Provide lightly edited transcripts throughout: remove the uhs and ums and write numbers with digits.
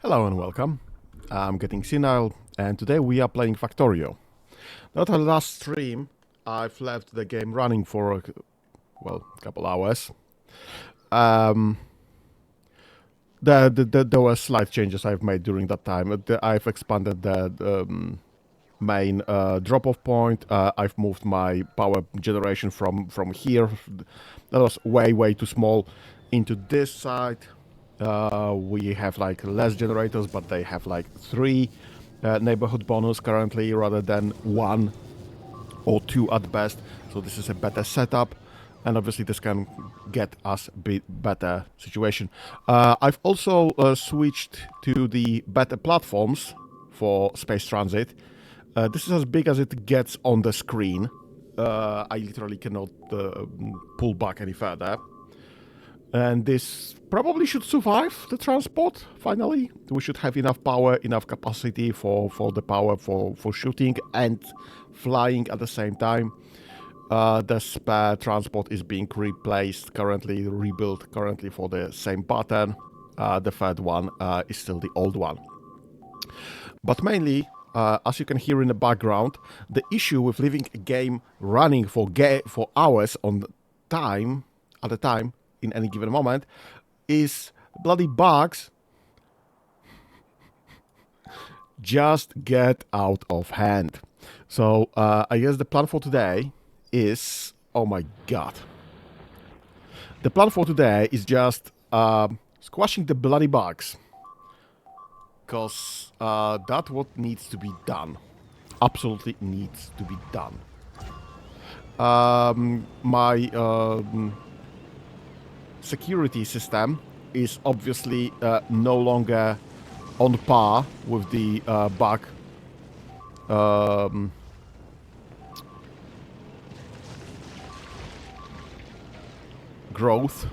Hello and welcome. I'm getting senile, and today we are playing Factorio. Not our last stream, I've left the game running for a couple hours. There were slight changes I've made during that time. I've expanded the main drop-off point. I've moved my power generation from here. That was way too small into this side. We have like less generators, but they have like 3 neighborhood bonus currently rather than 1 or 2 at best. So this is a better setup, and obviously this can get us a bit better situation. I've also switched to the better platforms for space transit. This is as big as it gets on the screen. I literally cannot pull back any further. And this probably should survive the transport, finally. We should have enough power, enough capacity for the power for shooting and flying at the same time. The spare transport is being replaced currently, rebuilt currently for the same pattern. The third one is still the old one. But mainly, as you can hear in the background, the issue with leaving a game running for hours on time, at a time, in any given moment, is bloody bugs just get out of hand. So I guess the plan for today is, oh my god, the plan for today is just squashing the bloody bugs, because that's what needs to be done. Absolutely needs to be done. My security system is obviously no longer on par with the bug growth,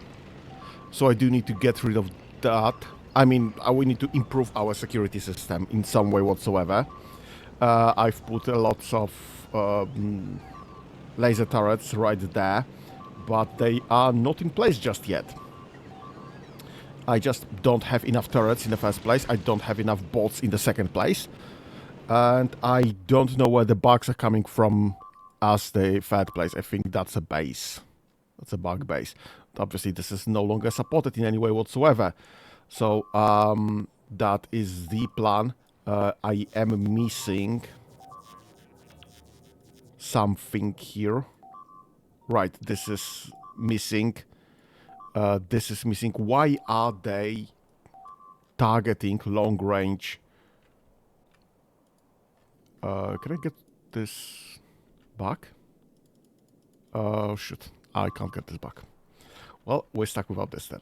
so I do need to get rid of that. I mean, we need to improve our security system in some way whatsoever. I've put lots of laser turrets right there, but they are not in place just yet. I just don't have enough turrets in the first place. I don't have enough bots in the second place. And I don't know where the bugs are coming from as the third place. I think that's a base. That's a bug base. Obviously, this is no longer supported in any way whatsoever. So that is the plan. I am missing something here. Right, this is missing. This is missing. Why are they targeting long range? Can I get this back? Oh, shoot. I can't get this back. Well, we're stuck without this then.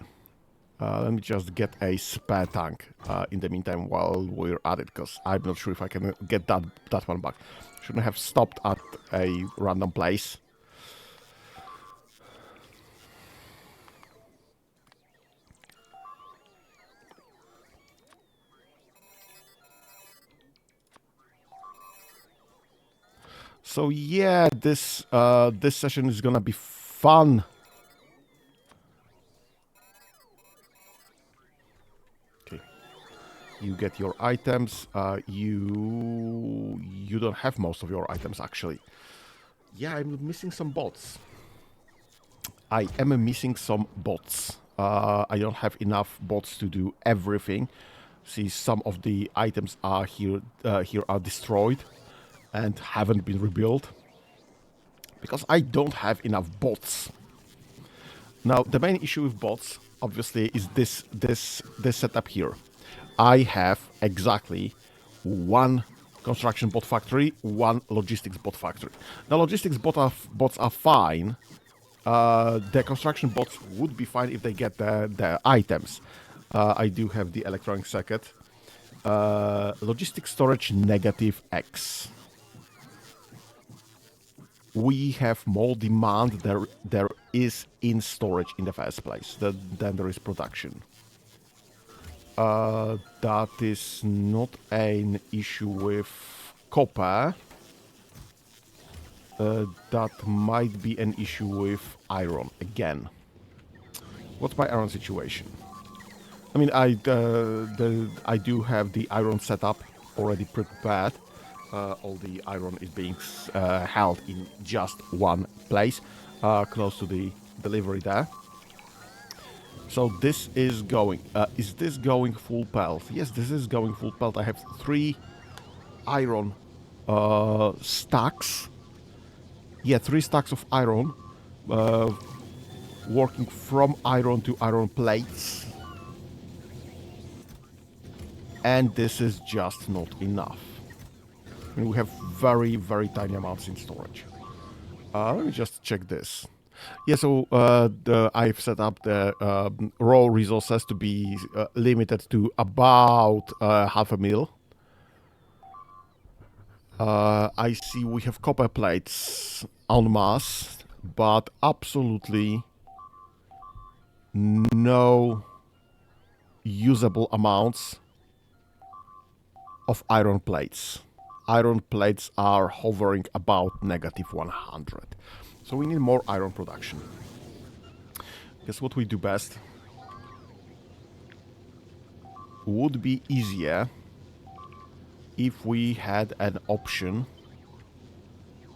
Let me just get a spare tank in the meantime while we're at it, because I'm not sure if I can get that one back. Shouldn't have stopped at a random place. So yeah, this session is gonna be fun. Okay, you get your items. You don't have most of your items actually. Yeah, I'm missing some bots. I am missing some bots. I don't have enough bots to do everything. See, some of the items are here are destroyed and haven't been rebuilt because I don't have enough bots. Now, the main issue with bots, obviously, is this setup here. I have exactly 1 construction bot factory, 1 logistics bot factory. Now, logistics bots are fine. The construction bots would be fine if they get their items. I do have the electronic circuit. Logistics storage -X. We have more demand there is in storage in the first place than there is production. That is not an issue with copper. That might be an issue with iron again. What's my iron situation? I mean, I do have the iron setup already prepared. All the iron is being held in just one place, close to the delivery there. So this is going. Is this going full pelt? Yes, this is going full pelt. I have 3 iron stacks. Yeah, 3 stacks of iron, uh, working from iron to iron plates. And this is just not enough. I mean, we have very, very tiny amounts in storage. Let me just check this. Yeah, so I've set up the raw resources to be limited to about half a mil. I see we have copper plates en masse, but absolutely no usable amounts of iron plates. Iron plates are hovering about negative 100. So we need more iron production. Guess what we do best? Would be easier if we had an option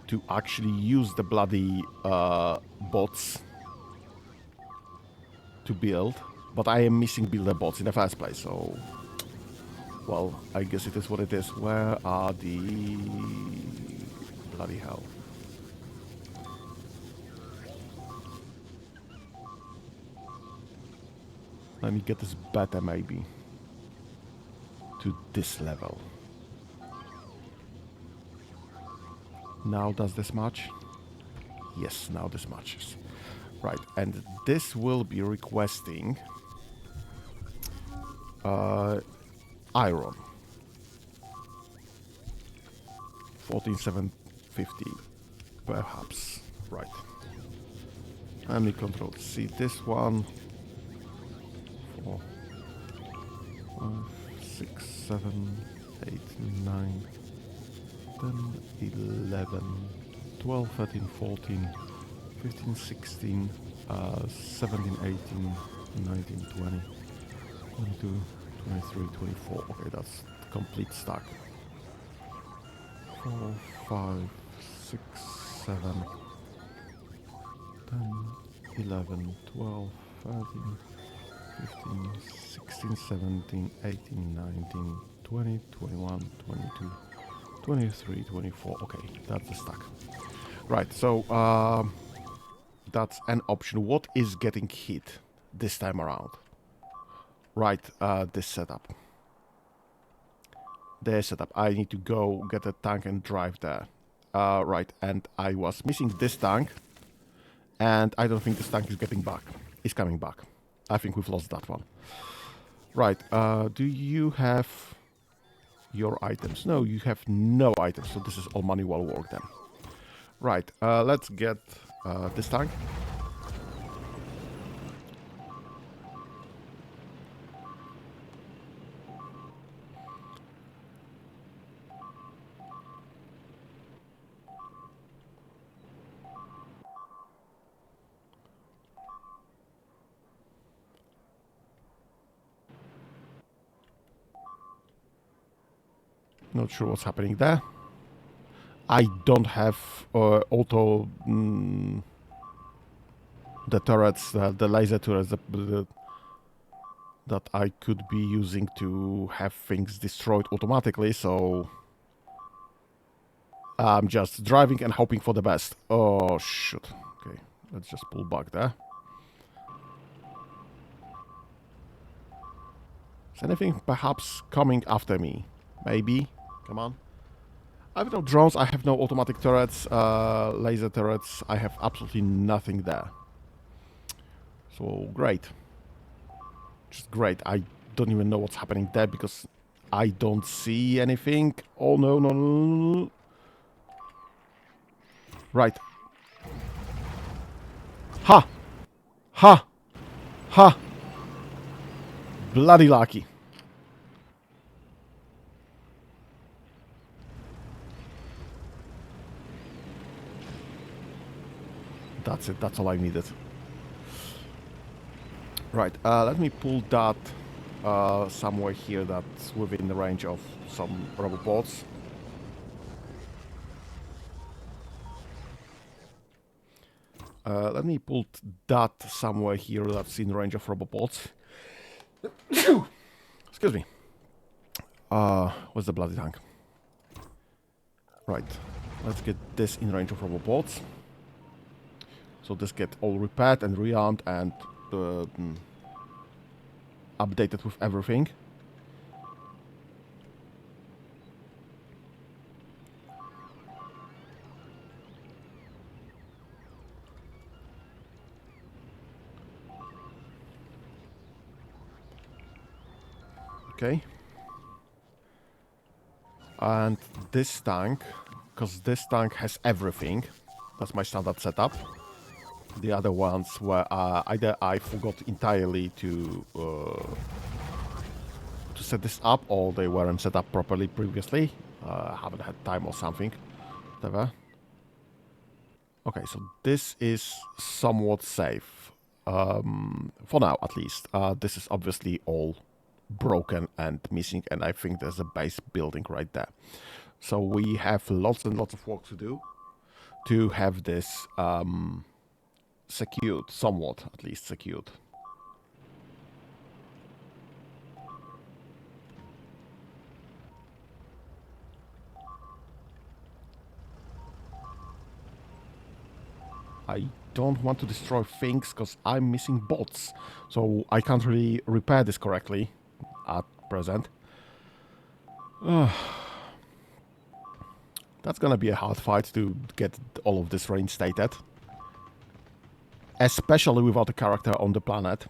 to actually use the bloody bots to build, but I am missing builder bots in the first place, so... Well, I guess it is what it is. Where are the... Bloody hell. Let me get this better, maybe. To this level. Now does this much? Yes, now this matches. Right, and this will be requesting... iron. 14,750, perhaps. Right. Let me control C. This one. 4, 5, 6, 7, 8, 9, 10, 11, 12, 13, 14, 15, 16, 17, 18, 19, 20, 22, 23, 24. Okay, that's the complete stack. 4, 5, 6, 7, 10, 11, 12, 13, 15, 16, 17, 18, 19, 20, 21, 22, 23, 24. Okay, that's the stack. Right, so that's an option. What is getting hit this time around? Right, this setup. Their setup. I need to go get a tank and drive there. Right, and I was missing this tank, and I don't think this tank is getting back. It's coming back. I think we've lost that one. Right, do you have your items? No, you have no items, so this is all manual work then. Right, let's get this tank. Not sure what's happening there. I don't have auto... the turrets, the laser turrets that I could be using to have things destroyed automatically, so... I'm just driving and hoping for the best. Oh, shoot. Okay, let's just pull back there. Is anything perhaps coming after me? Maybe? Come on. I have no drones, I have no automatic turrets, laser turrets. I have absolutely nothing there. So, great. Just great. I don't even know what's happening there because I don't see anything. Oh, no, no, no, no, no. Right. Ha! Ha! Ha! Bloody lucky. That's it. That's all I needed. Right. Let me pull that somewhere here that's within the range of some robots. Let me put that somewhere here that's in range of robots. Excuse me. What's the bloody tank? Right. Let's get this in range of robots. So this get all repaired and rearmed and updated with everything. Okay. And this tank, because this tank has everything. That's my standard setup. The other ones were either I forgot entirely to set this up, or they weren't set up properly previously. Haven't had time or something. Whatever. Okay, so this is somewhat safe. For now, at least. This is obviously all broken and missing, and I think there's a base building right there. So we have lots and lots of work to do to have this secured, somewhat at least secured. I don't want to destroy things because I'm missing bots, so I can't really repair this correctly at present. That's gonna be a hard fight to get all of this reinstated. Especially without a character on the planet.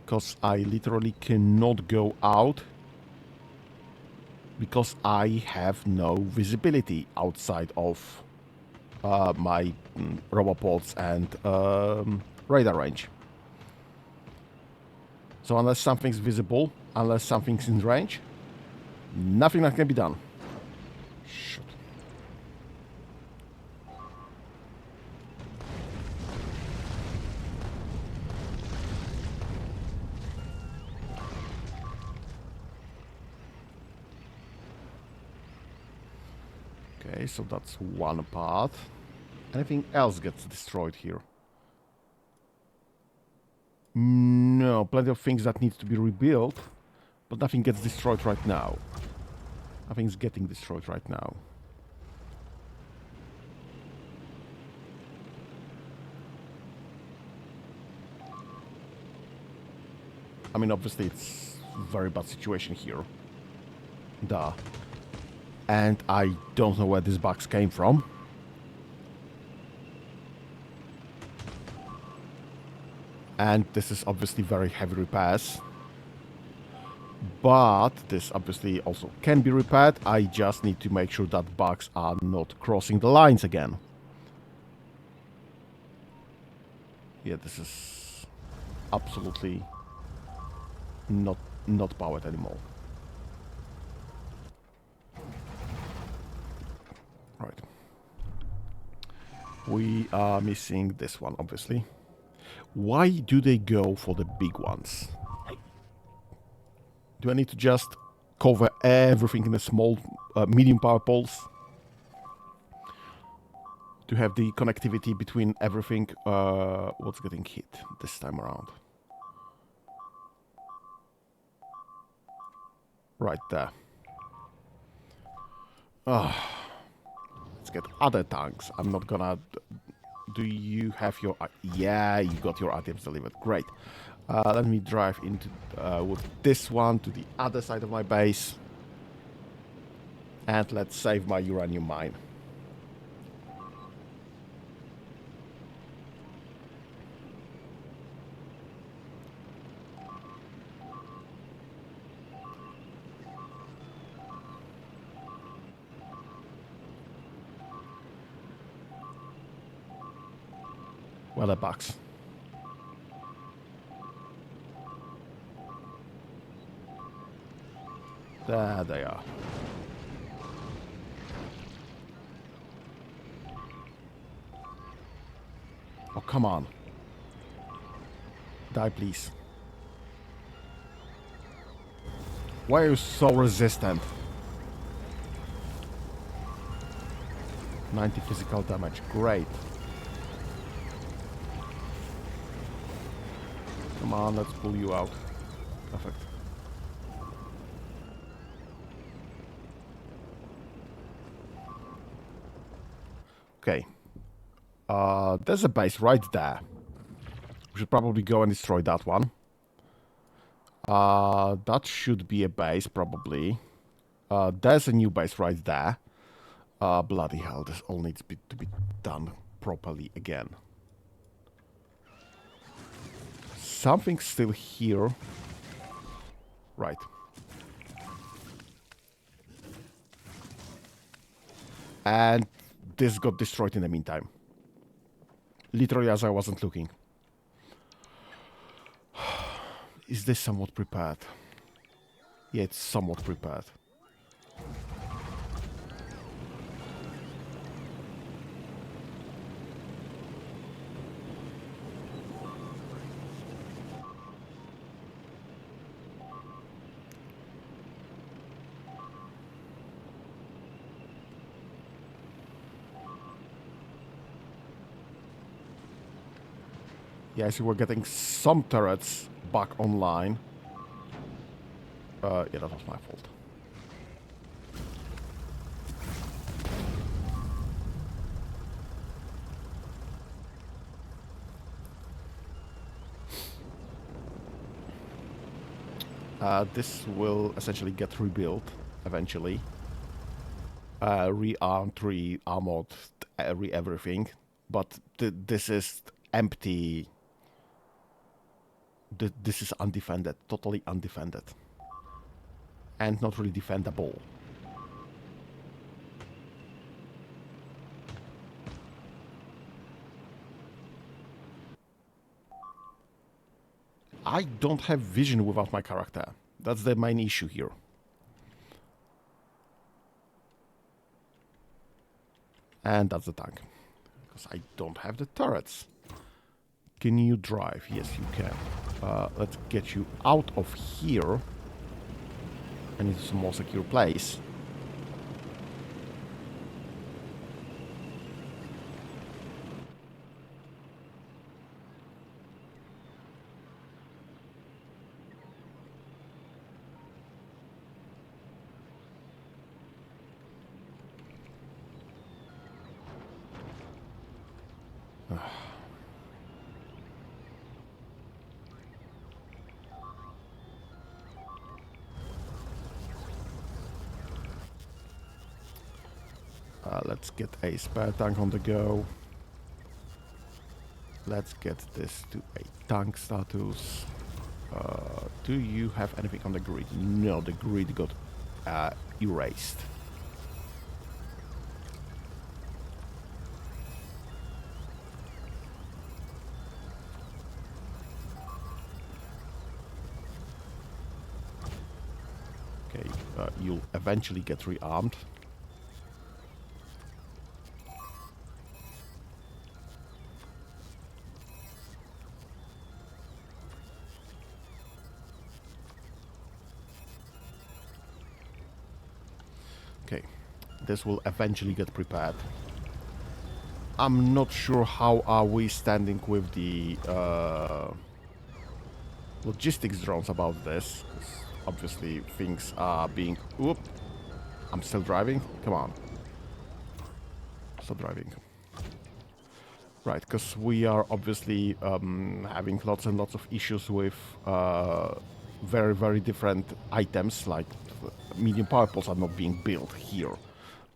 Because I literally cannot go out because I have no visibility outside of my robopods and radar range. So unless something's visible, unless something's in range, nothing that can be done. Shit. Okay, so that's one part. Anything else gets destroyed here? No, plenty of things that need to be rebuilt, but nothing gets destroyed right now. Nothing's getting destroyed right now. I mean, obviously it's a very bad situation here. Duh. And I don't know where these bugs came from. And this is obviously very heavy repairs. But this obviously also can be repaired. I just need to make sure that bugs are not crossing the lines again. Yeah, this is absolutely not powered anymore. Right. We are missing this one, obviously. Why do they go for the big ones? Do I need to just cover everything in the small, medium power poles? To have the connectivity between everything. What's getting hit this time around? Right there. Let's get other tanks. I'm not gonna... Do you have your... Yeah, you got your items delivered. Great. Let me drive into with this one to the other side of my base. And let's save my uranium mine. Well, a box. There they are. Oh, come on. Die, please. Why are you so resistant? 90 physical damage. Great. Come on, let's pull you out. Perfect. Okay. There's a base right there. We should probably go and destroy that one. That should be a base, probably. There's a new base right there. Bloody hell, this all needs to be done properly again. Something's still here. Right. And this got destroyed in the meantime. Literally as I wasn't looking. Is this somewhat prepared? Yeah, it's somewhat prepared. Yeah, I see we're getting some turrets back online. Yeah, that was my fault. This will essentially get rebuilt eventually. Re-armed, re-armored, re-everything. But this is empty. This is undefended, totally undefended. And not really defendable. I don't have vision without my character. That's the main issue here. And that's the tank. Because I don't have the turrets. Can you drive? Yes, you can. Let's get you out of here. And into some more secure place. Let's get a spare tank on the go. Let's get this to a tank status. Do you have anything on the grid? No, the grid got erased. Okay, you'll eventually get rearmed. Okay, this will eventually get prepared. I'm not sure how are we standing with the logistics drones about this. Obviously, things are being... Oop! I'm still driving? Come on. Stop driving. Right, because we are obviously having lots and lots of issues with very, very different items, like medium power poles are not being built here.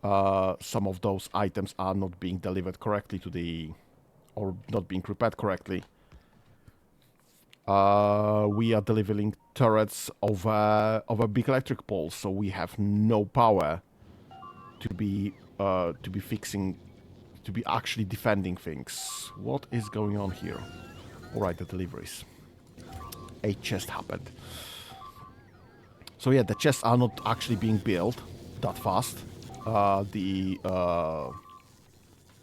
Some of those items are not being delivered correctly to the... or not being prepared correctly. We are delivering turrets over big electric poles, so we have no power to be fixing, to be actually defending things. What is going on here? All right, the deliveries. A chest happened. So yeah, the chests are not actually being built that fast. The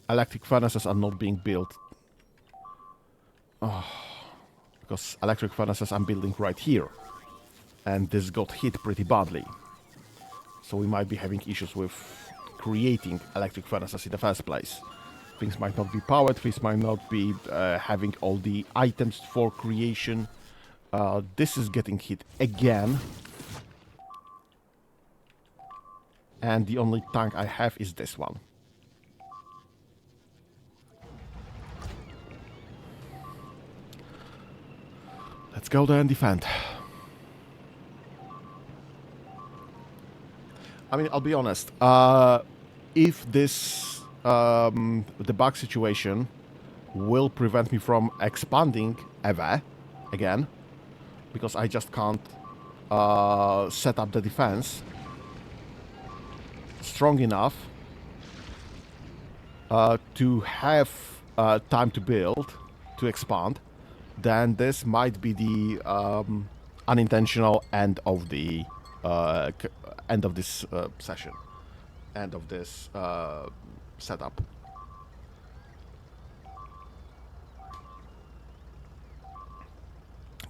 electric furnaces are not being built because electric furnaces I'm building right here, and this got hit pretty badly. So we might be having issues with creating electric furnaces in the first place. Things might not be powered, things might not be having all the items for creation. This is getting hit again. And the only tank I have is this one. Let's go there and defend. I mean, I'll be honest. If this the bug situation will prevent me from expanding ever again, because I just can't set up the defense strong enough to have time to build, to expand, then this might be the unintentional end of the end of this session, end of this setup.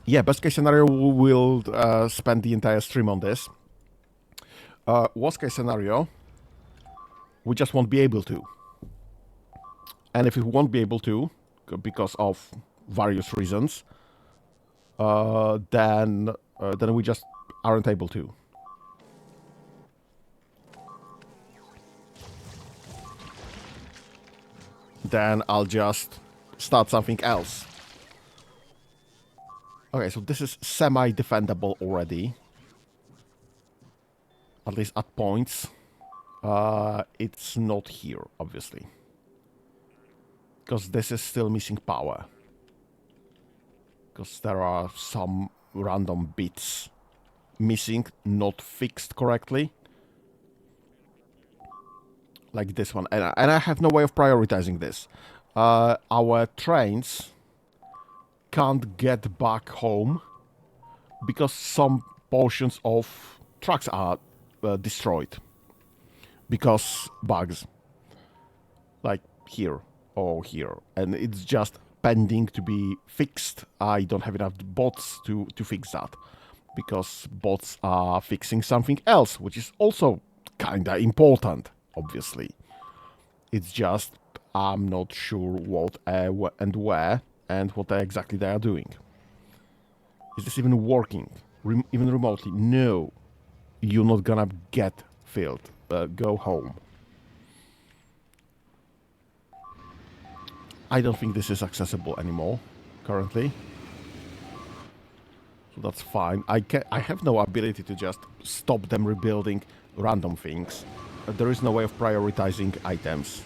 Yeah, best case scenario, we'll spend the entire stream on this. Worst case scenario, we just won't be able to. And if we won't be able to, because of various reasons, then we just aren't able to. Then I'll just start something else. Okay, so this is semi-defendable already. At least at points. It's not here, obviously. Because this is still missing power. Because there are some random bits missing, not fixed correctly. Like this one. And I have no way of prioritizing this. Our trains can't get back home because some portions of tracks are destroyed. Because bugs. Like here or here. And it's just pending to be fixed. I don't have enough bots to fix that. Because bots are fixing something else, which is also kinda important, obviously. It's just I'm not sure what and where and what exactly they are doing. Is this even working? Even remotely? No. You're not gonna get filled. Go home. I don't think this is accessible anymore, currently. So that's fine. I have no ability to just stop them rebuilding random things. There is no way of prioritizing items.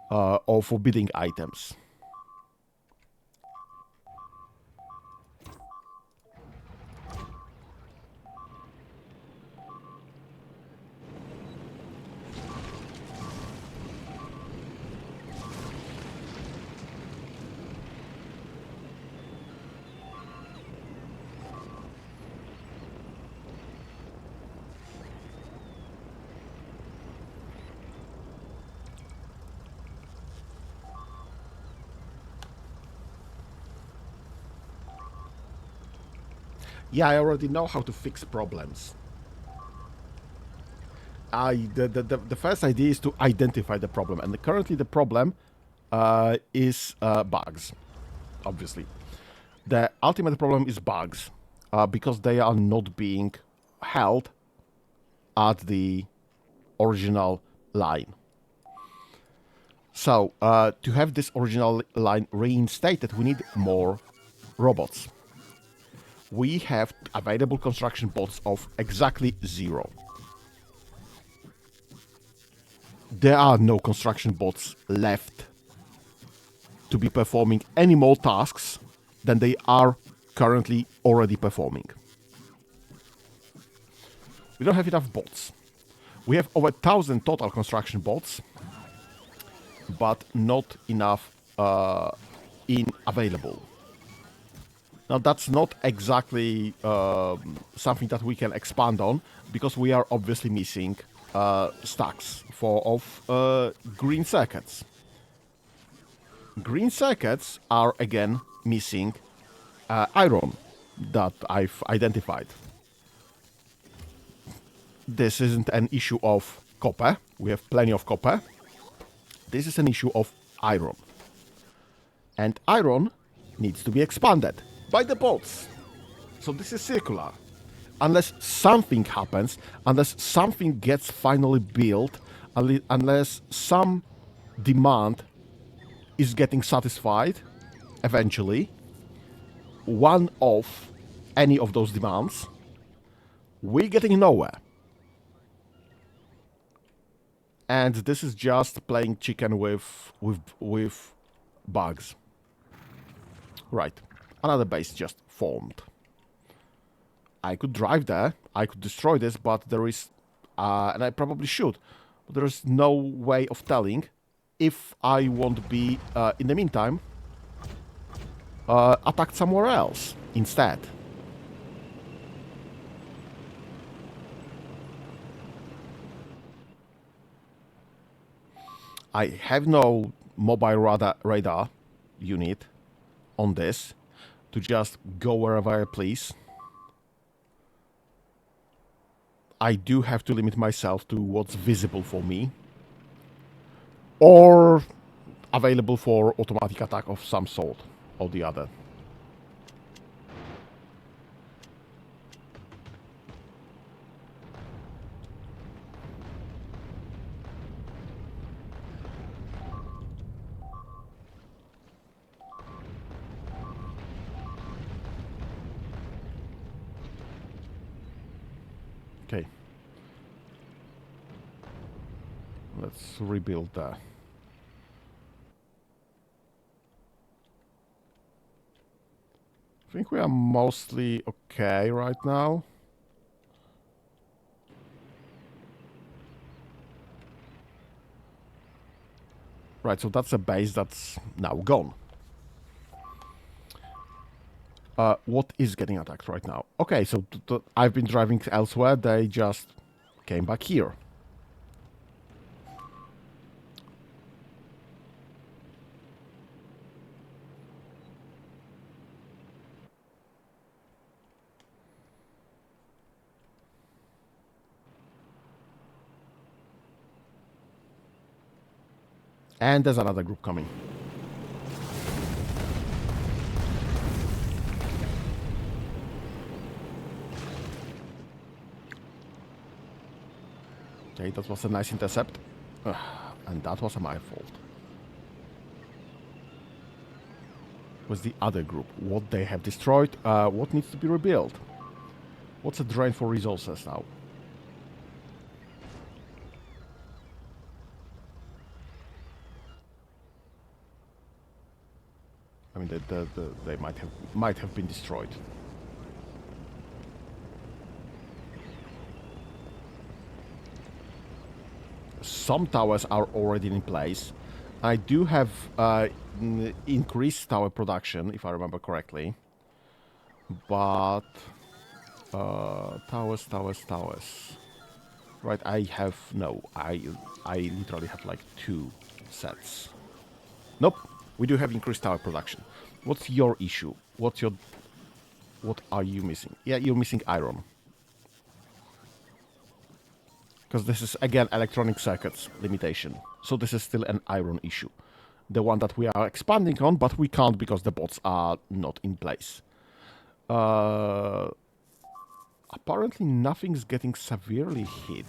Or forbidding items. Yeah, I already know how to fix problems. The first idea is to identify the problem, and currently the problem is bugs, obviously. The ultimate problem is bugs, because they are not being held at the original line. So, to have this original line reinstated, we need more robots. We have available construction bots of exactly 0. There are no construction bots left to be performing any more tasks than they are currently already performing. We don't have enough bots. We have over 1,000 total construction bots, but not enough available. Now that's not exactly something that we can expand on because we are obviously missing stacks of green circuits. Green circuits are again missing iron that I've identified. This isn't an issue of copper. We have plenty of copper. This is an issue of iron. And iron needs to be expanded by the bots. So this is circular. Unless something happens, unless something gets finally built, unless some demand is getting satisfied eventually, one of any of those demands, we're getting nowhere. And this is just playing chicken with bugs. Right. Another base just formed. I could drive there, I could destroy this, but there is, and I probably should, but there is no way of telling if I won't be, in the meantime, attacked somewhere else instead. I have no mobile radar unit on this to just go wherever I please. I do have to limit myself to what's visible for me or available for automatic attack of some sort or the other. Okay. Let's rebuild that. I think we are mostly okay right now. Right, so that's a base that's now gone. What is getting attacked right now? Okay, so I've been driving elsewhere. They just came back here. And there's another group coming. Okay, that was a nice intercept. And that was my fault. Was the other group. What they have destroyed, what needs to be rebuilt? What's a drain for resources now? I mean, they might have been destroyed. Some towers are already in place. I do have increased tower production, if I remember correctly. But towers. Right, I have no. I literally have like 2 sets. Nope, we do have increased tower production. What's your issue? What are you missing? Yeah, you're missing iron. Because this is, again, electronic circuits limitation. So this is still an iron issue. The one that we are expanding on, but we can't because the bots are not in place. Apparently nothing's getting severely hit.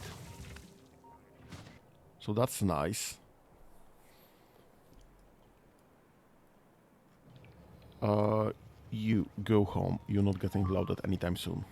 So that's nice. You go home. You're not getting loaded anytime soon.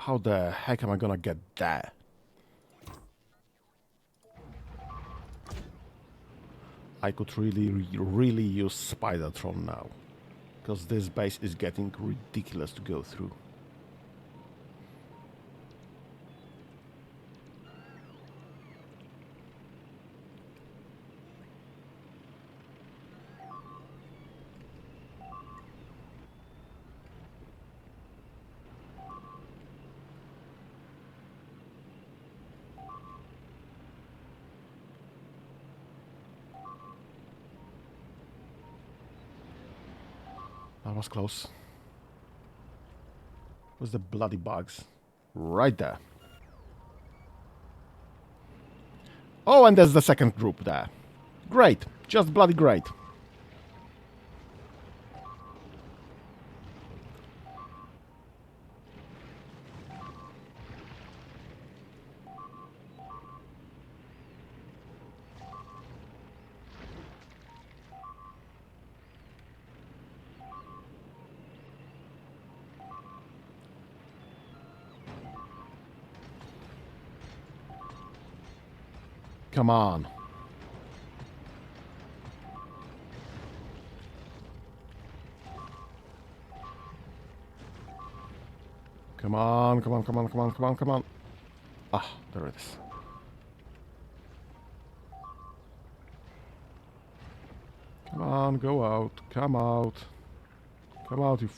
How the heck am I gonna get there? I could really use Spidertron now. Because this base is getting ridiculous to go through. That was close. Where's the bloody bugs? Right there. Oh, and there's the second group there. Great. Just bloody great. Come on. Come on, come on, come on, come on, come on, come on. Ah, there it is. Come on, go out. Come out. Come out, you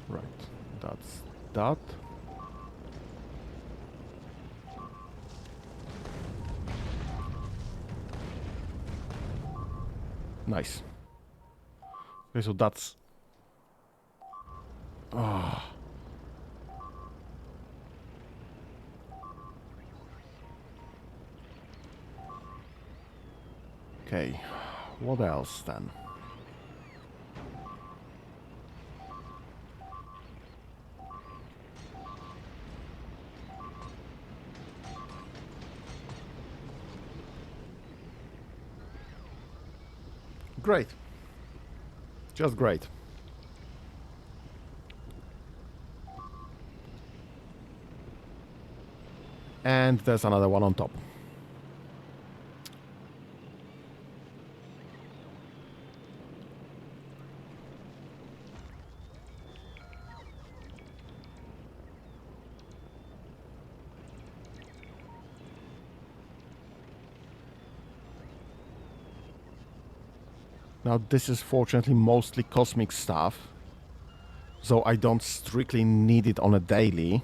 Right. That's that. Nice. Okay, so that's... Ah. Okay, what else then? Great. Just great. And there's another one on top. Now this is fortunately mostly cosmic stuff, so I don't strictly need it on a daily,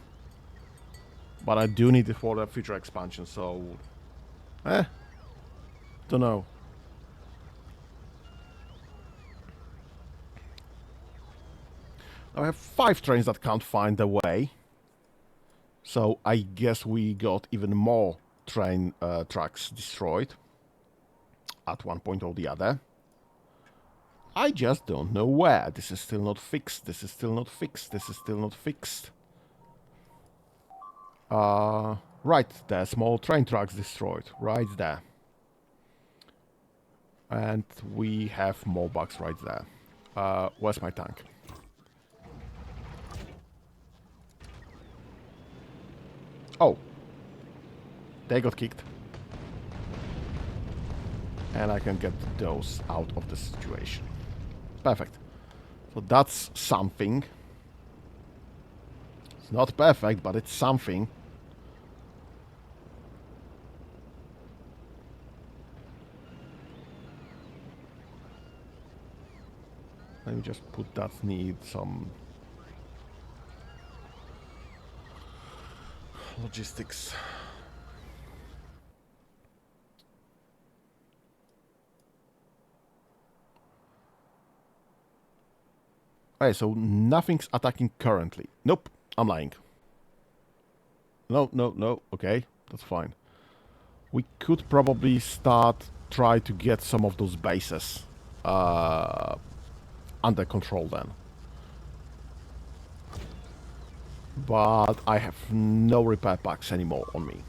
but I do need it for the future expansion, so... don't know. Now I have 5 trains that can't find their way, so I guess we got even more train tracks destroyed at one point or the other. I just don't know where. This is still not fixed. This is still not fixed. This is still not fixed. Right, the small train tracks destroyed. Right there. And we have more bugs right there. Where's my tank? Oh. They got kicked. And I can get those out of the situation. Perfect. So that's something. It's not perfect, but it's something. Let me just put that need some logistics. Okay, so nothing's attacking currently. Nope, I'm lying. No, no, no. Okay, that's fine. We could probably try to get some of those bases under control then. but I have no repair packs anymore on me.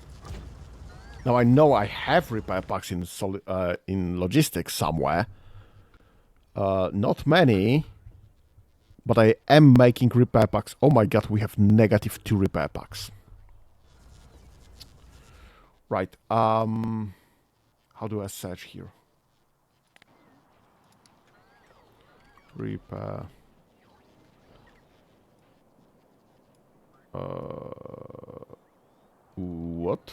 Now I know I have repair packs in logistics somewhere. Not many, but I am making repair packs. Oh my god, we have -2 repair packs. Right. How do I search here? Repair. What?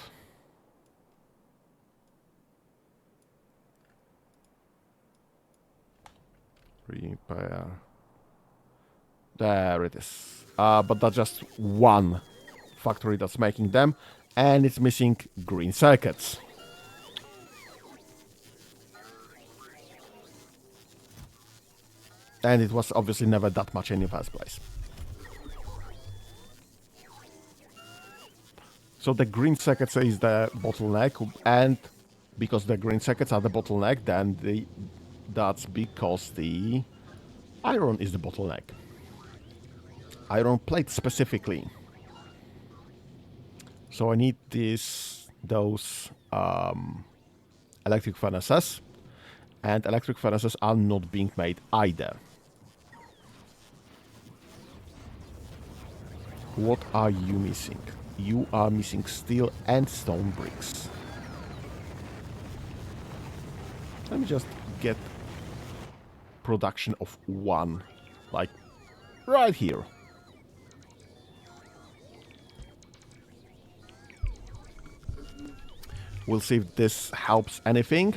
Repair. There it is. But that's just one factory that's making them, and it's missing green circuits. And it was obviously never that much in the first place. So the green circuits is the bottleneck, and because the green circuits are the bottleneck, then that's because the iron is the bottleneck. Iron plate specifically. So I need those electric furnaces, and electric furnaces are not being made either. What are you missing? You are missing steel and stone bricks. Let me just get production of one, like right here. We'll see if this helps anything.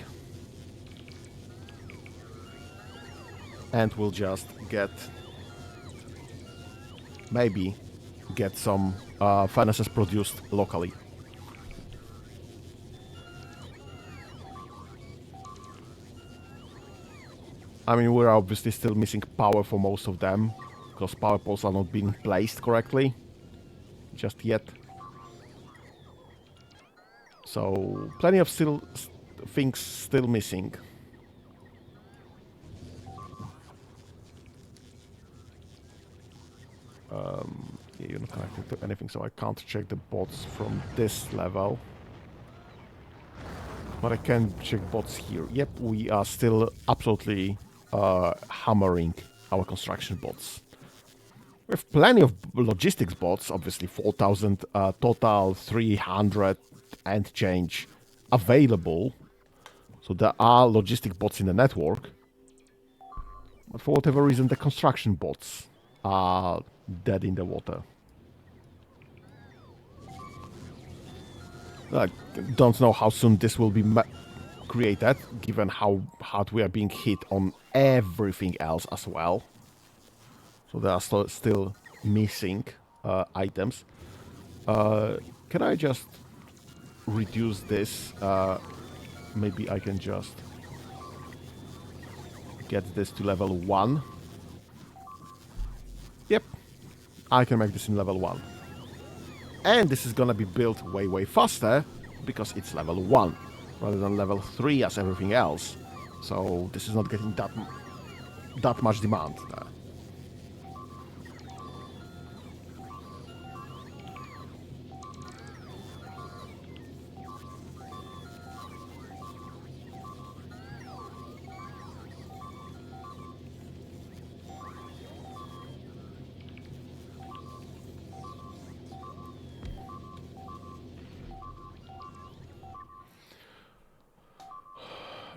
And we'll just maybe get some furnaces produced locally. I mean, we're obviously still missing power for most of them, because power poles are not being placed correctly just yet. So, plenty of things still missing. Yeah, you're not connected to anything, so I can't check the bots from this level. But I can check bots here. Yep, we are still absolutely hammering our construction bots. We have plenty of logistics bots, obviously 4,000 total, 300 and change available. So there are logistic bots in the network. But for whatever reason, the construction bots are dead in the water. I don't know how soon this will be created, given how hard we are being hit on everything else as well. So there are still missing items. Can I just reduce this? Maybe I can just get this to level 1. Yep, I can make this in level 1. And this is gonna be built way, way faster because it's level 1 rather than level 3 as everything else. So this is not getting that much demand there.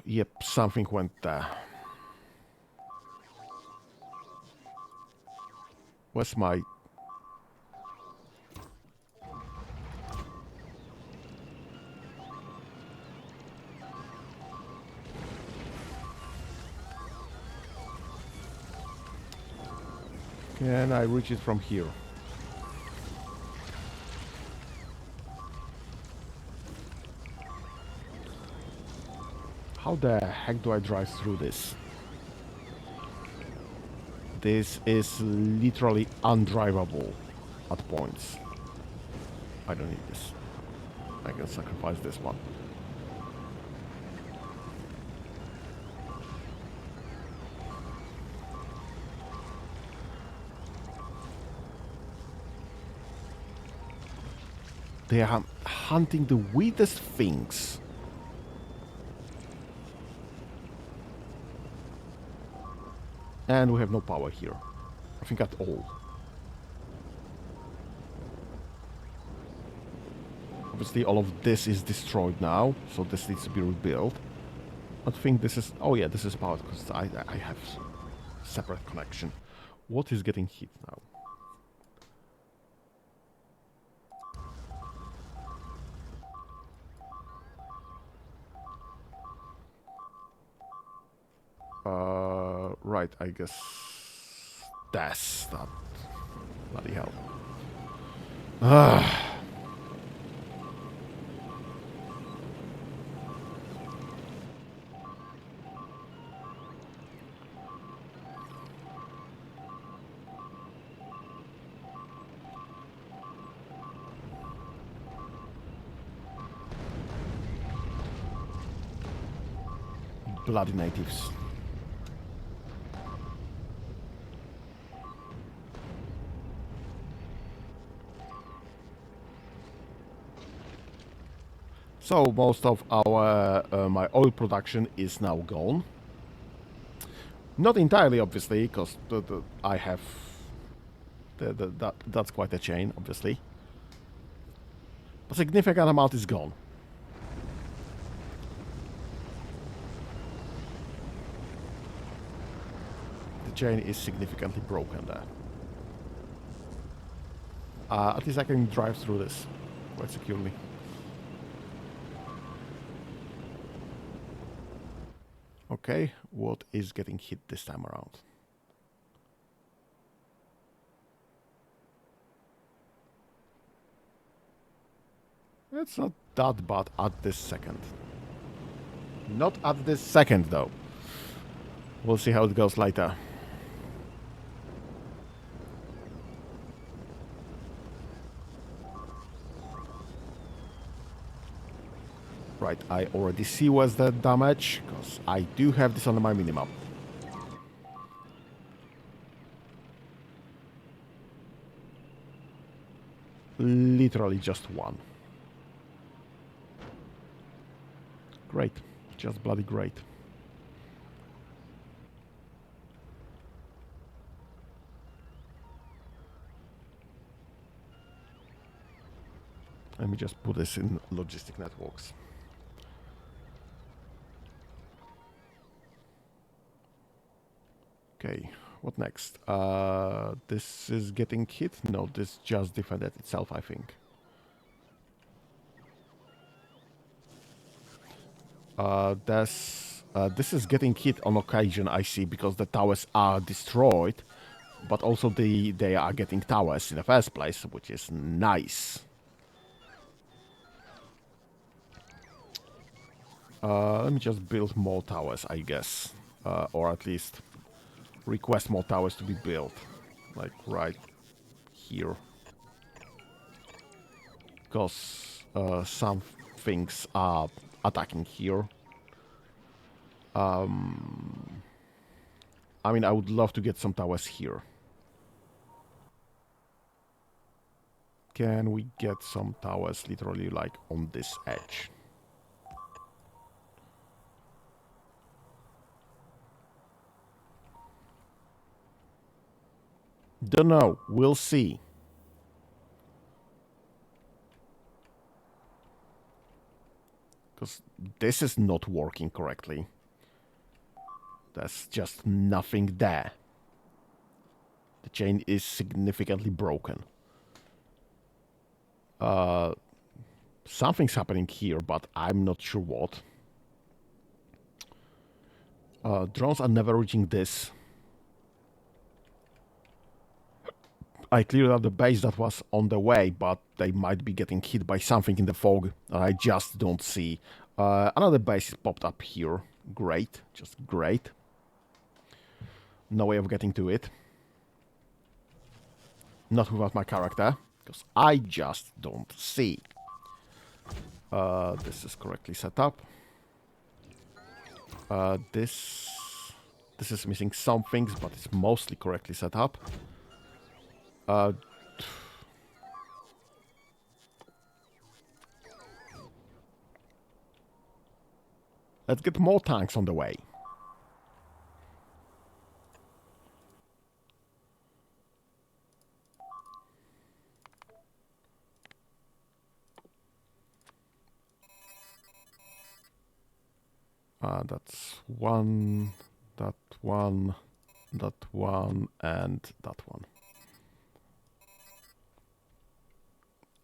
Yep, something went there. Where's my... Can I reach it from here? How the heck do I drive through this? This is literally undrivable at points. I don't need this. I can sacrifice this one. They are hunting the weirdest things. And we have no power here. I think at all. Obviously all of this is destroyed now, so this needs to be rebuilt. I think this is... Oh yeah, this is powered because I have separate connection. What is getting hit now? Right, I guess that's that. Bloody hell. Ah. Bloody natives. So most of our my oil production is now gone. Not entirely, obviously, because I have that's quite a chain, obviously. A significant amount is gone. The chain is significantly broken there. At least I can drive through this quite securely. Okay, what is getting hit this time around? It's not that bad at this second. Not at this second, though. We'll see how it goes later. Right, I already see what's the damage, because I do have this on my minimap. Literally just one. Great. Just bloody great. Let me just put this in logistic networks. Okay, what next? This is getting hit? No, this just defended itself, I think. This is getting hit on occasion, I see, because the towers are destroyed, but also they are getting towers in the first place, which is nice. Let me just build more towers, I guess, or at least request more towers to be built, like right here, because some things are attacking here. I mean, I would love to get some towers here. Can we get some towers literally like on this edge? Don't know. We'll see. Because this is not working correctly. There's just nothing there. The chain is significantly broken. Something's happening here, but I'm not sure what. Drones are never reaching this. I cleared out the base that was on the way, but they might be getting hit by something in the fog that I just don't see. Another base is popped up here. Great, just great. No way of getting to it. Not without my character, because I just don't see. This is correctly set up. This is missing some things, but it's mostly correctly set up. Let's get more tanks on the way. That's one, that one, that one, and that one.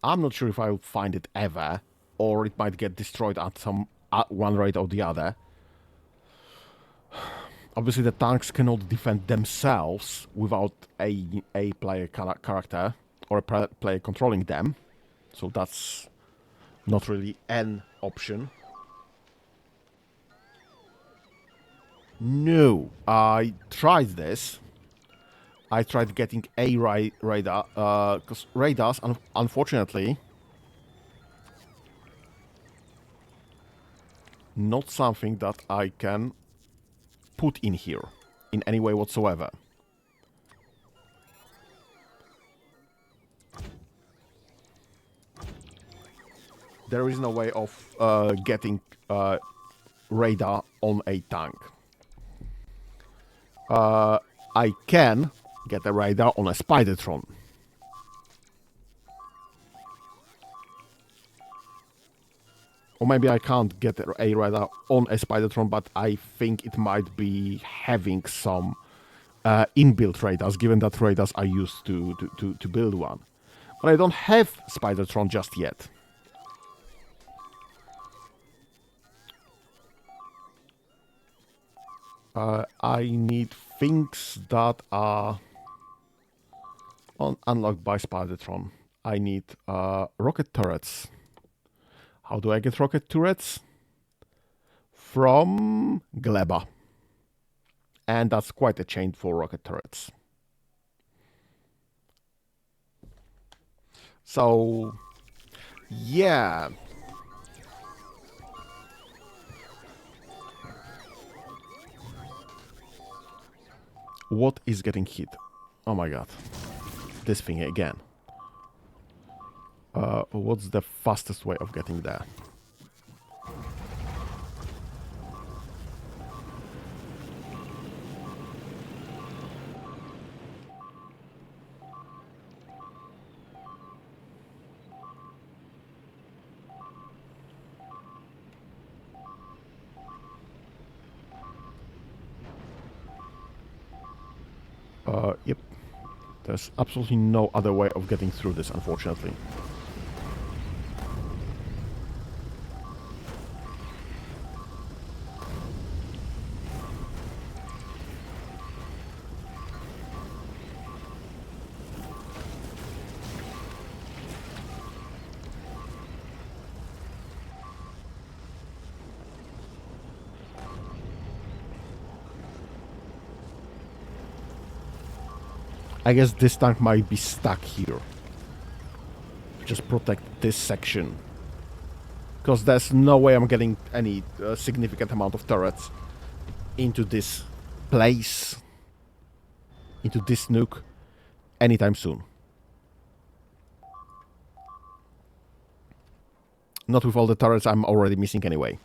I'm not sure if I'll find it ever, or it might get destroyed at some one rate or the other. Obviously, the tanks cannot defend themselves without a player character or a player controlling them, so that's not really an option. No, I tried this. I tried getting a radar, because radars, unfortunately, not something that I can put in here in any way whatsoever. There is no way of getting radar on a tank. I can get a radar on a Spidertron. Or maybe I can't get a radar on a Spidertron, but I think it might be having some inbuilt radars, given that radars are used to build one. But I don't have Spidertron just yet. I need things that are unlocked by Spidertron. I need rocket turrets. How do I get rocket turrets? From Gleba. And that's quite a chain for rocket turrets. So, yeah. What is getting hit? Oh my god. This thing again. What's the fastest way of getting there? Yep. There's absolutely no other way of getting through this, unfortunately. I guess this tank might be stuck here. Just protect this section. Because there's no way I'm getting any significant amount of turrets into this place, into this nuke, anytime soon. Not with all the turrets I'm already missing anyway.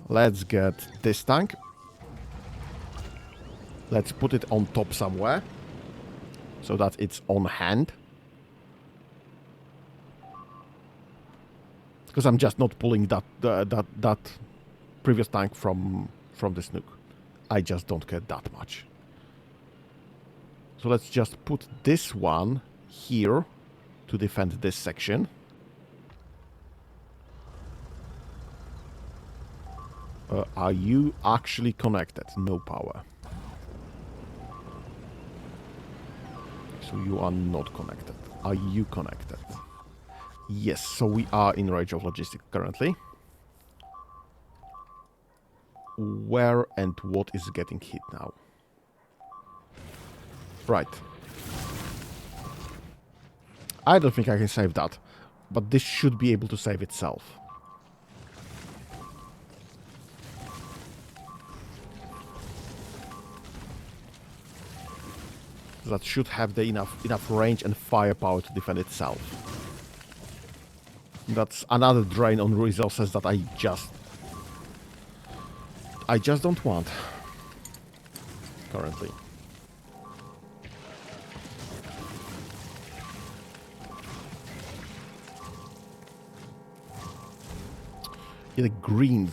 Let's get this tank. Let's put it on top somewhere, so that it's on hand. Because I'm just not pulling that previous tank from this nuke. I just don't care that much. So let's just put this one here to defend this section. Are you actually connected? No power. So you are not connected. Are you connected? Yes, so we are in range of logistics currently. Where and what is getting hit now? Right. I don't think I can save that, but this should be able to save itself. That should have the enough range and firepower to defend itself. That's another drain on resources that I just don't want currently. Yeah, the green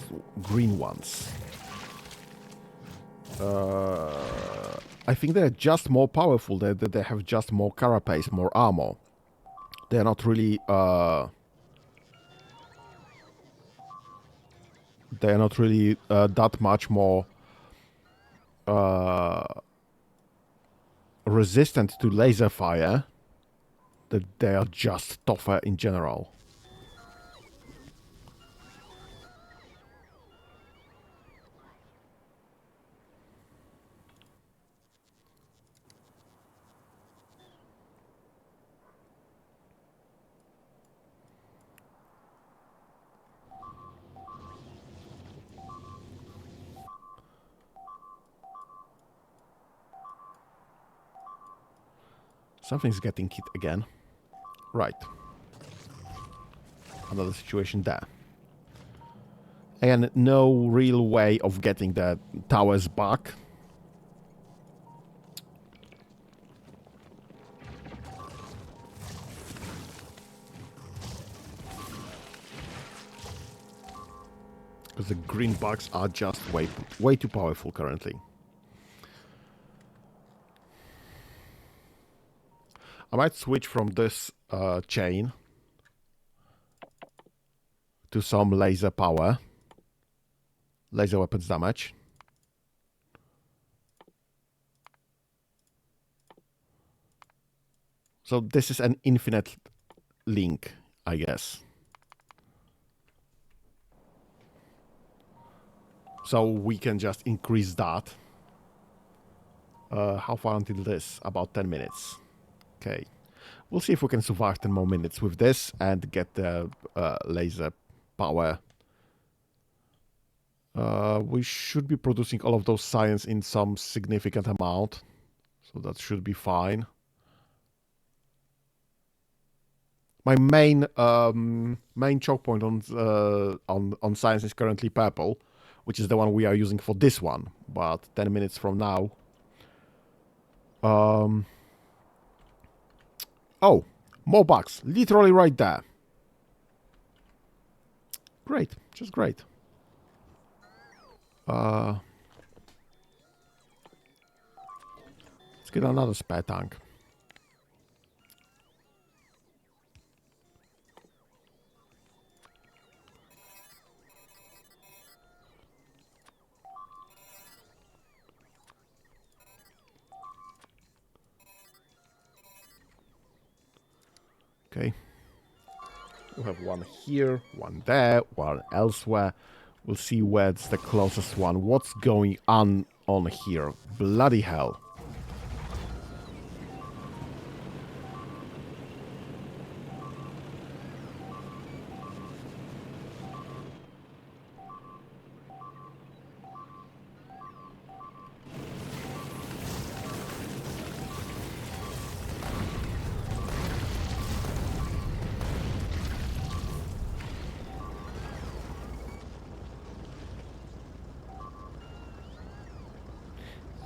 ones. I think they're just more powerful. They have just more carapace, more armor. They're not really. They're not really that much more resistant to laser fire. That they are just tougher in general. Something's getting hit again. Right. Another situation there. And no real way of getting the towers back. Because the green bugs are just way too powerful currently. I might switch from this chain to some laser power. Laser weapons damage. So this is an infinite link, I guess. So we can just increase that. How far until this? About 10 minutes. Okay. We'll see if we can survive 10 more minutes with this and get the laser power. We should be producing all of those science in some significant amount. So that should be fine. My main choke point on science is currently purple, which is the one we are using for this one. But 10 minutes from now... Oh, more bugs. Literally right there. Great. Just great. Let's get another spare tank. Okay. We'll have one here, one there, one elsewhere. We'll see where's the closest one. What's going on here? Bloody hell.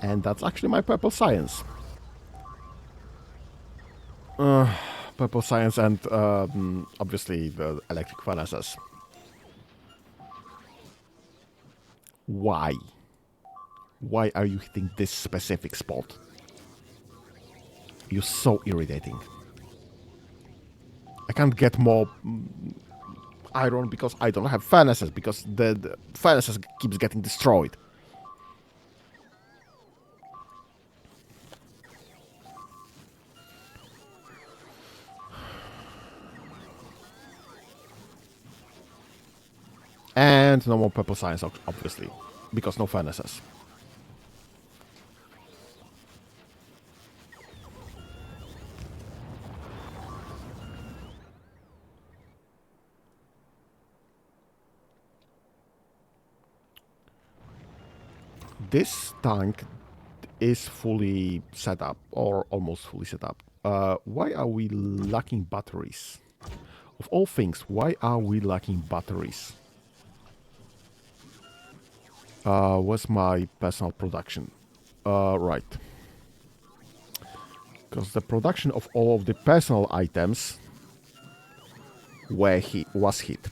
And that's actually my purple science. Purple science and obviously the electric furnaces. Why? Why are you hitting this specific spot? You're so irritating. I can't get more iron because I don't have furnaces, because the furnaces keeps getting destroyed. And no more purple science, obviously, because no furnaces. This tank is fully set up, or almost fully set up. Why are we lacking batteries? Of all things, why are we lacking batteries? What's my personal production? Right. Because the production of all of the personal items was hit.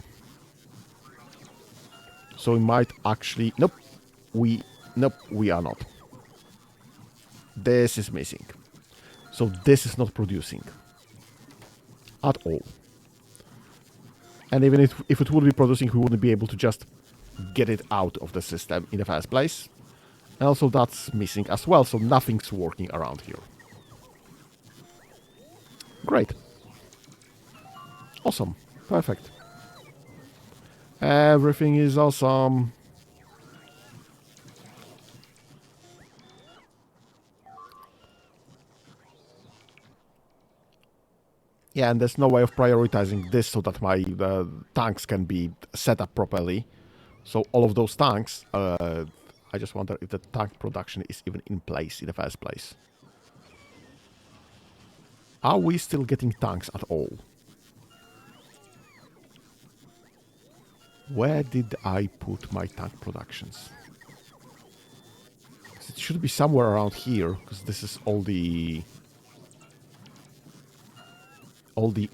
So we might actually... Nope. Nope, we are not. This is missing. So this is not producing. At all. And even if it would be producing, we wouldn't be able to just get it out of the system in the first place. And also that's missing as well, so nothing's working around here. Great. Awesome. Perfect. Everything is awesome. Yeah, and there's no way of prioritizing this so that my tanks can be set up properly. So all of those tanks, I just wonder if the tank production is even in place in the first place. Are we still getting tanks at all? Where did I put my tank productions? It should be somewhere around here, because this is all the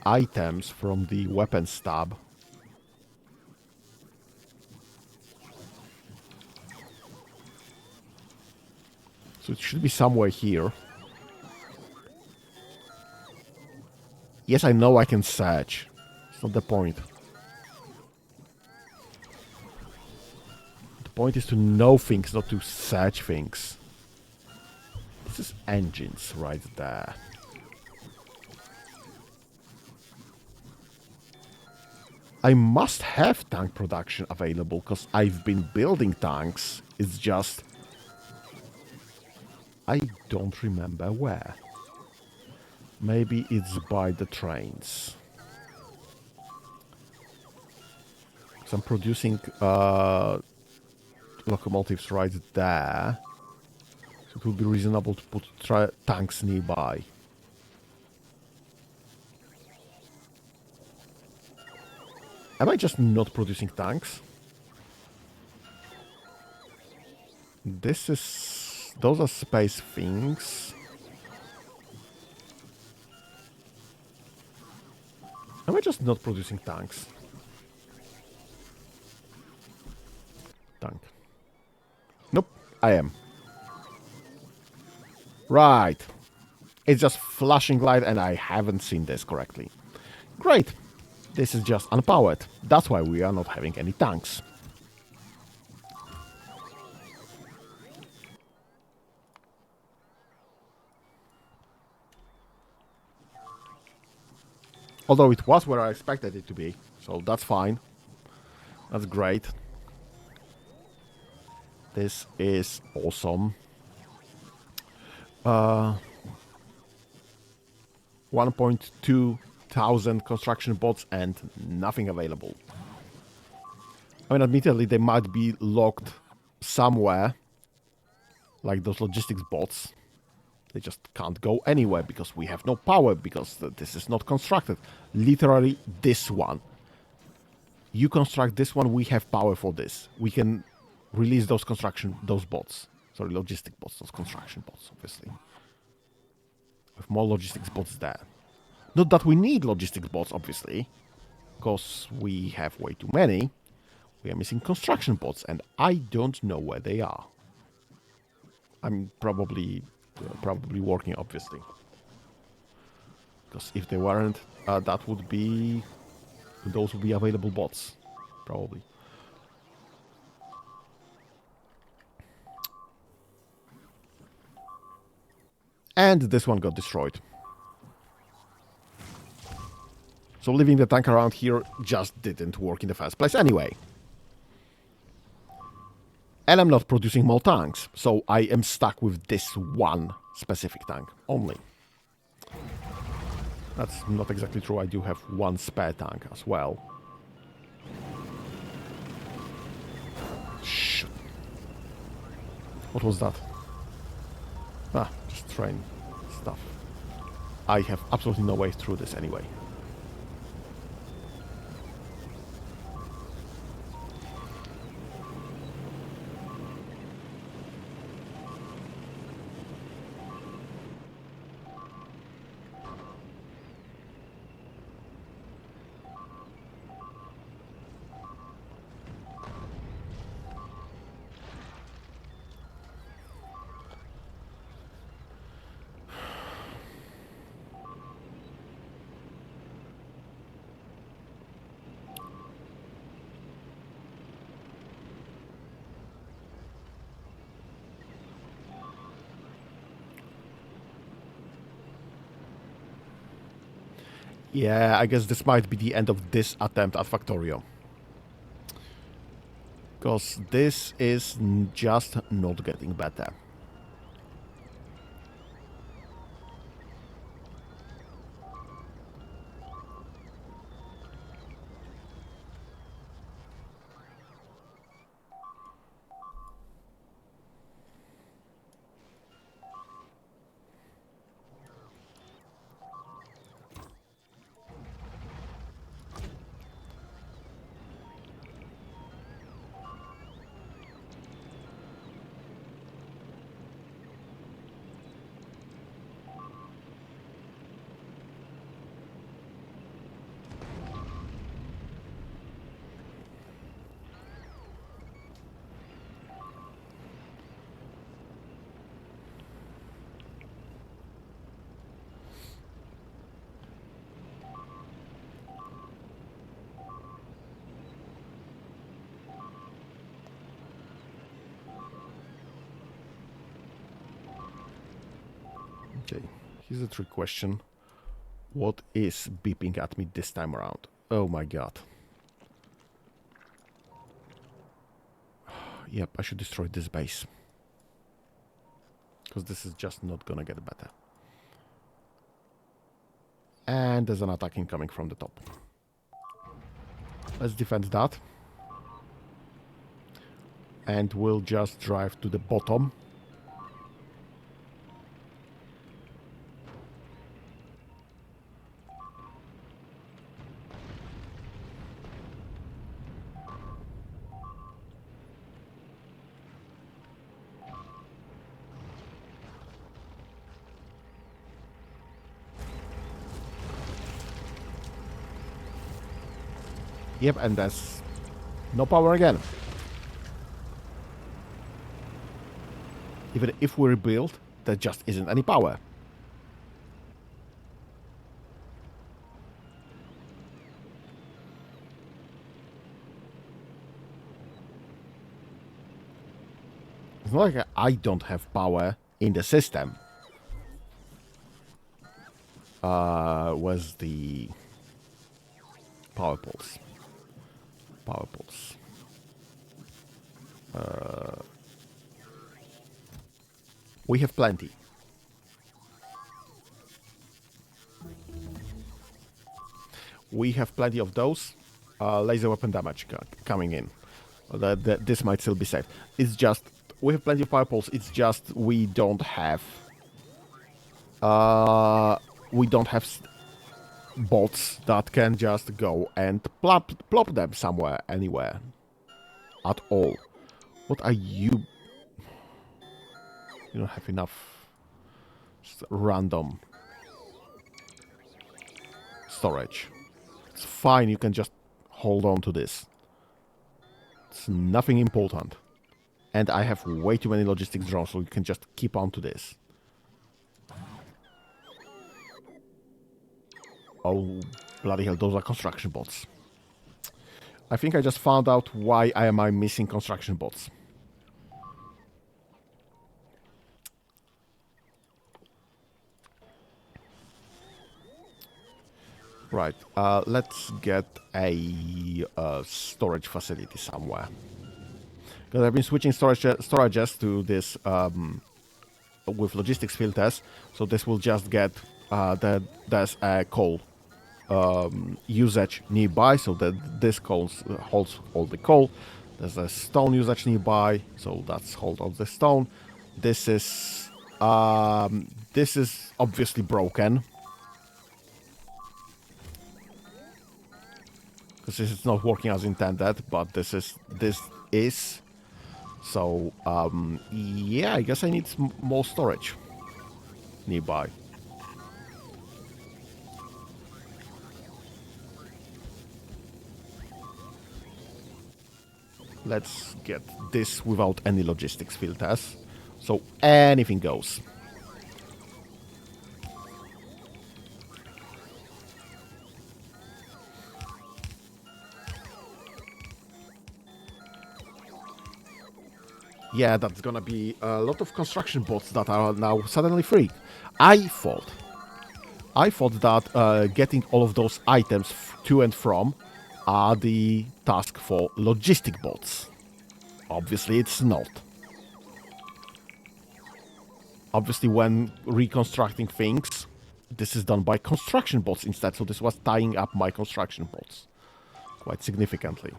items from the weapons tab. So it should be somewhere here. Yes, I know I can search. It's not the point. The point is to know things, not to search things. This is engines right there. I must have tank production available because I've been building tanks. It's just... I don't remember where. Maybe it's by the trains. So I'm producing locomotives right there. So it would be reasonable to put tanks nearby. Am I just not producing tanks? This is... Those are space things. Am I just not producing tanks? Tank. Nope, I am. Right. It's just flashing light and I haven't seen this correctly. Great. This is just unpowered. That's why we are not having any tanks. Although it was where I expected it to be, so that's fine. That's great. This is awesome. 1.2 thousand construction bots and nothing available. I mean, admittedly, they might be locked somewhere, like those logistics bots. They just can't go anywhere because we have no power, because this is not constructed. Literally, this one. You construct this one, we have power for this. We can release those bots. Sorry, logistic bots, those construction bots, obviously. With more logistics bots there. Not that we need logistics bots, obviously, because we have way too many. We are missing construction bots, and I don't know where they are. I'm probably working, obviously. Because if they weren't, those would be available bots, probably. And this one got destroyed. So leaving the tank around here just didn't work in the first place anyway. And I'm not producing more tanks, so I am stuck with this one specific tank only. That's not exactly true, I do have one spare tank as well. Shit. What was that? Ah, just train stuff. I have absolutely no way through this anyway. Yeah, I guess this might be the end of this attempt at Factorio. Because this is just not getting better. Okay, here's a trick question. What is beeping at me this time around? Oh my god. Yep, I should destroy this base. Because this is just not gonna get better. And there's an attack incoming from the top. Let's defend that. And we'll just drive to the bottom. Yep, and there's no power again. Even if we rebuild, there just isn't any power. It's not like I don't have power in the system. Where's the power pulse? Power pulse. We have plenty. We have plenty of those. Laser weapon damage coming in. This might still be safe. It's just we have plenty of power pulse. It's just we don't have. We don't have bots that can just go and plop them somewhere, anywhere, at all. What are you? You don't have enough random storage. It's fine, you can just hold on to this. It's nothing important. And I have way too many logistics drones, so you can just keep on to this. Oh, bloody hell, those are construction bots. I think I just found out why am I missing construction bots. Right, let's get a storage facility somewhere. Because I've been switching storages to this with logistics filters, so this will just get there's a coal usage nearby, so that this holds all the coal. There's a stone usage nearby, so that's hold all the stone. This is obviously broken. Because this is not working as intended, but this is. So, yeah, I guess I need more storage nearby. Let's get this without any logistics filters. So anything goes. Yeah, that's gonna be a lot of construction bots that are now suddenly free. I thought I thought that getting all of those items to and from are the task for logistic bots. Obviously, it's not. Obviously, when reconstructing things, this is done by construction bots instead, so this was tying up my construction bots quite significantly.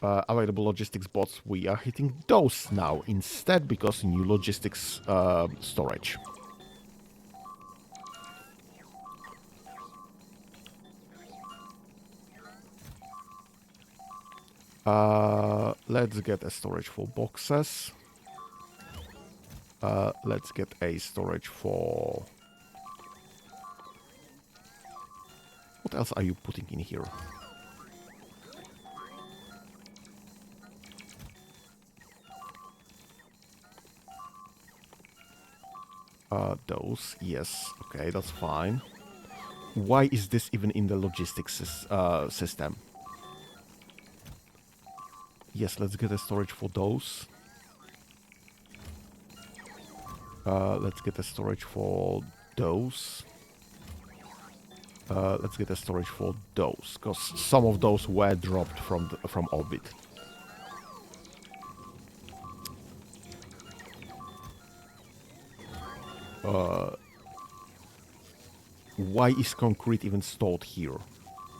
Available logistics bots, we are hitting those now instead because new logistics storage. Let's get a storage for boxes. Let's get a storage for... What else are you putting in here? Those, yes. Okay, that's fine. Why is this even in the logistics system? Yes, let's get a storage for those. Let's get a storage for those. Let's get a storage for those, because some of those were dropped from orbit. Why is concrete even stored here?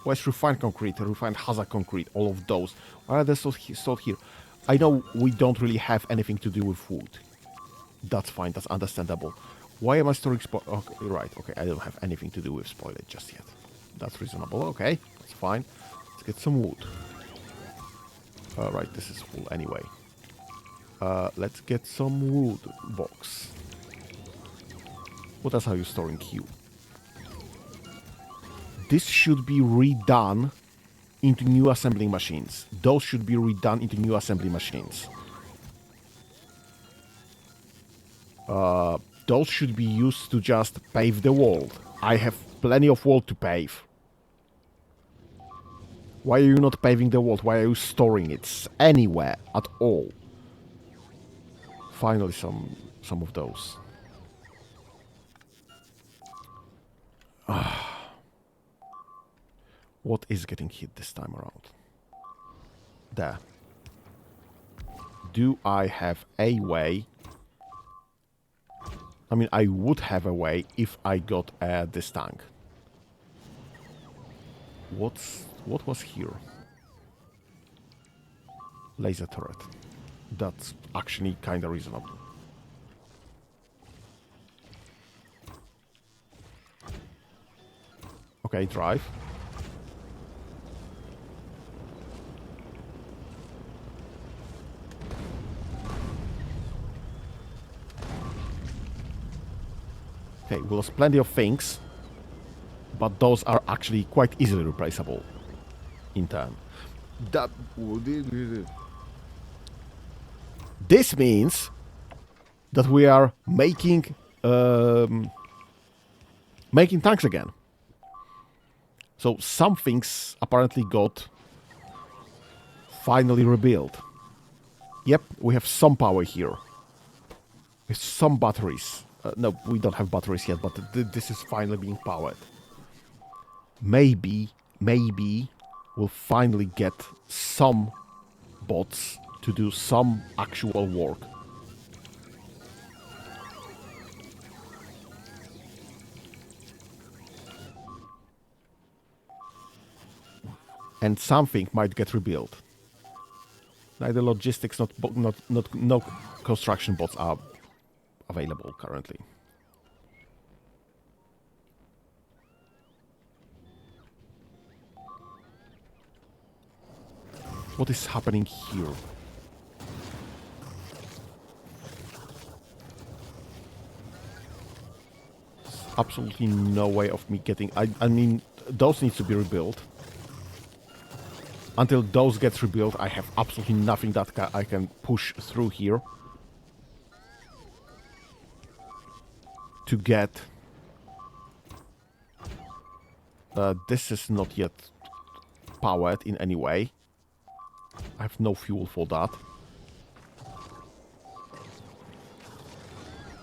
Why is refined concrete, refined hazard concrete, all of those? Why are they stored here? I know we don't really have anything to do with wood. That's fine, that's understandable. Why am I storing spoilage? Okay, right, okay, I don't have anything to do with spoilage just yet. That's reasonable, okay, that's fine. Let's get some wood. Right, this is full anyway. Let's get some wood box. What else are you storing here? This should be redone into new assembling machines. Those should be redone into new assembly machines. Those should be used to just pave the wall. I have plenty of wall to pave. Why are you not paving the wall? Why are you storing it anywhere at all? Finally, some of those. What is getting hit this time around? There. Do I have a way? I mean, I would have a way if I got this tank. What was here? Laser turret. That's actually kind of reasonable. Okay, drive. Okay, we lost plenty of things, but those are actually quite easily replaceable in turn. This means that we are making tanks again. So some things apparently got finally rebuilt. Yep, we have some power here. With some batteries. No, we don't have batteries yet, but this is finally being powered. Maybe we'll finally get some bots to do some actual work. And something might get rebuilt. Neither logistics, no construction bots are available currently. What is happening here? There's absolutely no way of me getting... I mean, those need to be rebuilt. Until those get rebuilt, I have absolutely nothing that I can push through here. To get... this is not yet powered in any way. I have no fuel for that.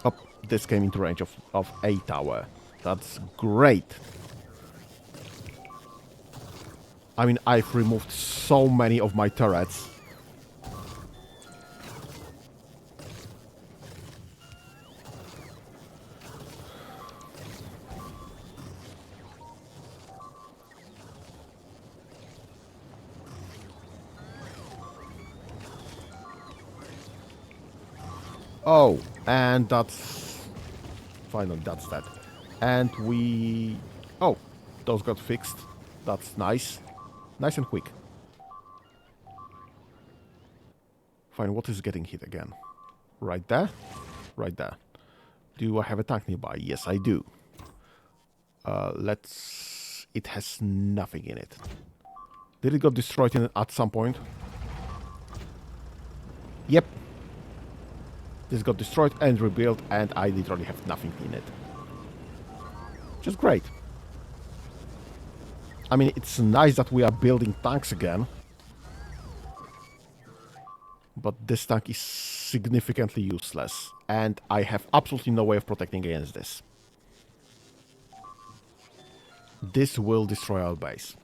Oh, this came into range of a tower. That's great. I mean, I've removed so many of my turrets. Oh, and that's... Finally, that's that. And we... Oh, those got fixed. That's nice. Nice and quick. Fine, what is getting hit again? Right there? Right there. Do I have a tank nearby? Yes, I do. Let's... It has nothing in it. Did it got destroyed at some point? Yep. This got destroyed and rebuilt, and I literally have nothing in it. Which is great. I mean, it's nice that we are building tanks again. But this tank is significantly useless. And I have absolutely no way of protecting against this. This will destroy our base.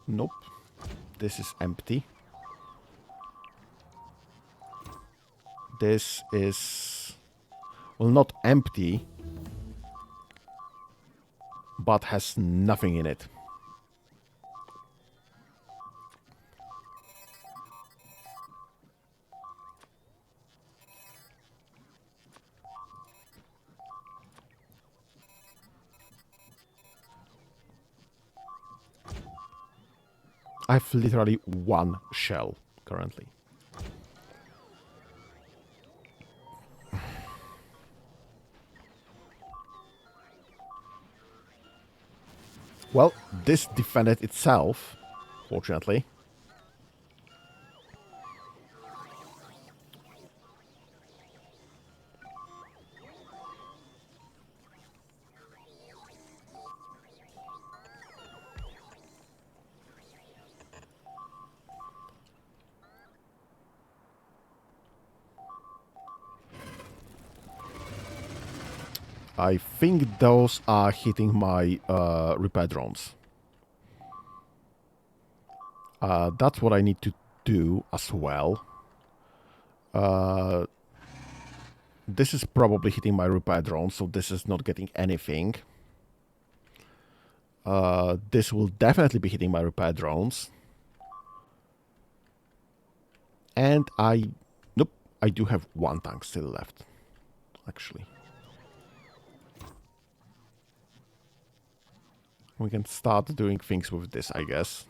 Nope. This is empty. This is... Well, not empty, but has nothing in it. I have literally one shell currently. Well, this defended itself, fortunately. I think those are hitting my repair drones. That's what I need to do as well. This is probably hitting my repair drone, so this is not getting anything. This will definitely be hitting my repair drones. And nope, I do have one tank still left, actually. We can start doing things with this, I guess.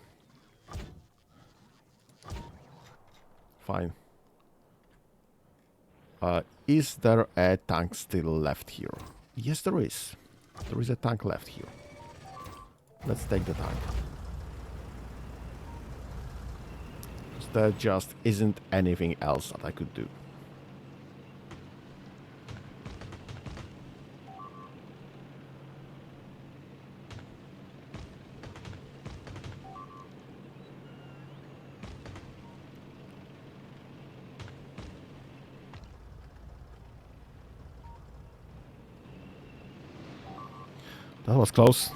Fine. Is there a tank still left here? Yes, there is. There is a tank left here. Let's take the tank. There just isn't anything else that I could do. That was close.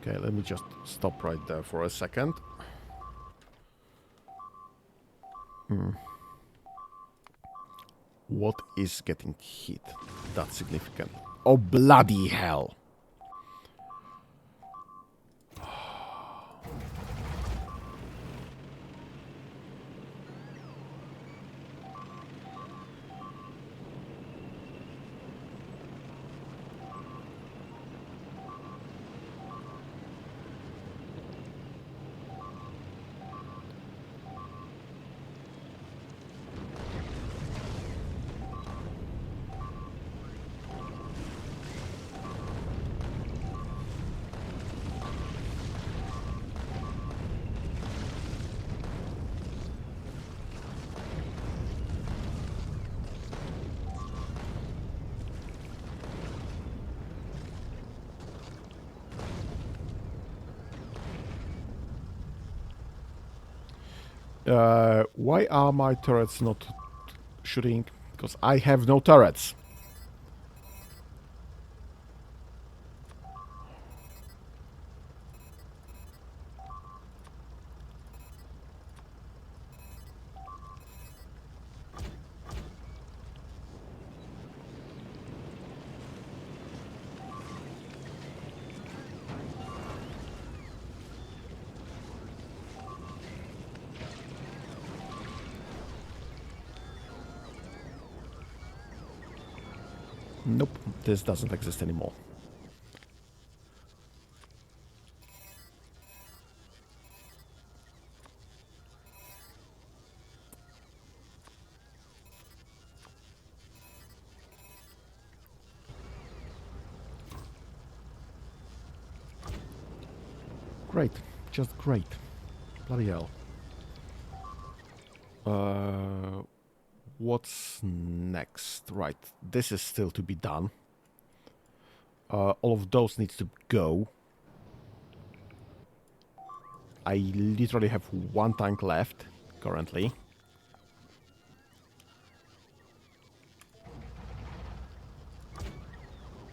Okay, let me just stop right there for a second. What is getting hit? That's significant. Oh, bloody hell! Why are my turrets not shooting? Because I have no turrets. Nope, this doesn't exist anymore. Great, just great. Bloody hell. What's next? Right, this is still to be done. All of those needs to go. I literally have one tank left currently.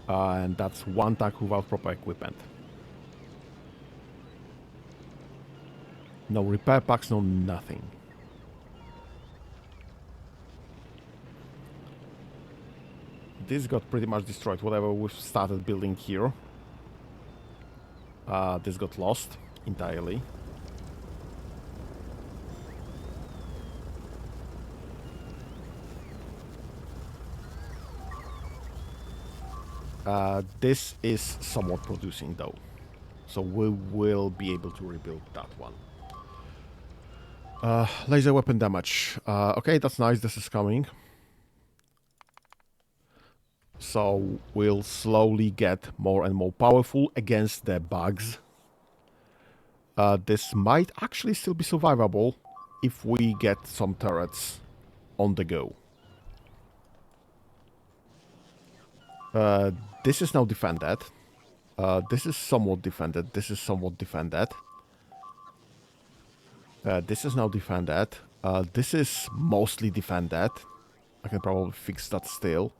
And that's one tank without proper equipment. No repair packs, no nothing. This got pretty much destroyed, whatever we've started building here. This got lost entirely. This is somewhat producing though. So we will be able to rebuild that one. Laser weapon damage. Okay, that's nice, this is coming. So we'll slowly get more and more powerful against the bugs. This might actually still be survivable if we get some turrets on the go. This is now defended. This is somewhat defended. This is somewhat defended. This is now defended. This is mostly defended. I can probably fix that still,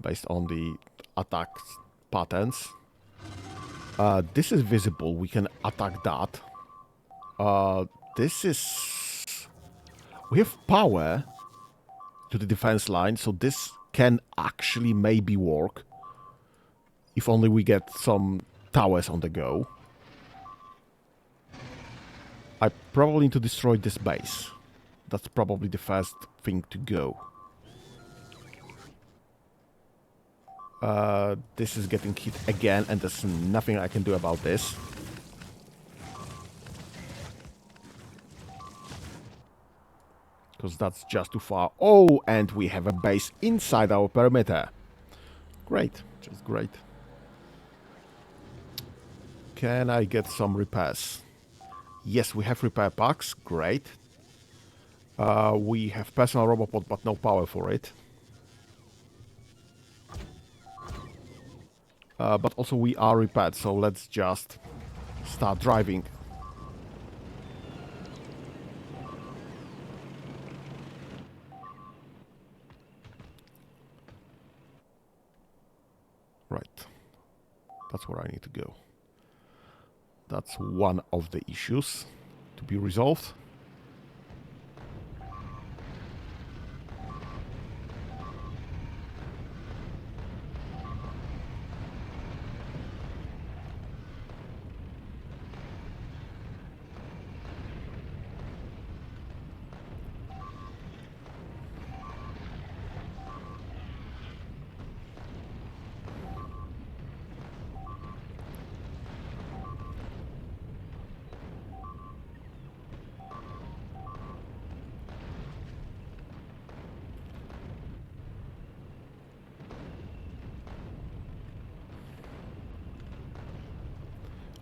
based on the attack patterns. This is visible. We can attack that. This is... We have power to the defense line, so this can actually maybe work. If only we get some towers on the go. I probably need to destroy this base. That's probably the first thing to go. This is getting hit again, and there's nothing I can do about this. Because that's just too far. Oh, and we have a base inside our perimeter. Great, just great. Can I get some repairs? Yes, we have repair packs. Great. We have personal robopod, but no power for it. But also we are repaired, so let's just start driving. Right. That's where I need to go. That's one of the issues to be resolved.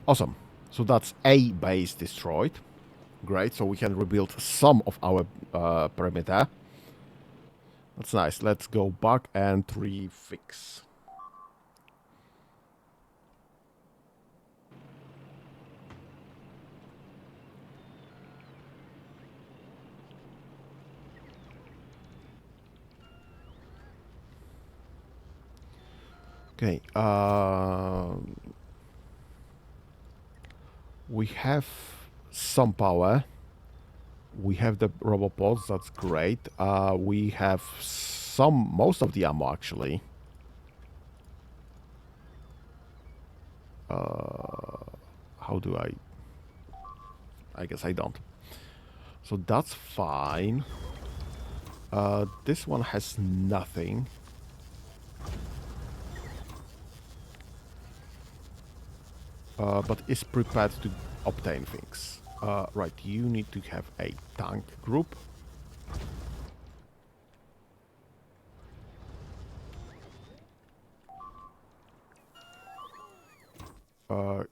Awesome. So that's a base destroyed. Great, so we can rebuild some of our perimeter. That's nice. Let's go back and refix. Okay, we have some power. We have the robopods, that's great. We have most of the ammo actually. How do I guess I don't. So that's fine. This one has nothing. But is prepared to obtain things. Right, you need to have a tank group.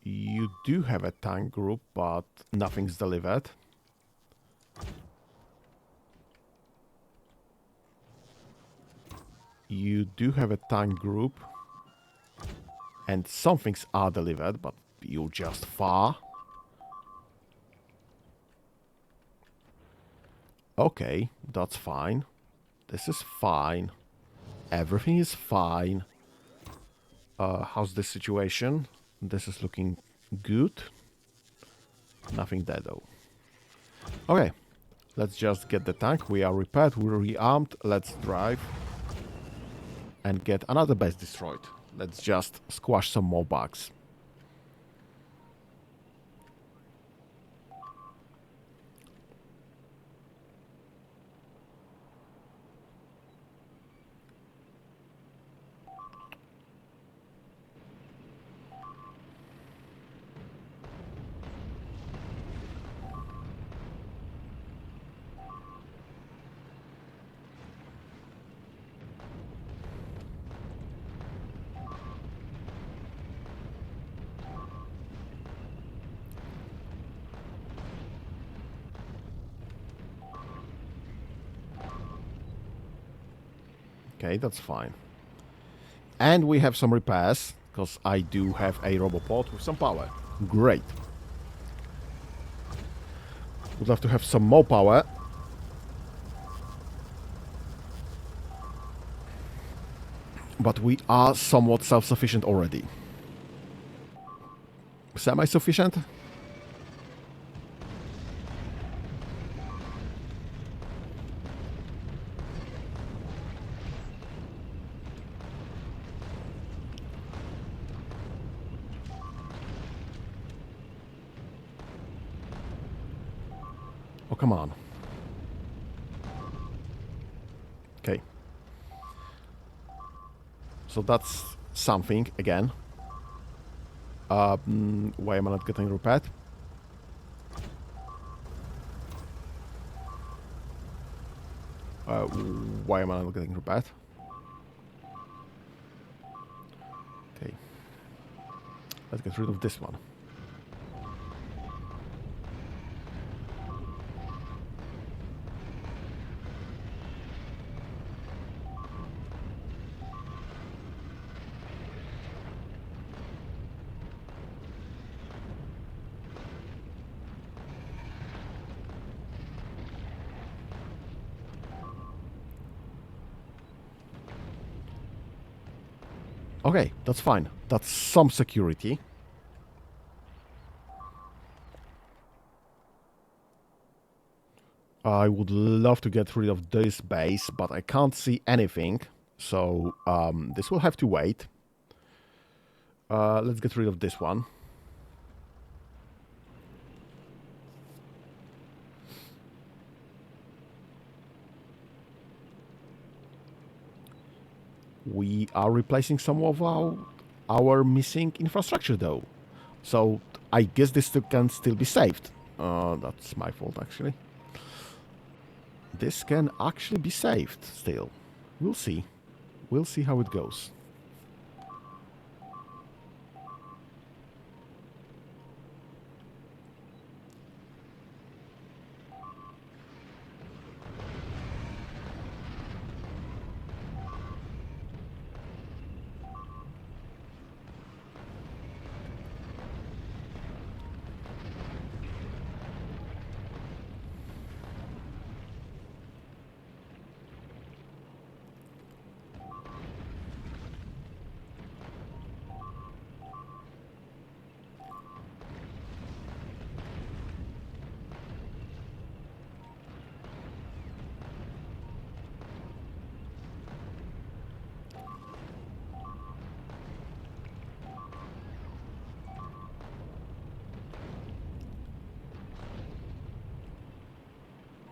You do have a tank group, but nothing's delivered. You do have a tank group, and some things are delivered, but you're just far. Okay, that's fine. This is fine. Everything is fine. How's the situation? This is looking good. Nothing there though. Okay, let's just get the tank. We are repaired, we're rearmed. Let's drive and get another base destroyed. Let's just squash some more bugs. Okay, that's fine. And we have some repairs, because I do have a robopod with some power. Great. Would love to have some more power. But we are somewhat self-sufficient already. Semi-sufficient? Oh, come on. Okay. So that's something, again. Why am I not getting repaired? Why am I not getting repaired? Okay. Let's get rid of this one. Okay, that's fine. That's some security. I would love to get rid of this base, but I can't see anything. So this will have to wait. Let's get rid of this one. We are replacing some of our missing infrastructure though. So I guess this can still be saved. That's my fault actually. This can actually be saved still. We'll see. We'll see how it goes.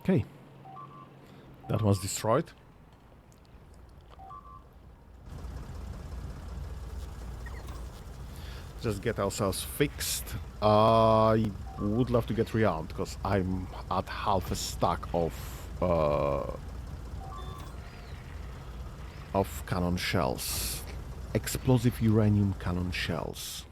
Okay. That was destroyed. Just get ourselves fixed. I would love to get rearmed because I'm at half a stack of cannon shells. Explosive uranium cannon shells.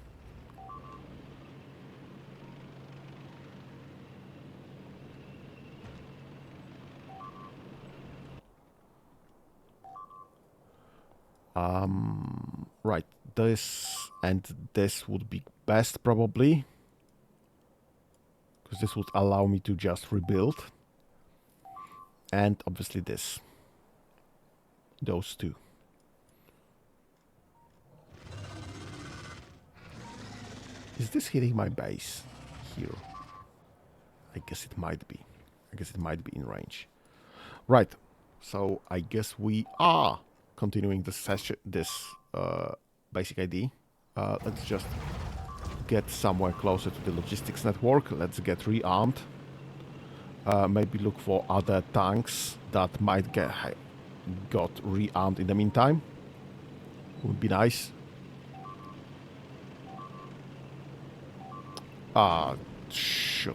Right, this and this would be best probably. Because this would allow me to just rebuild. And obviously this. Those two. Is this hitting my base? Here. I guess it might be. I guess it might be in range. Right. So I guess we are continuing this session, basic ID. Let's just get somewhere closer to the logistics network. Let's get rearmed. Maybe look for other tanks that might got rearmed in the meantime. Would be nice. Ah, shoot.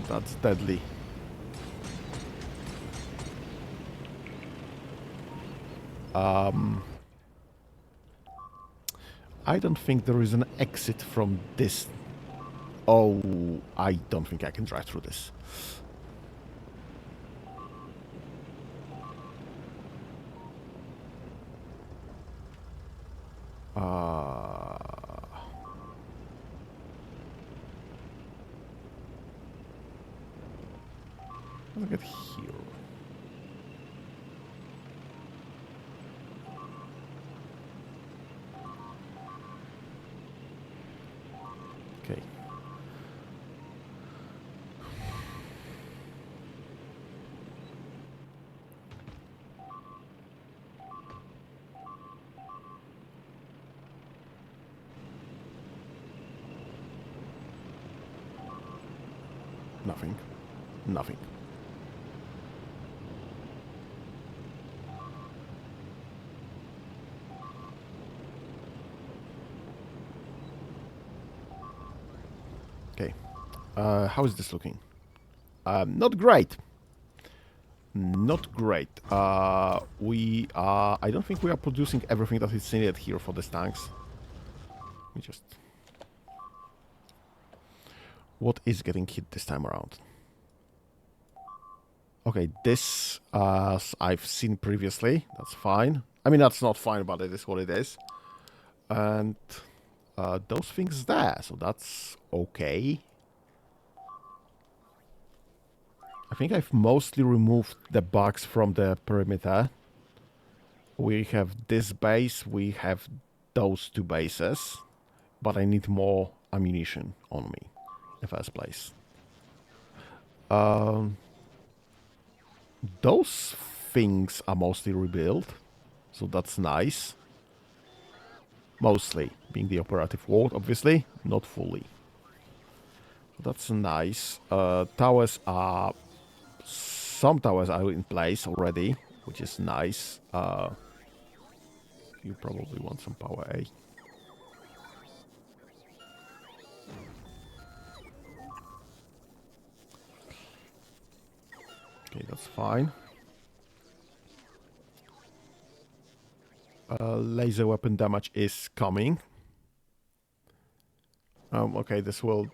That's deadly. I don't think there is an exit from this. Oh, I don't think I can drive through this. Let's get here. Okay. Nothing. Nothing. Okay. How is this looking? Not great. Not great. We are... I don't think we are producing everything that is needed here for these tanks. We just... What is getting hit this time around? Okay, this, as I've seen previously, that's fine. I mean, that's not fine, but it is what it is. And those things there, so that's okay. I think I've mostly removed the bugs from the perimeter. We have this base, we have those two bases, but I need more ammunition on me in the first place. Those things are mostly rebuilt, so that's nice. Mostly, being the operative word, obviously, not fully. That's nice. Towers are... Some towers are in place already, which is nice. You probably want some power A. Okay, that's fine. Laser weapon damage is coming. Okay, this will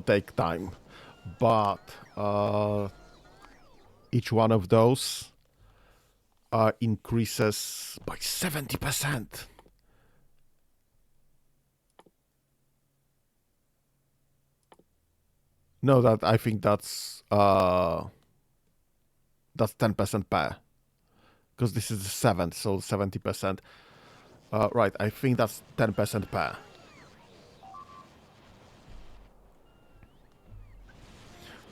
take time, but each one of those increases by 70%. No, that I think that's 10% per, because this is the 7th, so 70%. Right, I think that's 10% per.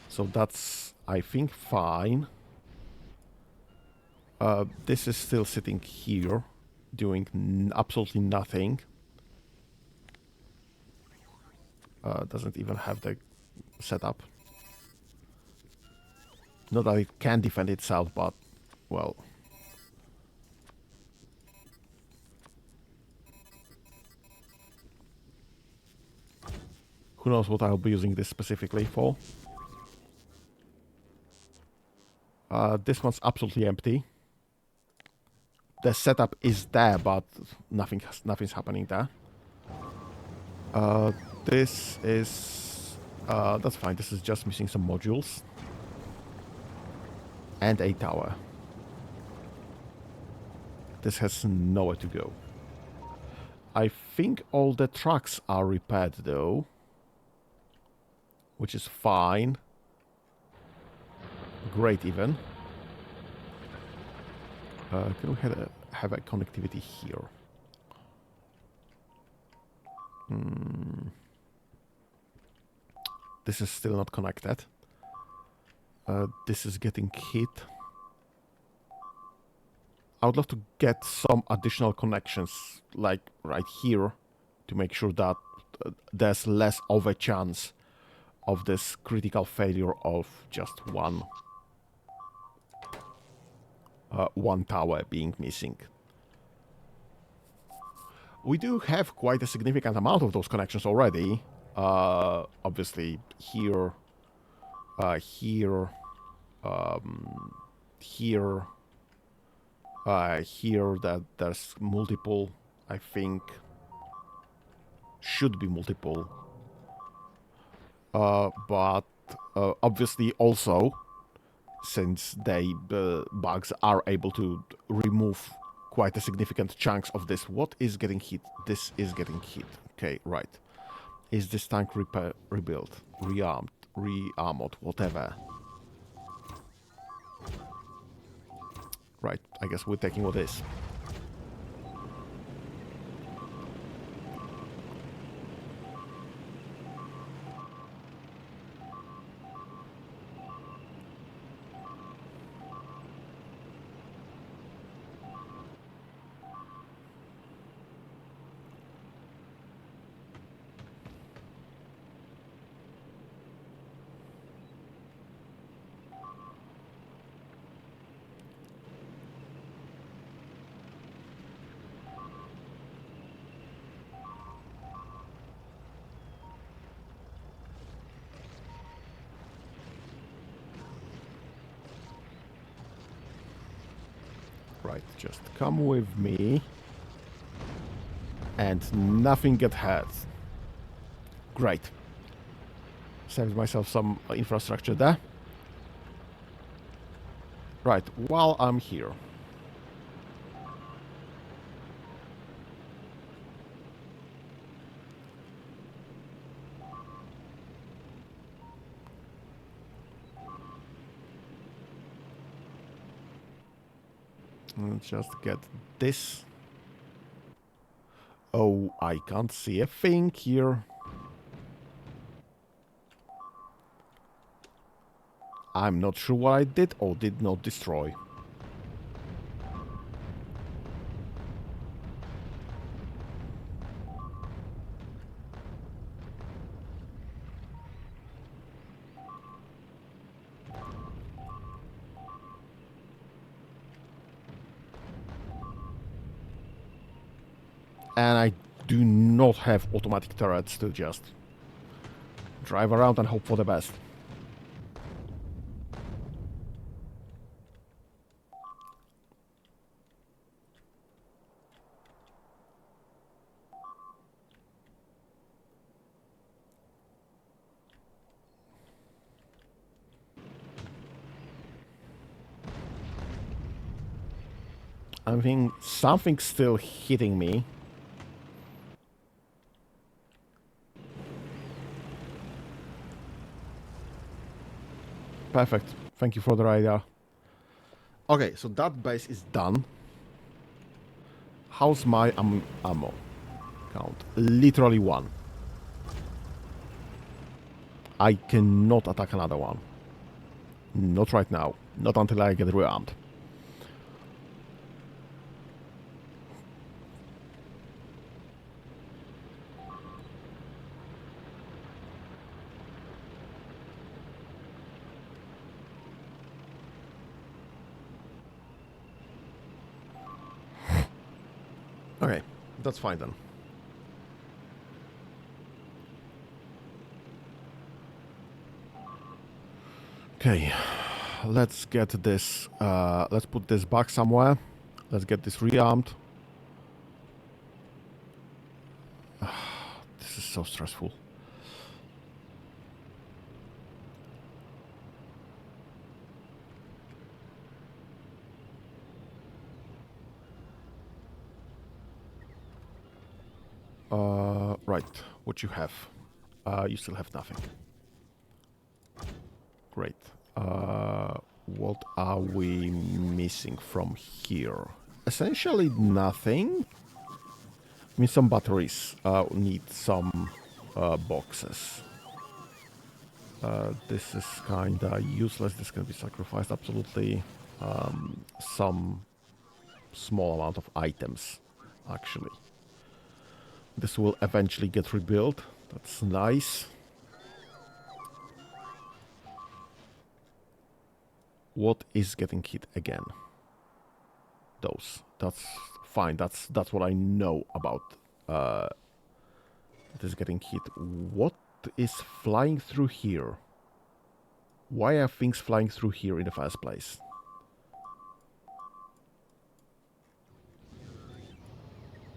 So that's, I think, fine. This is still sitting here, doing absolutely nothing. Doesn't even have the setup. Not that it can defend itself, but, well... Who knows what I'll be using this specifically for. This one's absolutely empty. The setup is there, but nothing's happening there. This is... that's fine, this is just missing some modules. And a tower. This has nowhere to go. I think all the trucks are repaired though. Which is fine. Great even. Can we have a connectivity here? This is still not connected. This is getting hit. I would love to get some additional connections, like right here, to make sure that there's less of a chance of this critical failure of just one tower being missing. We do have quite a significant amount of those connections already. Obviously here, here, here, here that there's multiple, I think, should be multiple. But obviously also, since bugs are able to remove quite a significant chunks of this. What is getting hit? This is getting hit. Okay, right. Is this tank rebuilt, rearmed, re-armored, whatever? Right, I guess we're taking what is. Right, just come with me. And nothing get hurt. Great. Saved myself some infrastructure there. Right, while I'm here. Let's just get this. Oh, I can't see a thing here. I'm not sure what I did or did not destroy. And I do not have automatic turrets to just drive around and hope for the best. I think something's still hitting me. Perfect. Thank you for the radar. Okay, so that base is done. How's my ammo count? Literally 1. I cannot attack another one. Not right now. Not until I get rearmed. Okay, that's fine then. Okay, let's get this, let's put this back somewhere. Let's get this rearmed. This is so stressful. Right, what you have? You still have nothing. Great. What are we missing from here? Essentially nothing. I mean, some batteries need some boxes. This is kinda useless. This can be sacrificed, absolutely. Some small amount of items, actually. This will eventually get rebuilt. That's nice. What is getting hit again? Those. That's fine. That's what I know about. It is getting hit. What is flying through here? Why are things flying through here in the first place?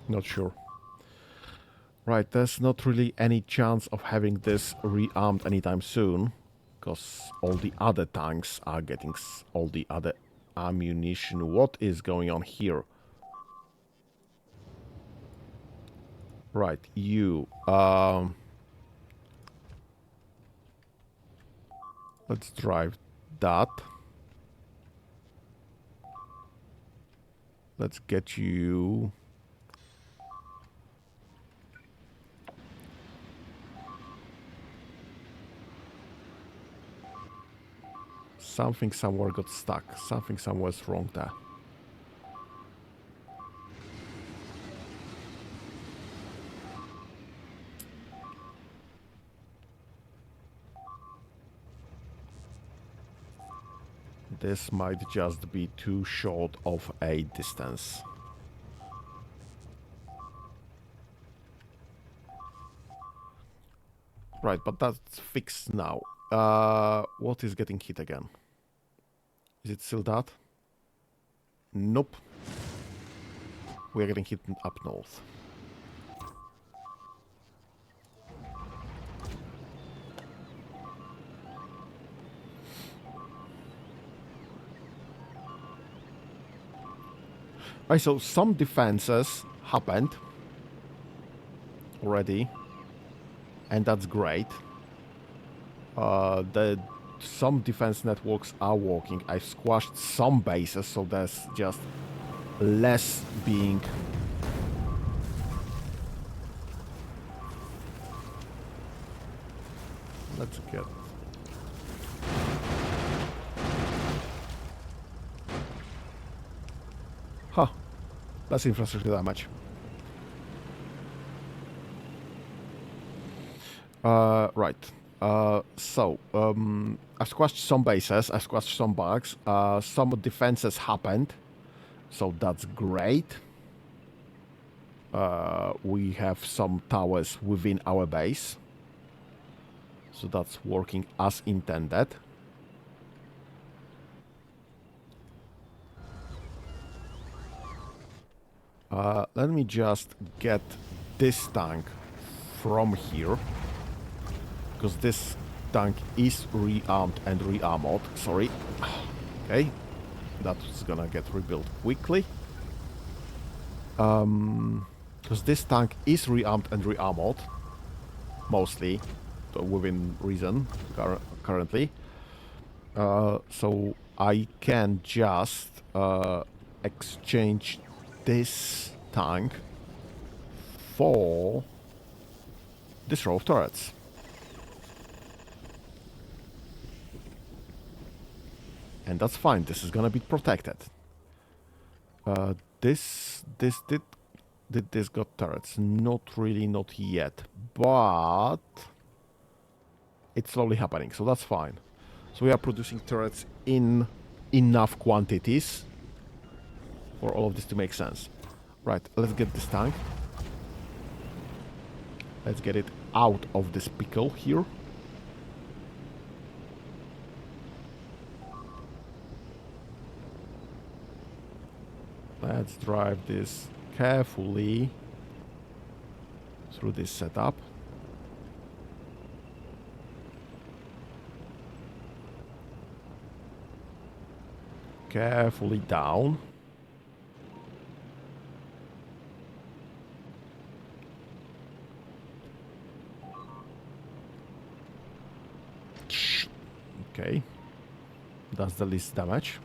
Not sure. Right, there's not really any chance of having this rearmed anytime soon, because all the other tanks are getting all the other ammunition. What is going on here? Right, you. Let's drive that. Let's get you... Something somewhere got stuck. Something somewhere's wrong there. This might just be too short of a distance. Right, but that's fixed now. What is getting hit again? Is it still that? Nope. We are getting hit up north. Right, so some defenses happened already, and that's great. Some defense networks are working. I squashed some bases, so there's just less being... Let's get... Huh. Less infrastructure damage. Right. I squashed some bases, I squashed some bugs, some defenses happened, so that's great. We have some towers within our base, so that's working as intended. Let me just get this tank from here, because this tank is rearmed and rearmored. Sorry. Okay. That's gonna get rebuilt quickly. Because this tank is rearmed and rearmored. Mostly. Within reason. Currently. So I can just exchange this tank for this row of turrets. And that's fine. This is gonna be protected. Did this got turrets? Not really, not yet. But it's slowly happening, so that's fine. So we are producing turrets in enough quantities for all of this to make sense. Right, let's get this tank. Let's get it out of this pickle here. Let's drive this carefully through this setup. Carefully down. Okay. Does the least damage.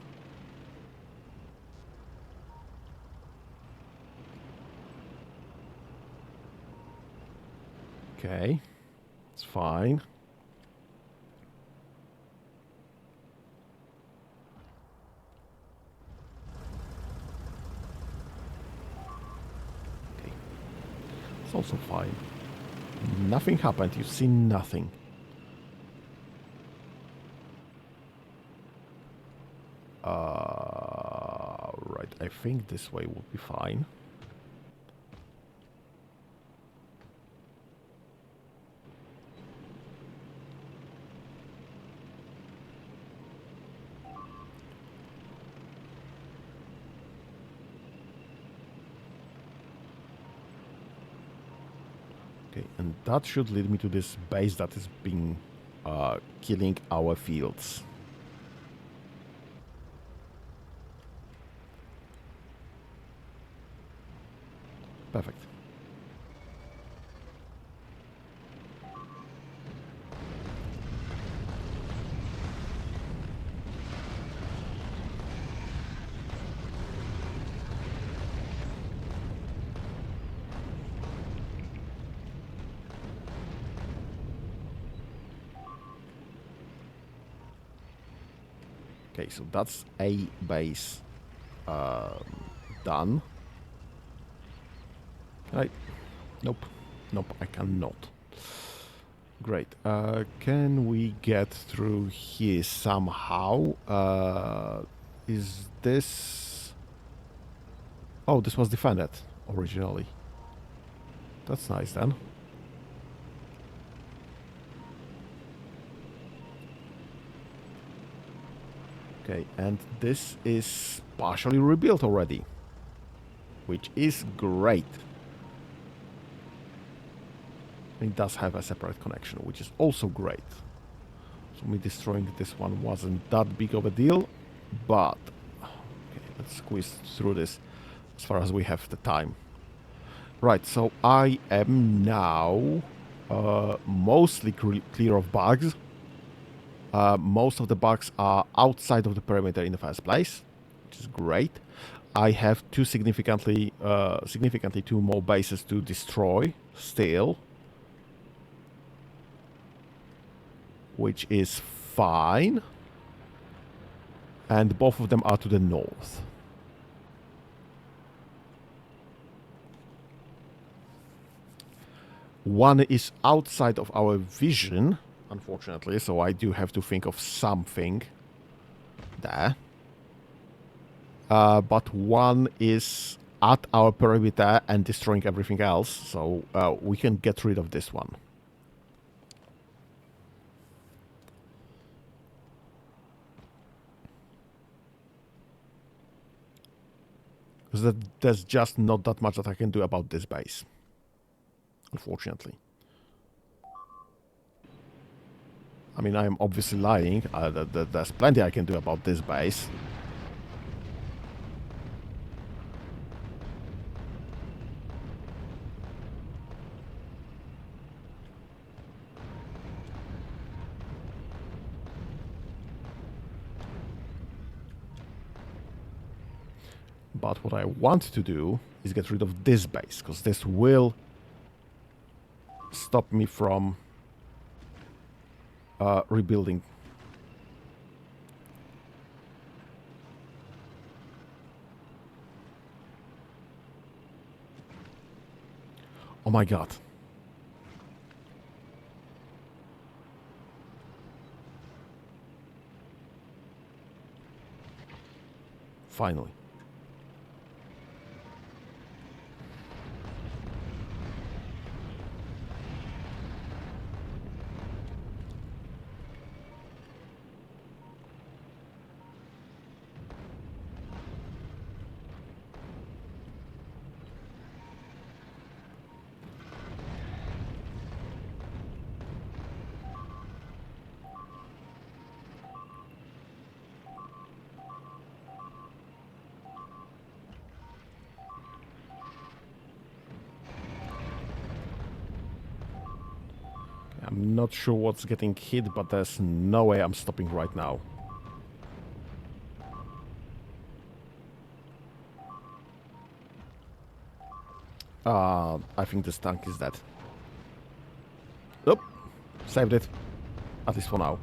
Okay. It's fine. Okay. It's also fine. Nothing happened. You see nothing. Right. I think this way would be fine. Okay, and that should lead me to this base that is being killing our fields. Perfect. Okay, so that's a base done. Can I? Nope. Nope, I cannot. Great. Can we get through here somehow? Is this... Oh, this was defended originally. That's nice then. Okay, and this is partially rebuilt already, which is great. It does have a separate connection, which is also great. So me destroying this one wasn't that big of a deal, but okay, let's squeeze through this as far as we have the time. Right, so I am now mostly clear of bugs. Most of the bugs are outside of the perimeter in the first place, which is great. I have significantly two more bases to destroy still, which is fine. And both of them are to the north. One is outside of our vision, unfortunately, so I do have to think of something there. But one is at our perimeter and destroying everything else, so we can get rid of this one. Because there's just not that much that I can do about this base, unfortunately. I mean, I'm obviously lying. There's plenty I can do about this base. But what I want to do is get rid of this base, because this will stop me from rebuilding. Oh my god. Finally. I'm not sure what's getting hit, but there's no way I'm stopping right now. I think this tank is dead. Nope. Saved it. At least for now.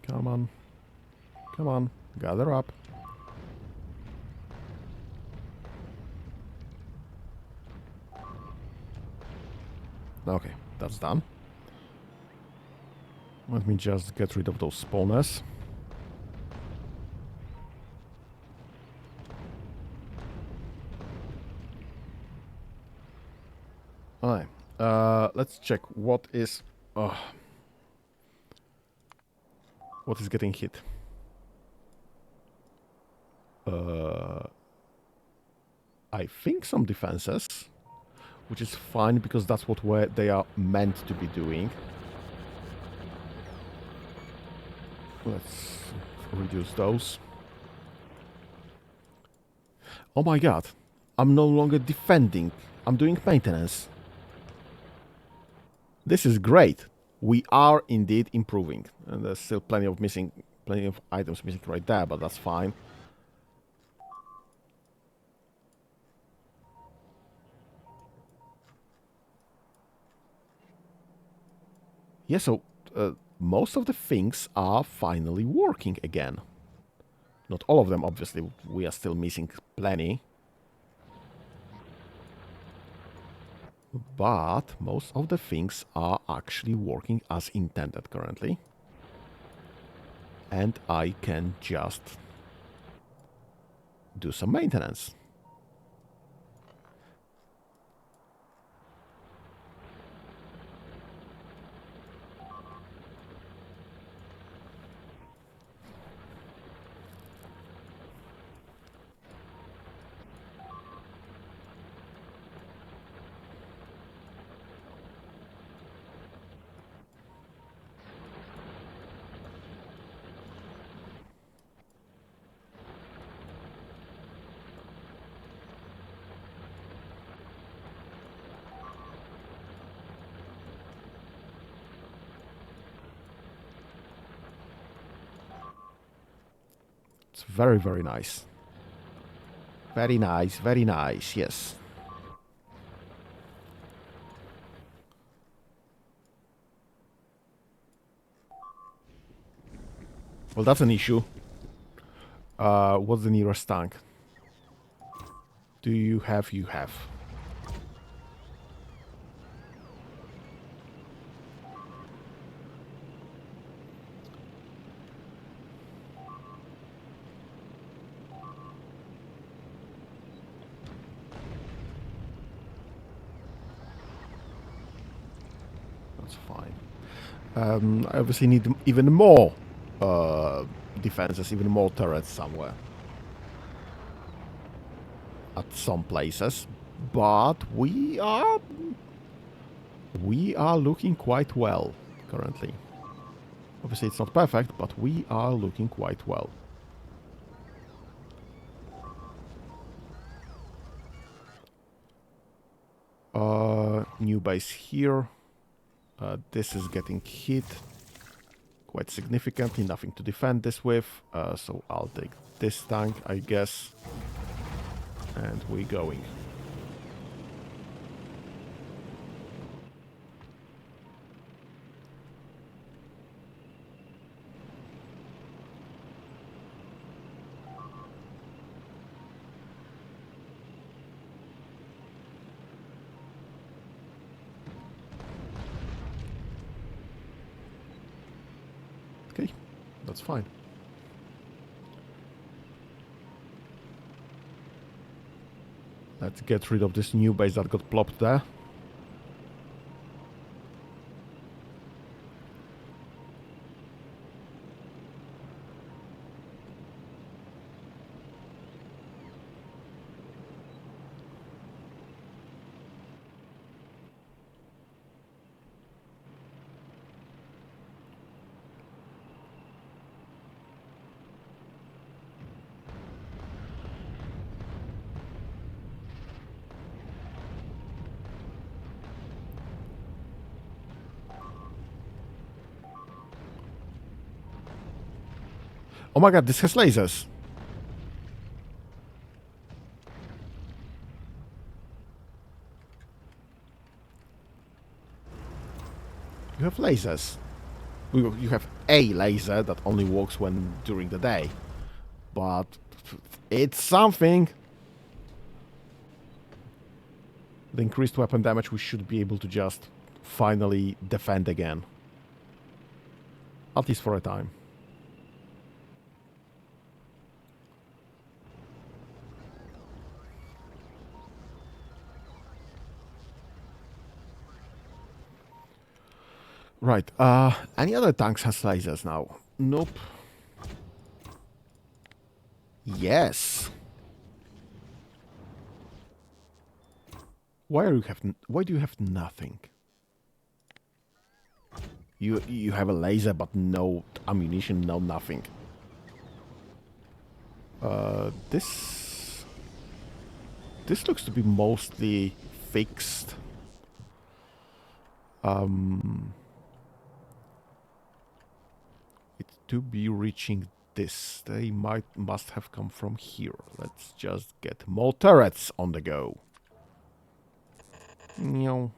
Come on. Come on. Gather up. Okay, that's done. Let me just get rid of those spawners. Alright, let's check what is getting hit. I think some defenses, which is fine because that's what they are meant to be doing. Let's reduce those. Oh my god, I'm no longer defending, I'm doing maintenance. This is great. We are indeed improving. And there's still plenty of items missing right there, but that's fine. Yeah, so most of the things are finally working again. Not all of them, obviously. We are still missing plenty. But most of the things are actually working as intended currently. And I can just do some maintenance. It's very, very nice. Very nice, yes. Well, that's an issue. What's the nearest tank? Do you have? You have. That's fine. I obviously need even more defenses, even more turrets somewhere. At some places. But we are looking quite well currently. Obviously it's not perfect, but we are looking quite well. New base here. This is getting hit quite significantly, nothing to defend this with, so I'll take this tank, I guess, and we're going. Okay, that's fine. Let's get rid of this new base that got plopped there. Oh my god, this has lasers. You have lasers. You have a laser that only works when during the day. But it's something. The increased weapon damage, we should be able to just finally defend again. At least for a time. Right, any other tanks has lasers now? Nope. Yes. Why do you have nothing? You have a laser but no ammunition, no nothing. This looks to be mostly fixed. It to be reaching this. They must have come from here. Let's just get more turrets on the go. No.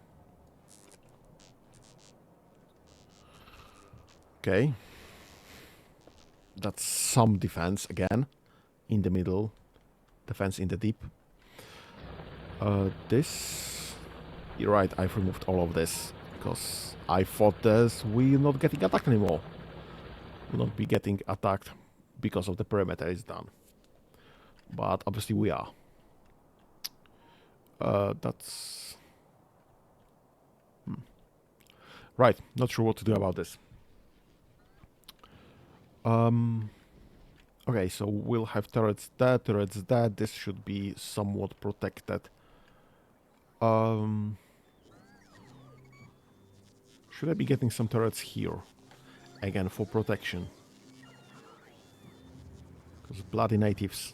Okay. That's some defense again. In the middle. Defense in the deep. This... You're right, I've removed all of this. Because I thought we're not getting attacked anymore. We'll not be getting attacked because of the perimeter is done. But obviously we are. That's... Right, not sure what to do about this. Okay, so we'll have turrets there, turrets there. This should be somewhat protected. Should I be getting some turrets here? Again, for protection. Because bloody natives.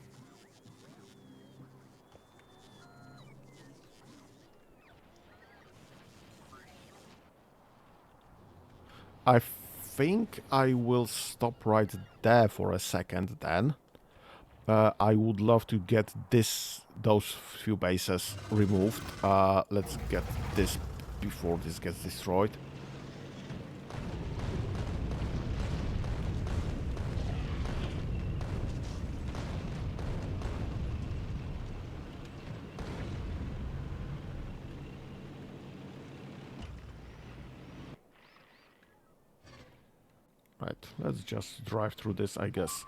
I think I will stop right there for a second then. I would love to get those few bases removed. Let's get this before this gets destroyed. Right, let's just drive through this, I guess.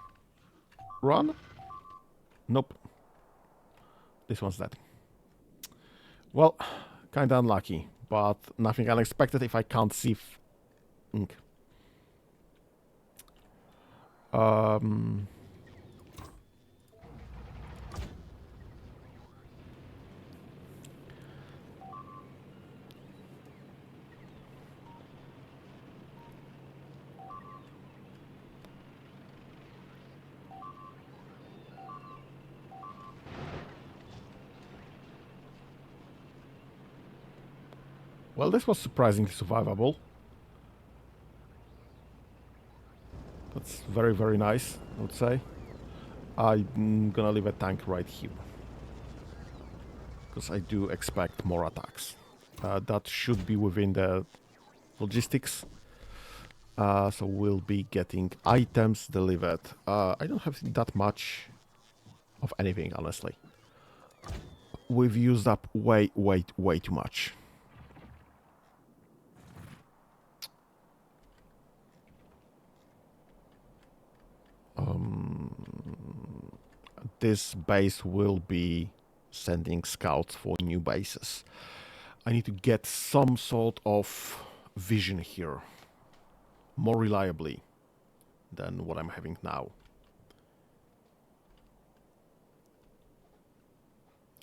Run? Nope. This one's dead. Well, kinda unlucky, but nothing unexpected if I can't see ink. Well, this was surprisingly survivable. That's very, very nice, I would say. I'm gonna leave a tank right here. Because I do expect more attacks. That should be within the logistics. So we'll be getting items delivered. I don't have that much of anything, honestly. We've used up way too much. This base will be sending scouts for new bases. I need to get some sort of vision here. More reliably than what I'm having now.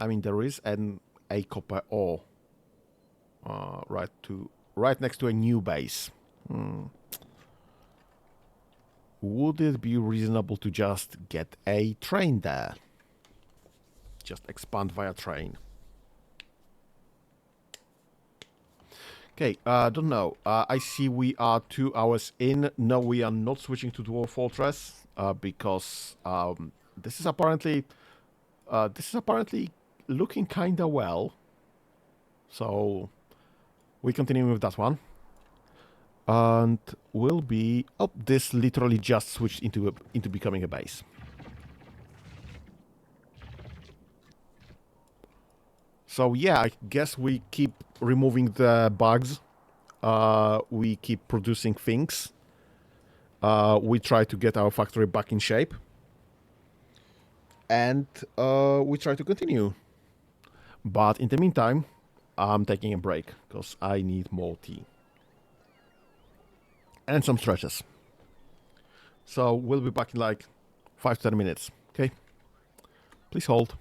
I mean, there is a copper ore right next to a new base. Would it be reasonable to just get a train there? Just expand via train. Okay, don't know. I see we are 2 hours in. No, we are not switching to Dwarf Fortress. because this is apparently looking kinda well. So we continue with that one, and will be. Oh, this literally just switched into becoming a base. So yeah, I guess we keep removing the bugs. We keep producing things. We try to get our factory back in shape, and we try to continue. But in the meantime, I'm taking a break because I need more tea and some stretches. So we'll be back in like 5 to 10 minutes. Okay, please hold.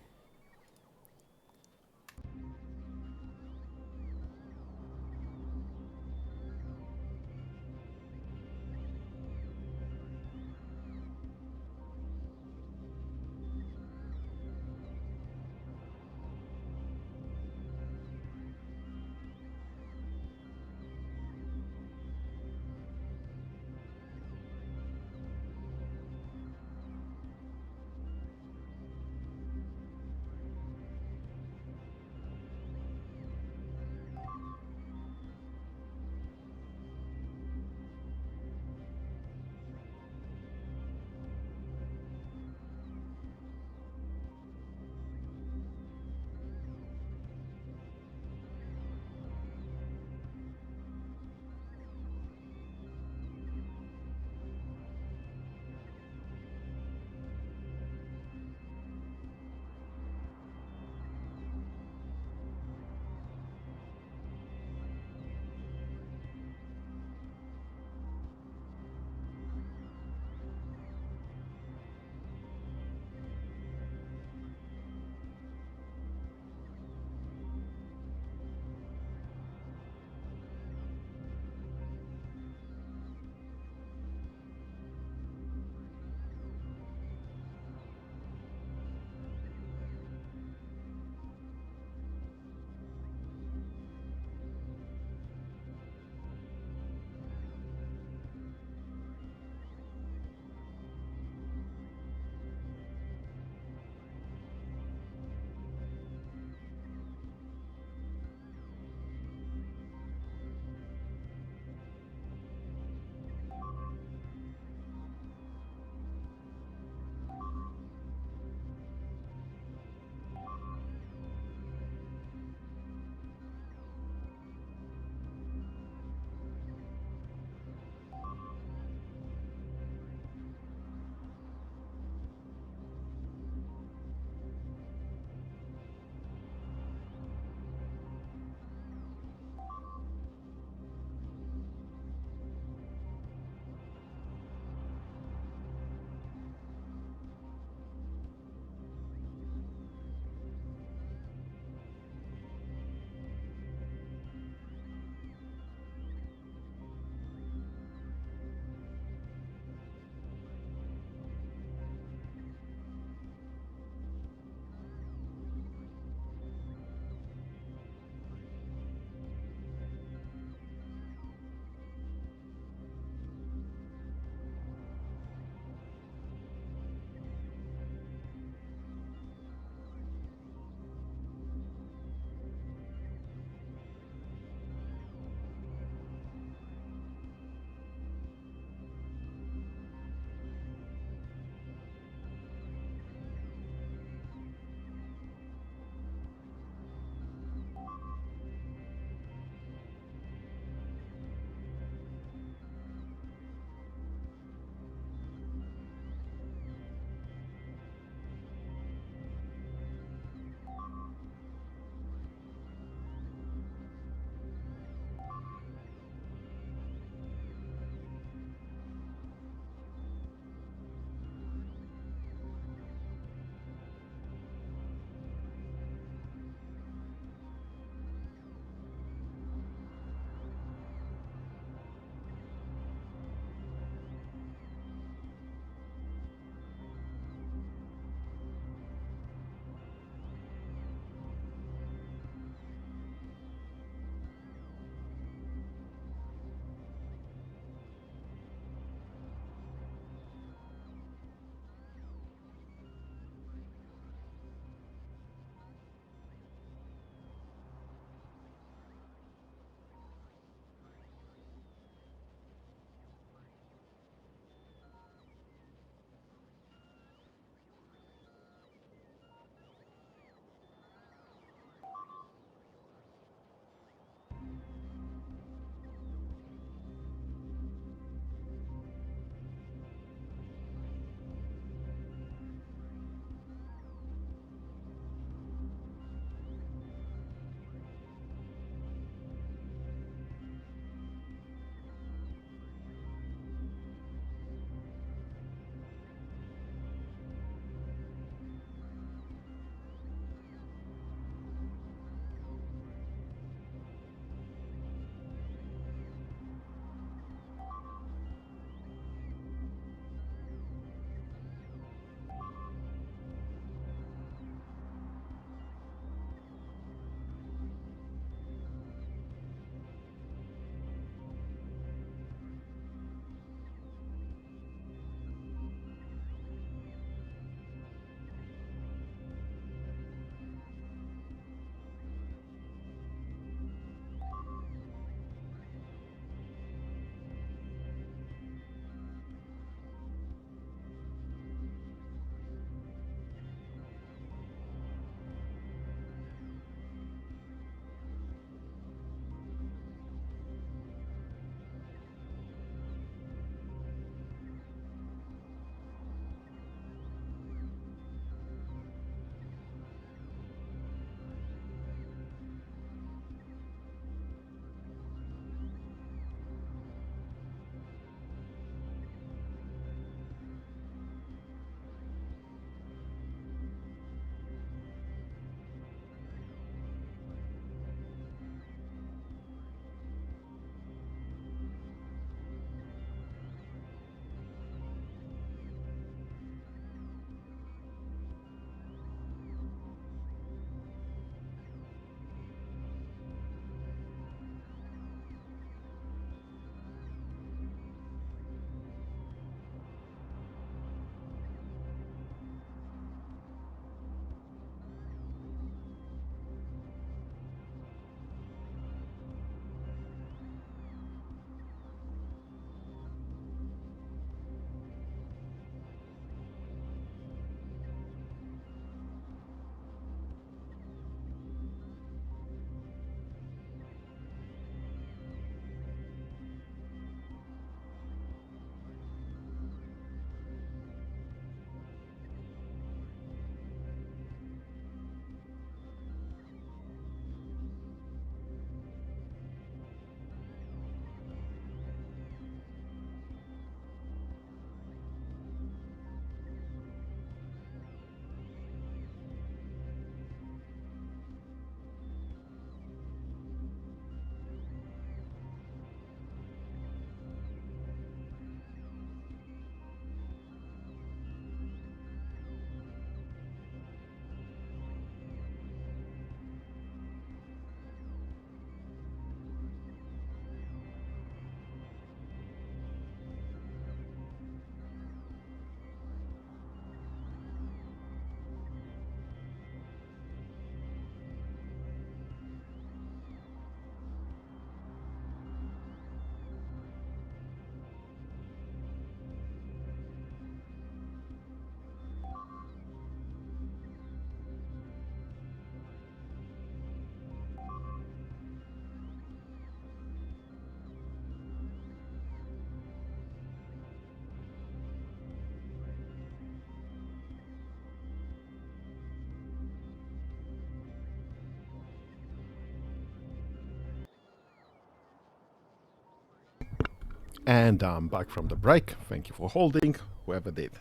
And I'm back from the break. Thank you for holding, whoever did.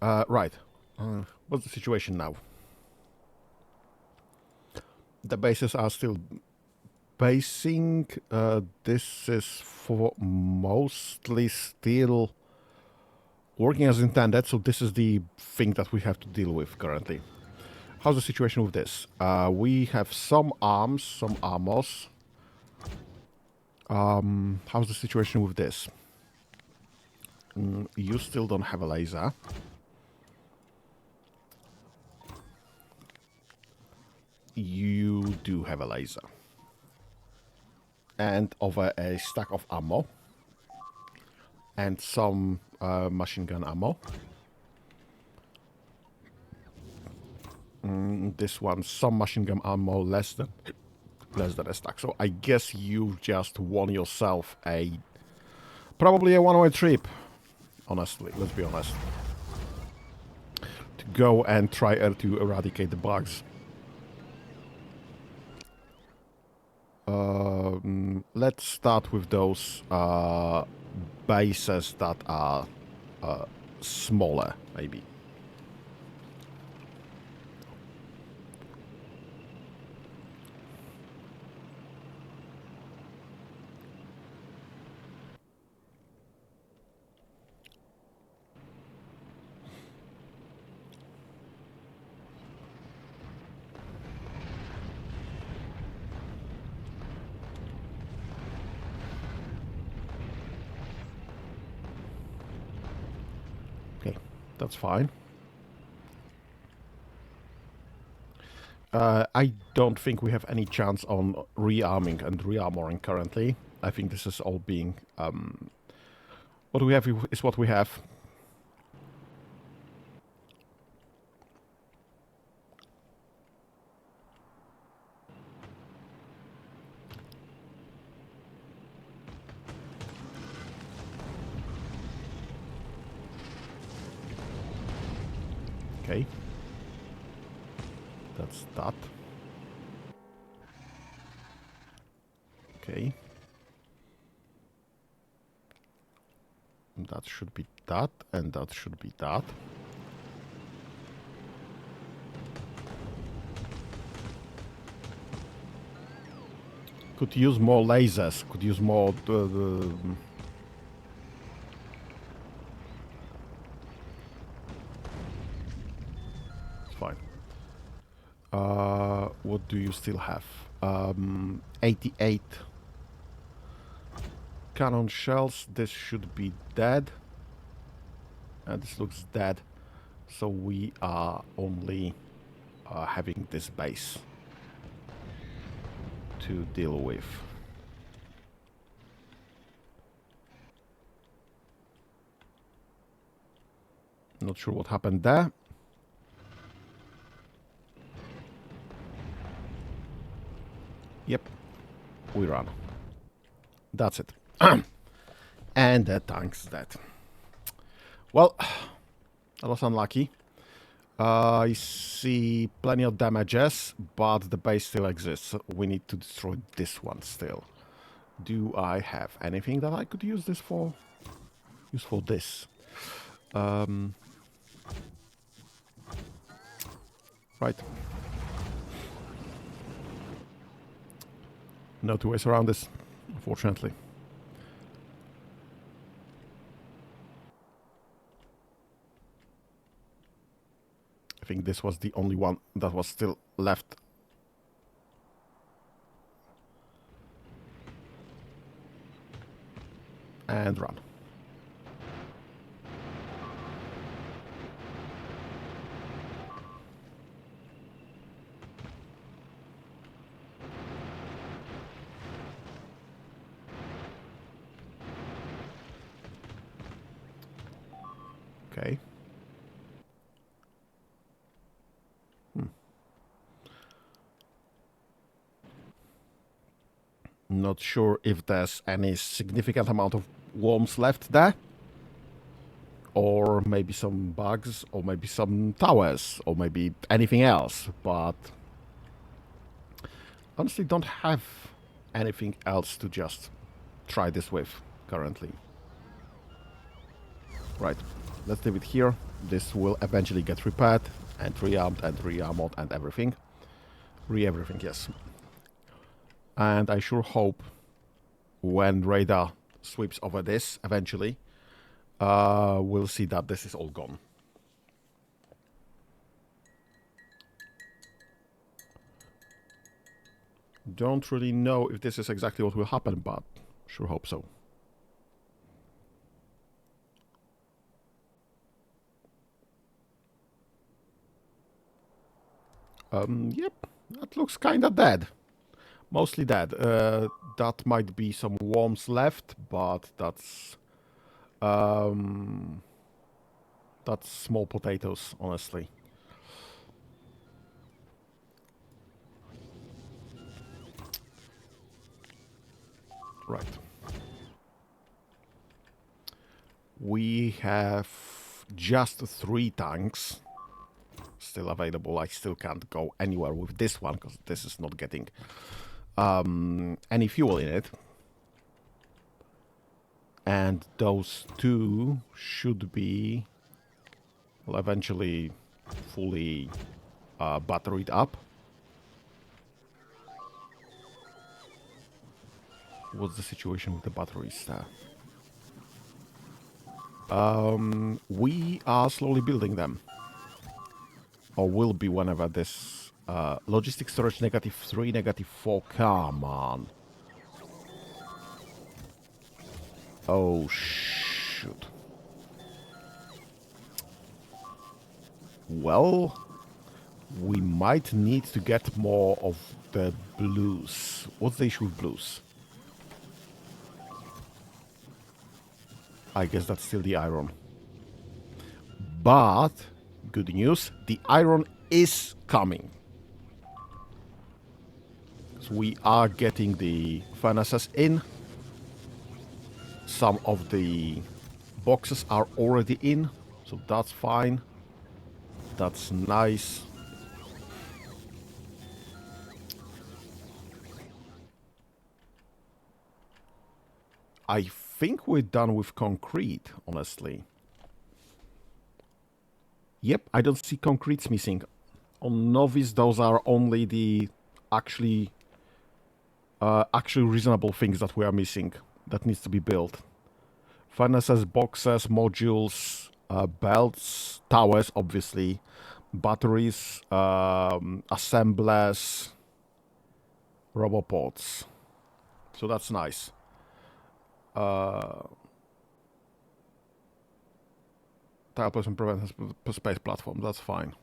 Right. What's the situation now? The bases are still basing. This is for mostly still working as intended, so this is the thing that we have to deal with currently. How's the situation with this? We have some arms, some armors. How's the situation with this? You still don't have a laser. You do have a laser. And over a stack of ammo. And some machine gun ammo. This one, some machine gun ammo, less than a stack. So I guess you just won yourself probably a one-way trip. Honestly, let's be honest. To go and try to eradicate the bugs. Let's start with those bases that are smaller, maybe. Okay, that's fine. I don't think we have any chance on rearming and rearmoring currently. I think this is all being... what we have is what we have. Okay. That's that. Okay. That should be that, and that should be that. Could use more lasers, could use more... It's fine. What do you still have? 88 cannon shells. This should be dead. This looks dead. So we are only having this base to deal with. Not sure what happened there. Yep, we run. That's it. And the tank's dead. Well, that was unlucky. I see plenty of damages, but the base still exists. We need to destroy this one still. Do I have anything that I could use this for? Use for this. Right. No two ways around this, unfortunately. I think this was the only one that was still left. And run. Okay. Not sure if there's any significant amount of worms left there. Or maybe some bugs, or maybe some towers, or maybe anything else, but honestly don't have anything else to just try this with. currently. Right, let's leave it here. This will eventually get repaired and rearmed and rearmored and everything. Everything, yes. And I sure hope when radar sweeps over this eventually, we'll see that this is all gone. Don't really know if this is exactly what will happen, but sure hope so. Yep, that looks kinda dead. Mostly dead. That might be some worms left, but that's small potatoes, honestly. Right. We have just 3 tanks still available. I still can't go anywhere with this one because this is not getting any fuel in it. And those 2 should be, well, eventually fully batteried up. What's the situation with the batteries there? We are slowly building them. Or will be whenever this... logistic storage -3, -4. Come on. Oh, shoot. Well, we might need to get more of the blues. What's the issue with blues? I guess that's still the iron. But, good news, the iron is coming. So we are getting the furnaces in. Some of the boxes are already in, so that's fine. That's nice. I think we're done with concrete, honestly. Yep, I don't see concretes missing. On Novice, those are only the actually reasonable things that we are missing that needs to be built. Furnaces, boxes, modules, belts, towers, obviously, batteries, assemblers, robopods. So that's nice. Tile person prevents space platform. That's fine.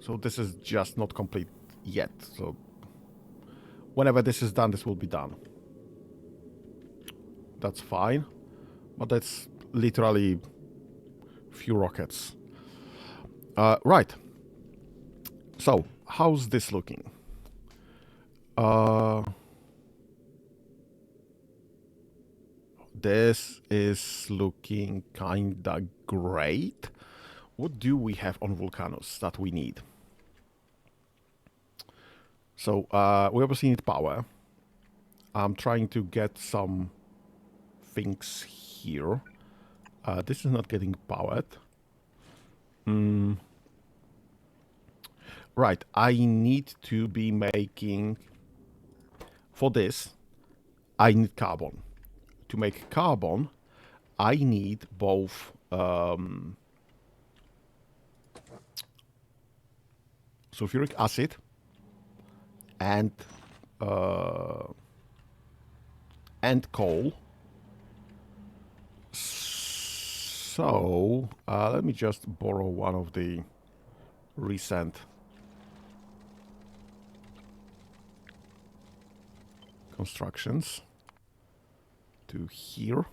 So this is just not complete yet. So whenever this is done, this will be done. That's fine. But that's literally few rockets. Right. So, how's this looking? This is looking kinda great. What do we have on Vulcanus that we need? So, we obviously need power. I'm trying to get some things here. This is not getting powered. Right, I need to be making... For this, I need carbon. To make carbon, I need both sulfuric acid and coal. So let me just borrow one of the recent constructions to here.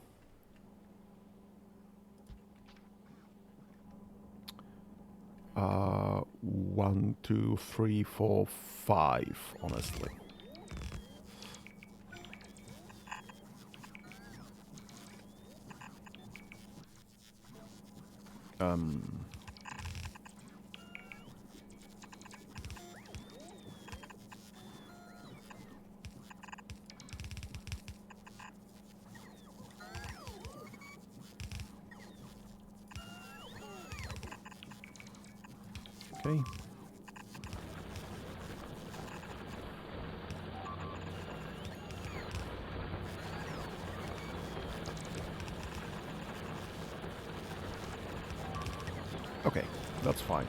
One, two, three, four, five, honestly. Okay. Okay, that's fine.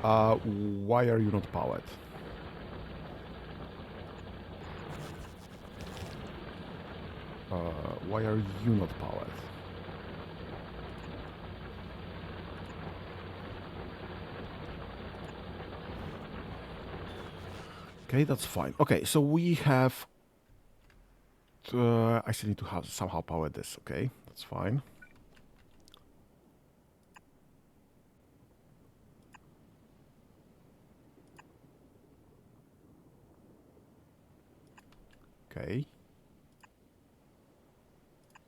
Why are you not powered? Why are you not powered? Okay, that's fine. Okay, so we have... I still need to have somehow power this. Okay, that's fine. Okay.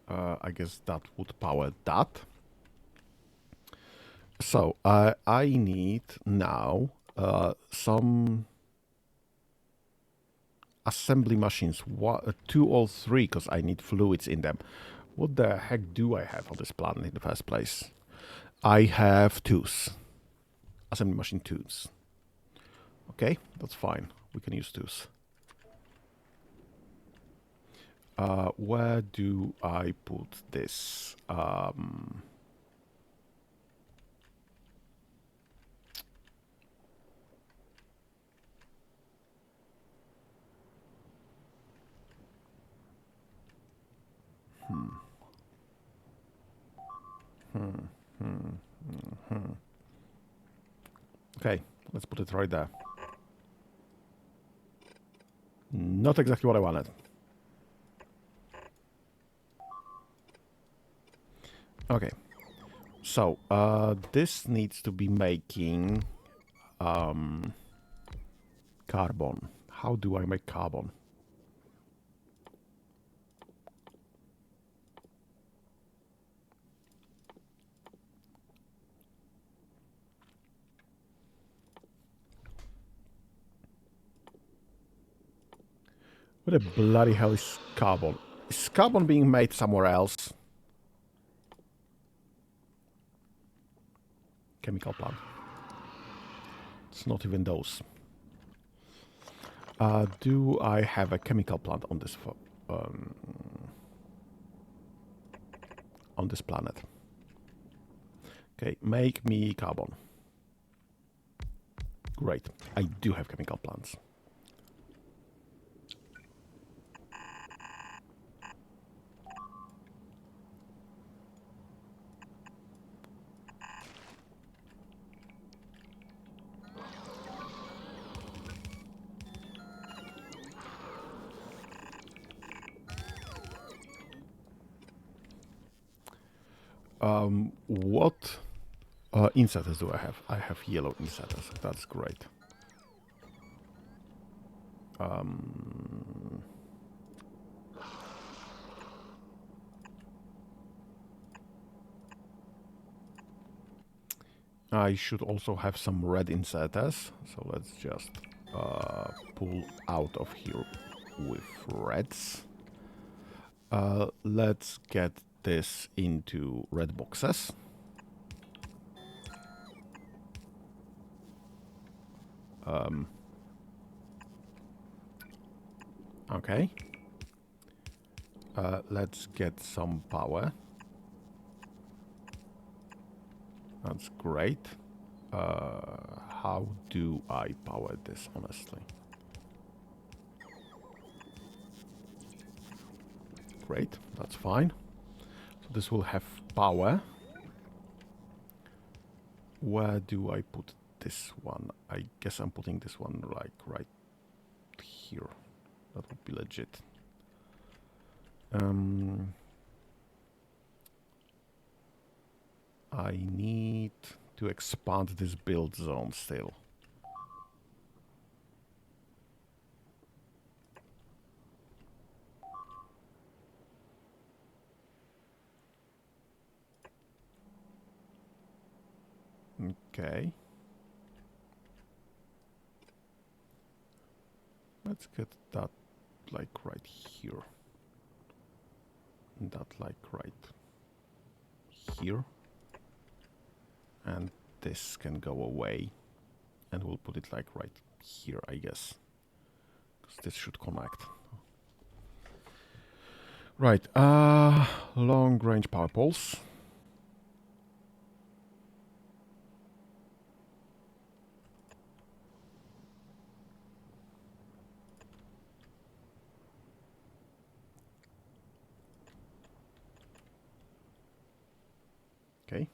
I guess that would power that. So I need now some assembly machines, two or three, because I need fluids in them. What the heck do I have on this planet in the first place? I have twos. Assembly machine twos. Okay, that's fine. We can use twos. Where do I put this? Okay, let's put it right there. Not exactly what I wanted. Okay, so this needs to be making carbon. How do I make carbon? What the bloody hell is carbon? Is carbon being made somewhere else? Chemical plant. It's not even those. Do I have a chemical plant on this planet? Okay, make me carbon. Great. I do have chemical plants. What inserters do I have? I have yellow inserters. That's great. I should also have some red inserters. So let's just pull out of here with reds. Let's get this into red boxes. Okay. Let's get some power. That's great. How do I power this, honestly? Great, that's fine. So this will have power. Where do I put this one? I guess I'm putting this one like right here. That would be legit. I need to expand this build zone still. Okay. Let's get that like right here. And that like right here. And this can go away. And we'll put it like right here, I guess. Because this should connect. Right, long range power poles. Okay.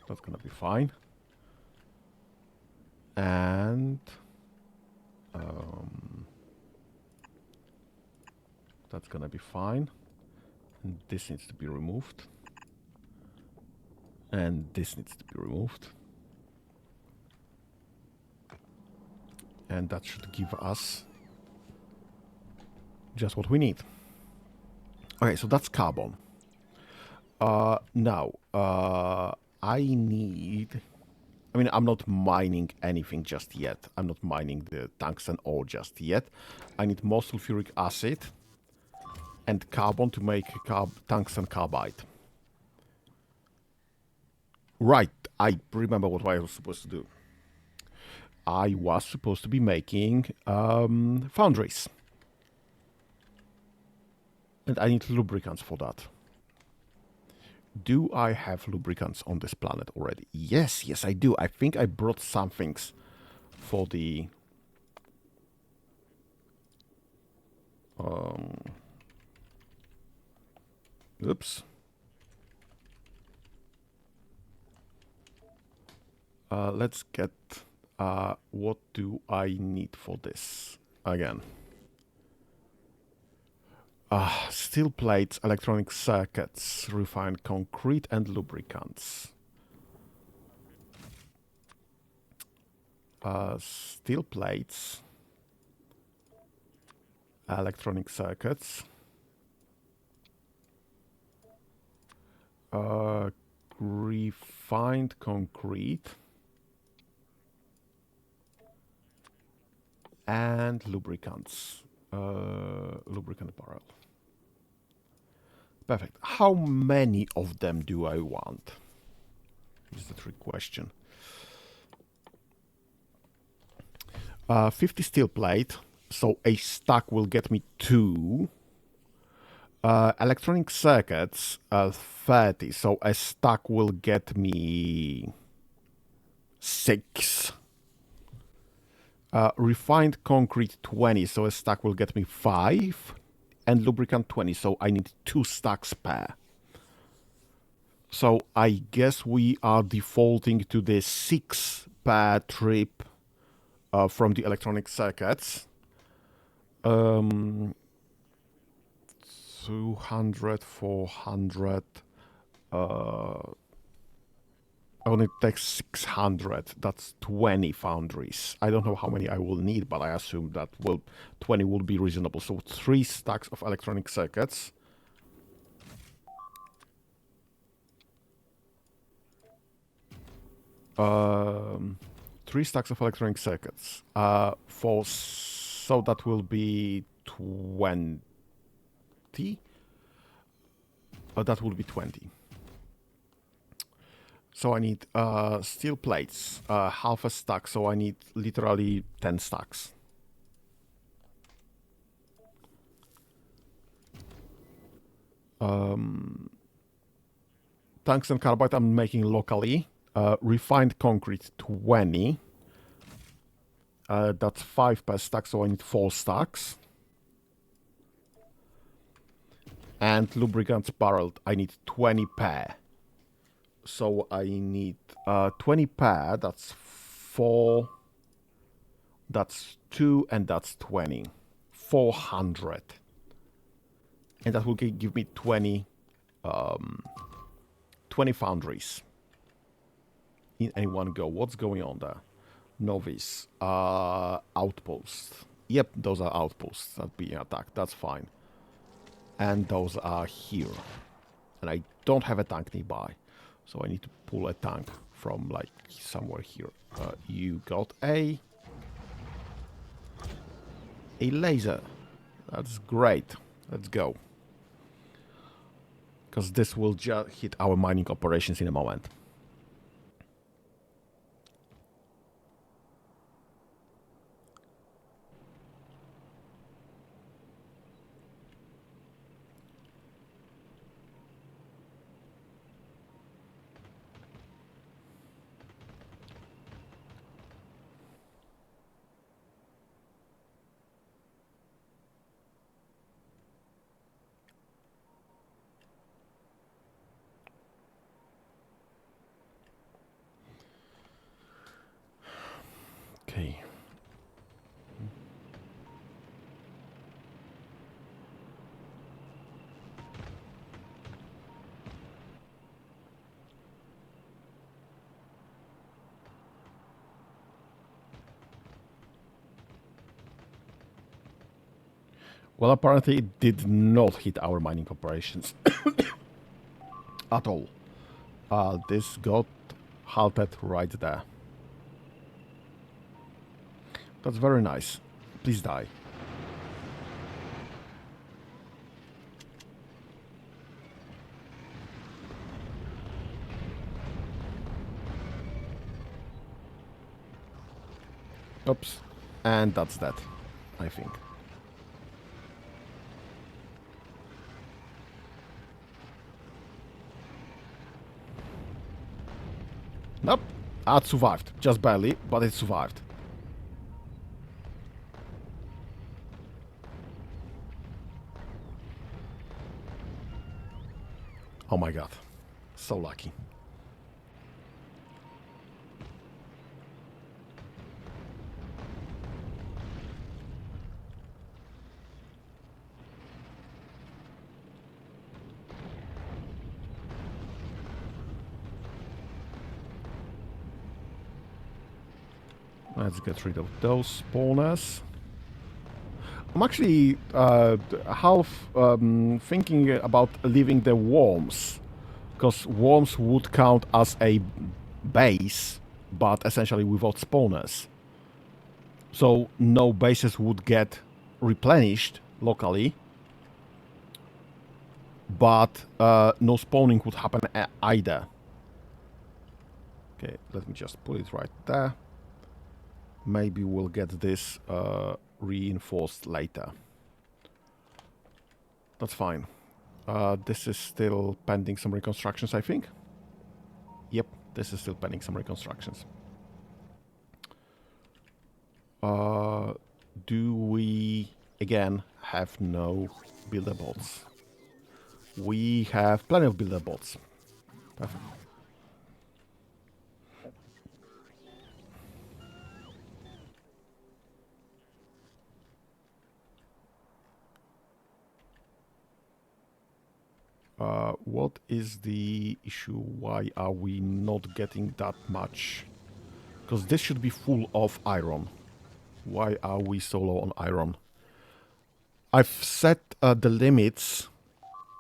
That's gonna be fine. And that's gonna be fine. And this needs to be removed. And this needs to be removed. And that should give us just what we need. Okay, so that's carbon. Now, I need... I mean, I'm not mining anything just yet. I'm not mining the tungsten ore just yet. I need more sulfuric acid and carbon to make tungsten carbide. Right, I remember what I was supposed to do. I was supposed to be making foundries. And I need lubricants for that. Do I have lubricants on this planet already? Yes, yes, I do. I think I brought some things for the... Oops. Let's get... what do I need for this? Again. Steel plates, electronic circuits, refined concrete, and lubricants. Steel plates, electronic circuits, refined concrete, and lubricants. Lubricant barrel. Perfect. How many of them do I want? Is the trick question. 50 steel plate, so a stack will get me 2. Electronic circuits, 30, so a stack will get me 6. Refined concrete, 20, so a stack will get me 5. And lubricant 20, so I need 2 stacks per. So I guess we are defaulting to the 6 per trip from the electronic circuits. 200, 400. I only take 600. That's 20 foundries. I don't know how many I will need, but I assume that 20 will be reasonable. So 3 stacks of electronic circuits. Three stacks of electronic circuits. So that will be 20. That will be 20. So I need steel plates, half a stack, so I need literally 10 stacks. Tungsten carbide I'm making locally. Refined concrete 20. That's 5 per stack, so I need 4 stacks. And lubricants barreled, I need 20 per. So I need 20 per, that's 4, that's 2, and that's 20. 400. And that will give me 20 foundries in any one go. What's going on there? Novice. Outposts. Yep, those are outposts that being attacked. That's fine. And those are here. and I don't have a tank nearby. So I need to pull a tank from like somewhere here. You got a laser. That's great. Let's go. Because this will just hit our mining operations in a moment. Okay. Well, apparently it did not hit our mining operations at all. This got halted right there. That's very nice. Please die. Oops. And that's that, I think. Nope. It survived. Just barely, but it survived. Oh my god. So lucky. Let's get rid of those spawners. I'm actually half thinking about leaving the worms, because worms would count as a base, but essentially without spawners. So no bases would get replenished locally, but no spawning would happen either. Okay, let me just put it right there. Maybe we'll get this reinforced later. That's fine. This is still pending some reconstructions, I think. Yep, this is still pending some reconstructions. Do we, again, have no builder bots? We have plenty of builder bots. Perfect. What is the issue? Why are we not getting that much? Because this should be full of iron. Why are we so low on iron? I've set the limits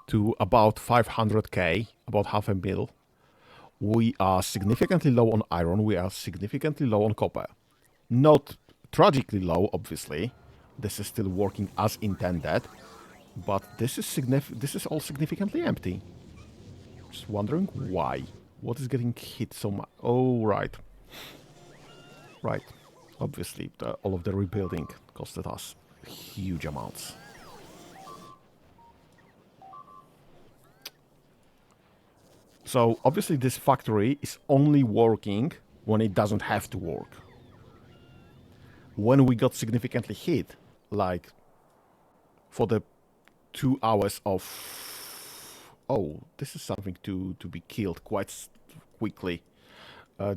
to about 500k, about half a mil. We are significantly low on iron. We are significantly low on copper. Not tragically low, obviously. This is still working as intended. But this is all significantly empty. Just wondering why. What is getting hit so much? Oh, right. Right. Obviously, all of the rebuilding costed us huge amounts. So, obviously, this factory is only working when it doesn't have to work. When we got significantly hit, like for the 2 hours of... Oh, this is something to be killed quite quickly.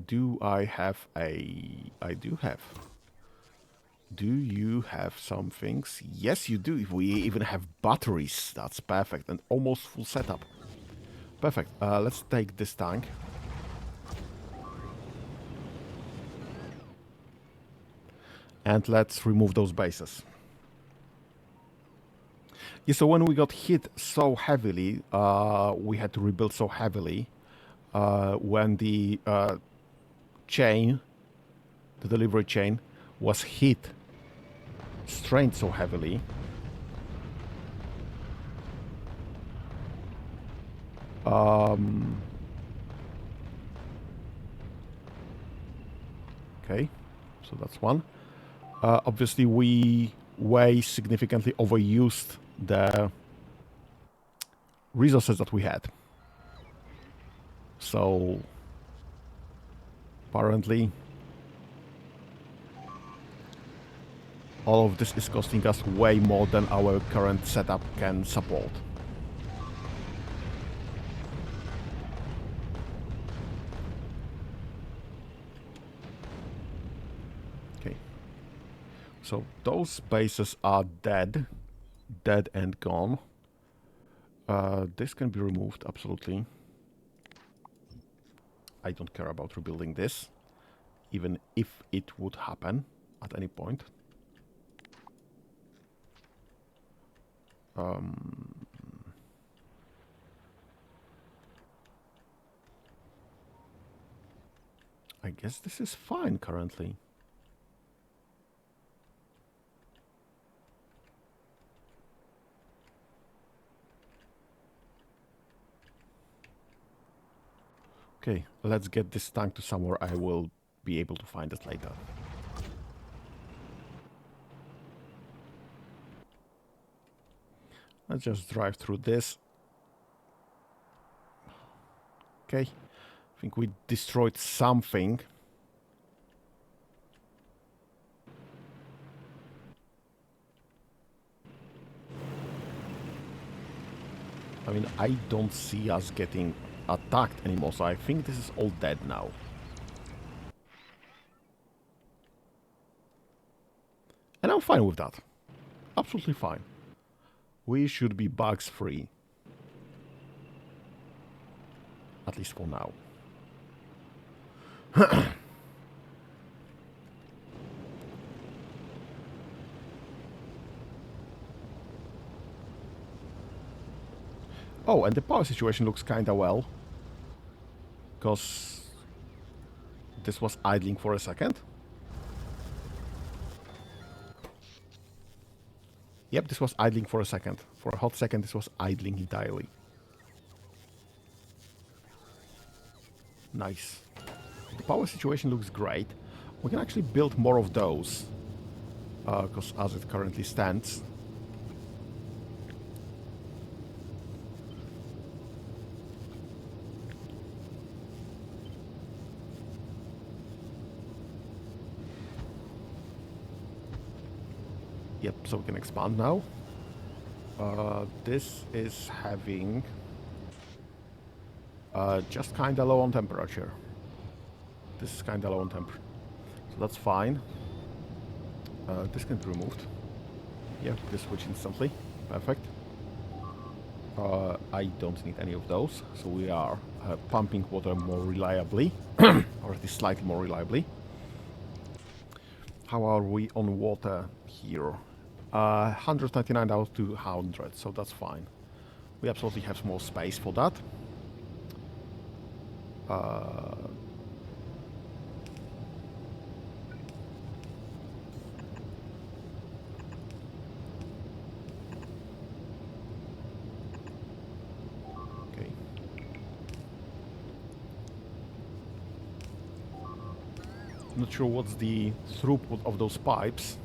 Do I have a... I do have. Do you have some things? Yes, you do. If we even have batteries, that's perfect. And almost full setup. Perfect. Let's take this tank. And let's remove those bases. Yeah, so when we got hit so heavily, we had to rebuild so heavily. When the chain, the delivery chain, was hit, strained so heavily. Okay, so that's one. Obviously, we way significantly overused the resources that we had. So, apparently, all of this is costing us way more than our current setup can support. Okay. So those bases are dead and gone. This can be removed, absolutely. I don't care about rebuilding this, even if it would happen at any point. I guess this is fine currently. Okay, let's get this tank to somewhere I will be able to find it later. Let's just drive through this. Okay, I think we destroyed something. I mean, I don't see us getting attacked anymore, so I think this is all dead now. And I'm fine with that. Absolutely fine. We should be bugs free. At least for now. Oh, and the power situation looks kinda well. Because this was idling for a second. Yep, this was idling for a second. For a hot second, this was idling entirely. Nice. The power situation looks great. We can actually build more of those. Because as it currently stands... Yep, so we can expand now. This is having... just kinda low on temperature. This is kinda low on temperature. So that's fine. This can be removed. Yeah, this switch instantly. Perfect. I don't need any of those, so we are pumping water more reliably, or at least slightly more reliably. How are we on water here? 199 out of 200, so that's fine. We absolutely have more space for that. Okay. Not sure what's the throughput of those pipes.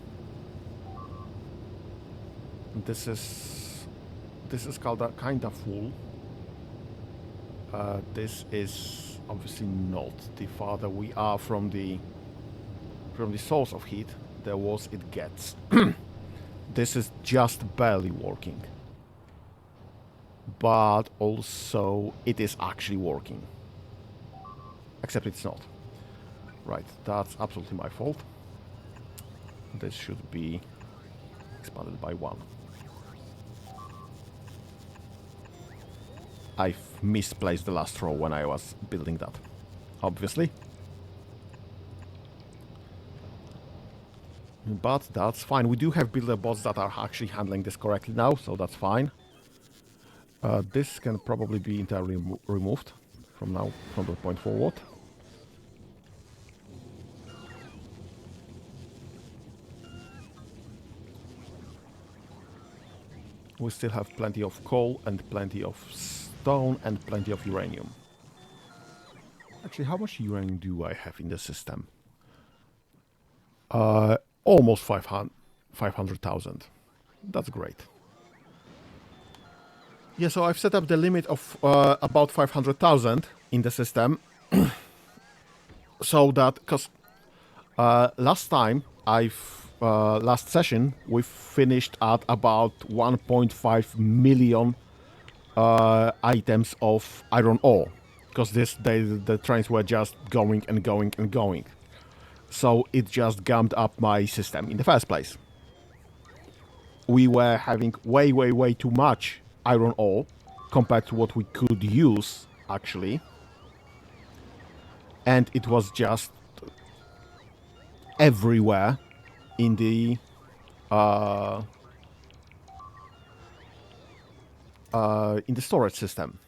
This is called kinda full. This is obviously not. The farther we are from the source of heat, the worse it gets. This is just barely working, but also it is actually working. Except it's not. Right, that's absolutely my fault. This should be expanded by 1. I've misplaced the last row when I was building that, obviously. But that's fine. We do have builder bots that are actually handling this correctly now, so that's fine. This can probably be entirely removed from now, from that point forward. We still have plenty of coal and plenty of stone and plenty of uranium. Actually, how much uranium do I have in the system? Almost 500,000. That's great. Yeah, so I've set up the limit of about 500,000 in the system. So that, because last time, last session, we finished at about 1.5 million items of iron ore. Because the trains were just going and going and going. So it just gummed up my system in the first place. We were having way, way, way too much iron ore compared to what we could use, actually. And it was just everywhere in the storage system.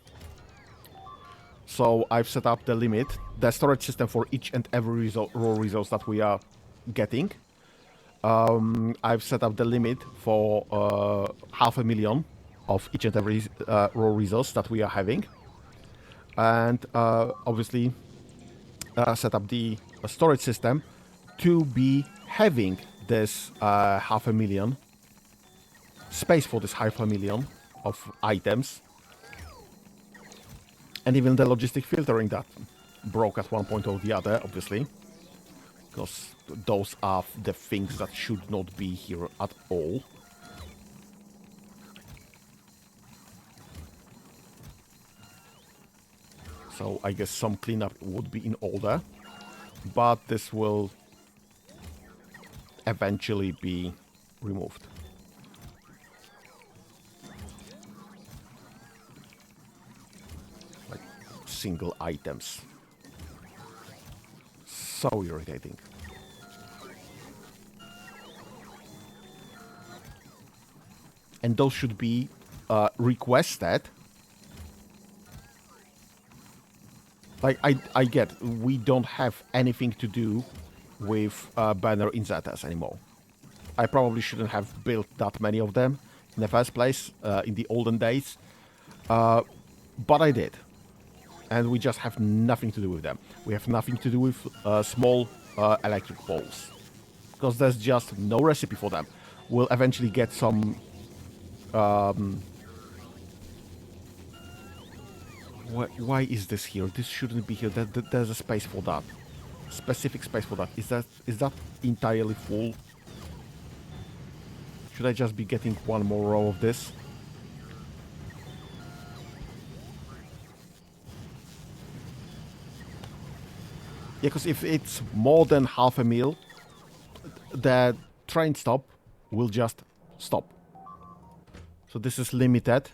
So I've set up the limit, the storage system for each and every raw resource that we are getting. I've set up the limit for 500,000 of each and every raw resource that we are having. And obviously set up the storage system to be having this 500,000 space for this 500,000 of items. And even the logistic filtering that broke at one point or the other, obviously. Because those are the things that should not be here at all. So I guess some cleanup would be in order. But this will eventually be removed. Like single items. So irritating. And those should be requested. Like, I get, we don't have anything to do with banner inserters anymore. I probably shouldn't have built that many of them in the first place, in the olden days. But I did. And we just have nothing to do with them. We have nothing to do with small electric poles. Because there's just no recipe for them. We'll eventually get some... why is this here? This shouldn't be here. There's a space for that. Specific space for that. Is that entirely full? Should I just be getting one more row of this? Yeah, because if it's more than 500,000, the train stop will just stop. So this is limited,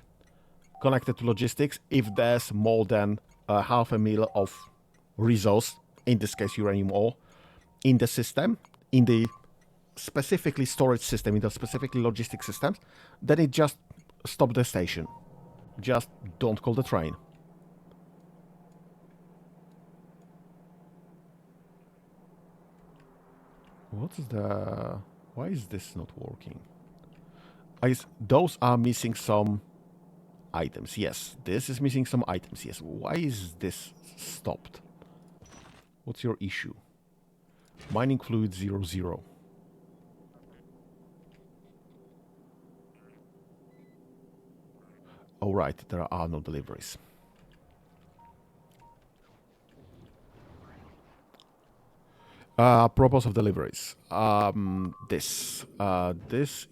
connected to logistics. If there's more than 500,000 of resource, in this case uranium ore, in the system, in the specifically storage system, in the specifically logistic systems, then it just stop the station. Just don't call the train. What's the... Why is this not working? Those are missing some items. Yes, this is missing some items. Yes, why is this stopped? What's your issue? Mining fluid 00. Oh, right, there are no deliveries. Apropos of deliveries, this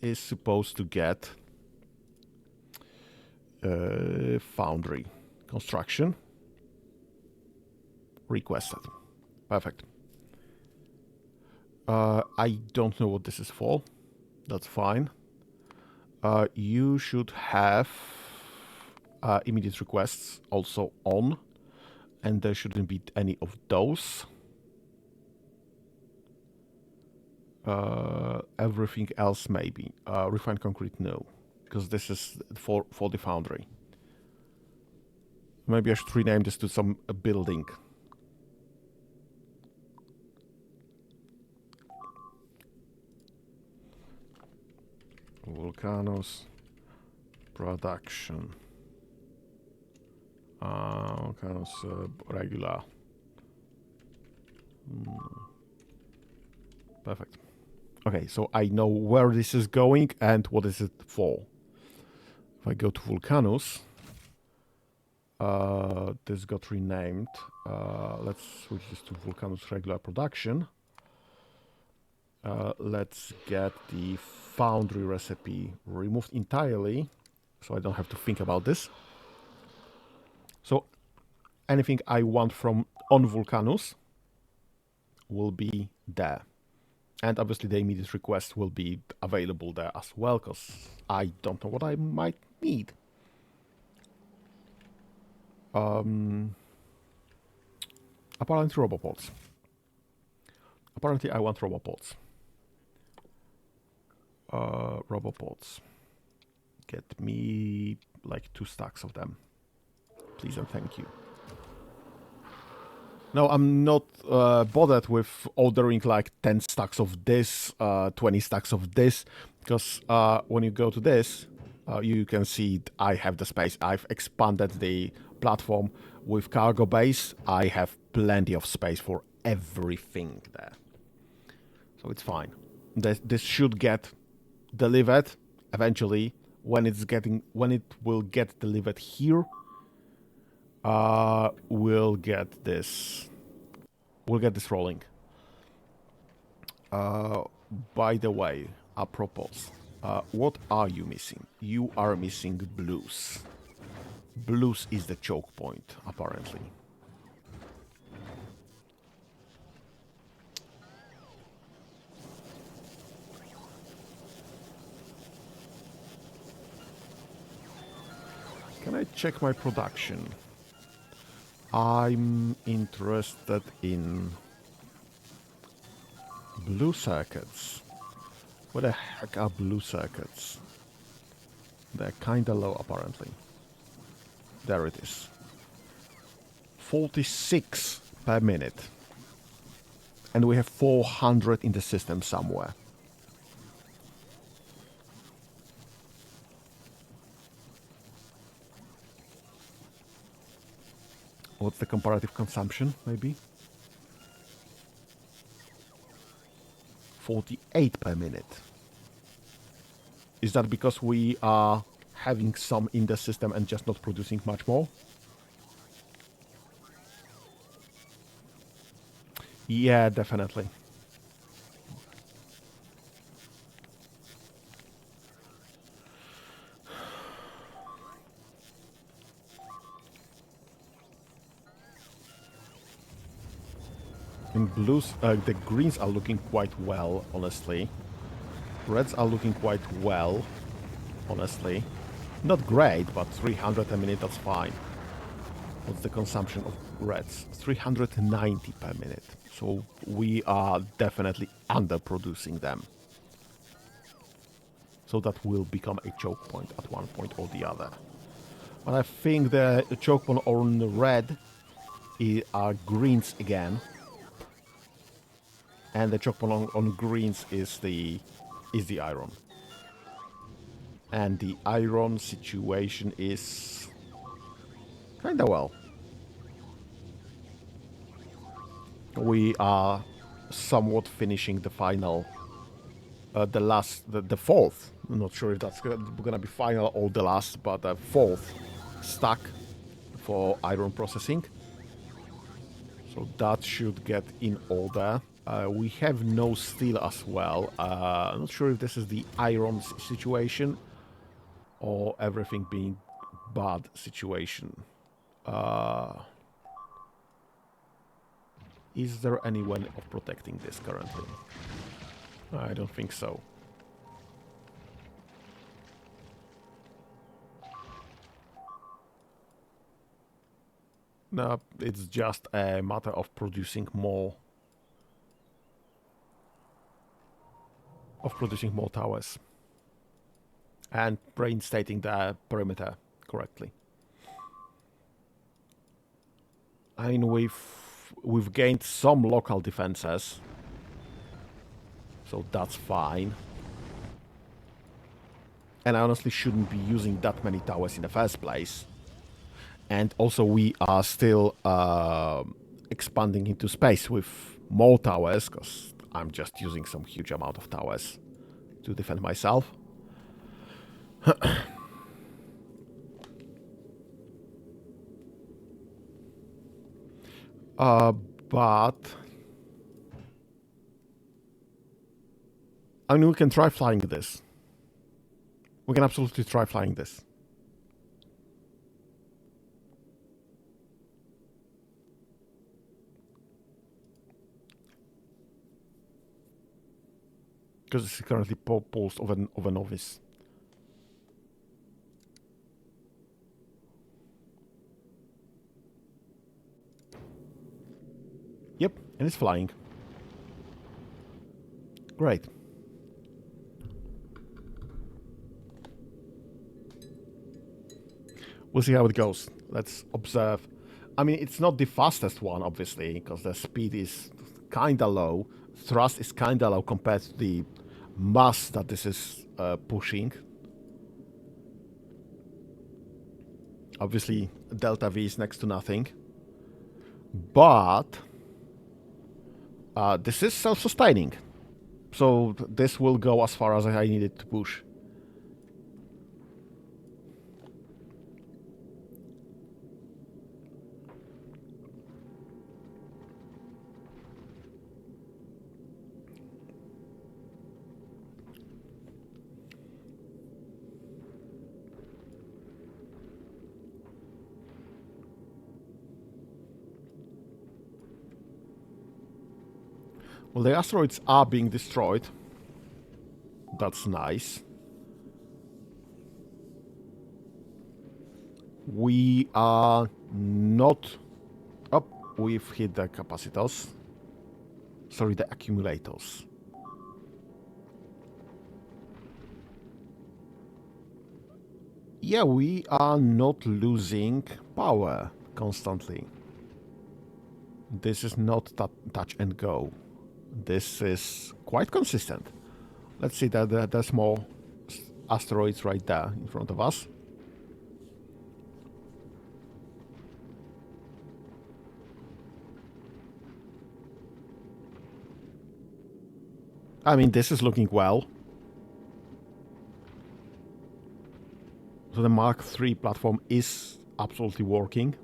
is supposed to get foundry construction requested. Perfect. I don't know what this is for. That's fine. You should have immediate requests also on, and there shouldn't be any of those. Everything else maybe. Refined concrete, no, because this is for the foundry. Maybe I should rename this to some building. Volcanoes production. Volcanoes regular. Perfect. Okay, so I know where this is going and what is it for. If I go to Volcanoes, this got renamed. Let's switch this to Volcanoes regular production. Let's get the foundry recipe removed entirely, so I don't have to think about this. So anything I want from on Vulcanus will be there. And obviously the immediate request will be available there as well, because I don't know what I might need. Apparently robopods. Apparently I want robopods. Robopods. Get me like 2 stacks of them. Please and thank you. No, I'm not bothered with ordering like 10 stacks of this, 20 stacks of this, because when you go to this, you can see I have the space. I've expanded the platform with cargo base. I have plenty of space for everything there. So it's fine. This should get delivered eventually. When it will get delivered here, we'll get this rolling. By the way, apropos, what are you missing? You are missing blues. Blues is the choke point, apparently. Can I check my production? I'm interested in blue circuits. What the heck are blue circuits? They're kinda low, apparently. There it is. 46 per minute. And we have 400 in the system somewhere. What's the comparative consumption, maybe? 48 per minute. Is that because we are having some in the system and just not producing much more? Yeah, definitely. In blues, the greens are looking quite well, honestly. Reds are looking quite well, honestly. Not great, but 300 a minute, that's fine. What's the consumption of reds? 390 per minute. So we are definitely underproducing them. So that will become a choke point at one point or the other. But I think the choke point on the red are greens again. And the choke point on greens is the iron. And the iron situation is kinda well. We are somewhat finishing the final, the fourth. I'm not sure if that's gonna be final or the last, but the fourth stack for iron processing. So that should get in order. We have no steel as well. I'm not sure if this is the iron situation or everything being bad situation. Is there any way of protecting this currently? I don't think so. No, it's just a matter of producing more. of producing more towers and reinstating the perimeter correctly. I mean, we've gained some local defenses, so that's fine. And I honestly shouldn't be using that many towers in the first place. And also we are still expanding into space with more towers, because I'm just using some huge amount of towers to defend myself. But I mean, we can try flying this. We can absolutely try flying this. Because it's currently pulsed of a novice. Yep, and it's flying. Great. We'll see how it goes. Let's observe. I mean, it's not the fastest one, obviously, because the speed is kinda low. Thrust is kinda low compared to the mass that this is pushing. Obviously, delta V is next to nothing. But this is self-sustaining. So this will go as far as I need it to push. Well, the asteroids are being destroyed. That's nice. We are not... Oh, we've hit the capacitors. Sorry, the accumulators. Yeah, we are not losing power constantly. This is not touch and go. This is quite consistent. Let's see that the small asteroids right there in front of us. I mean, this is looking well. So the Mark III platform is absolutely working.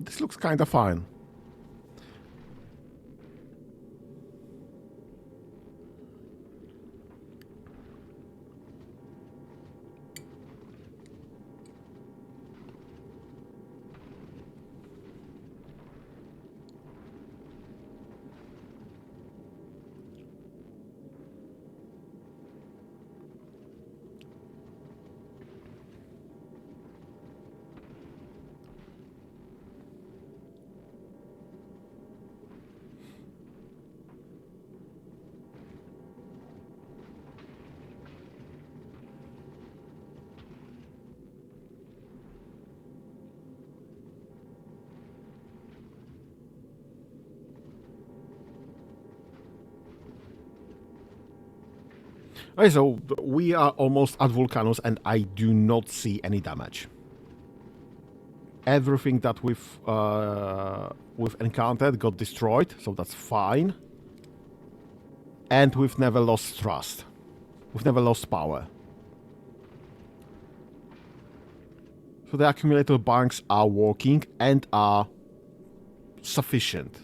This looks kind of fine. Okay, so we are almost at Vulcanus and I do not see any damage. Everything that we've encountered got destroyed, so that's fine. And we've never lost thrust. We've never lost power. So the accumulator banks are working and are sufficient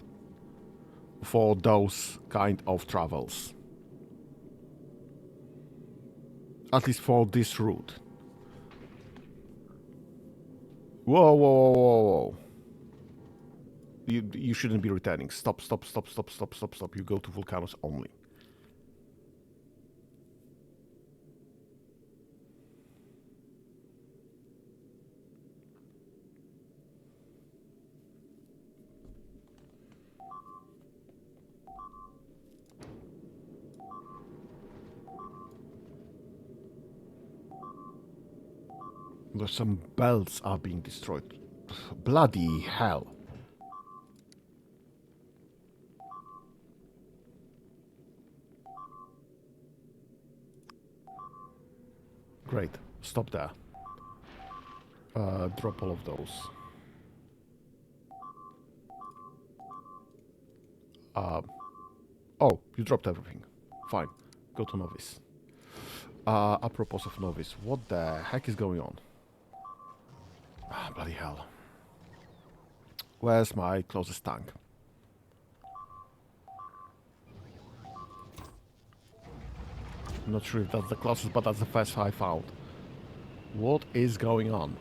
for those kind of travels. At least for this route. Whoa, whoa, whoa, whoa. You shouldn't be returning. Stop, stop, stop, stop, stop, stop, stop. You go to volcanoes only. There's some belts are being destroyed. Bloody hell. Great. Stop there. Drop all of those. Oh, you dropped everything. Fine. Go to novice. Apropos of novice, what the heck is going on? Ah, bloody hell. Where's my closest tank? I'm not sure if that's the closest, but that's the first I found. What is going on?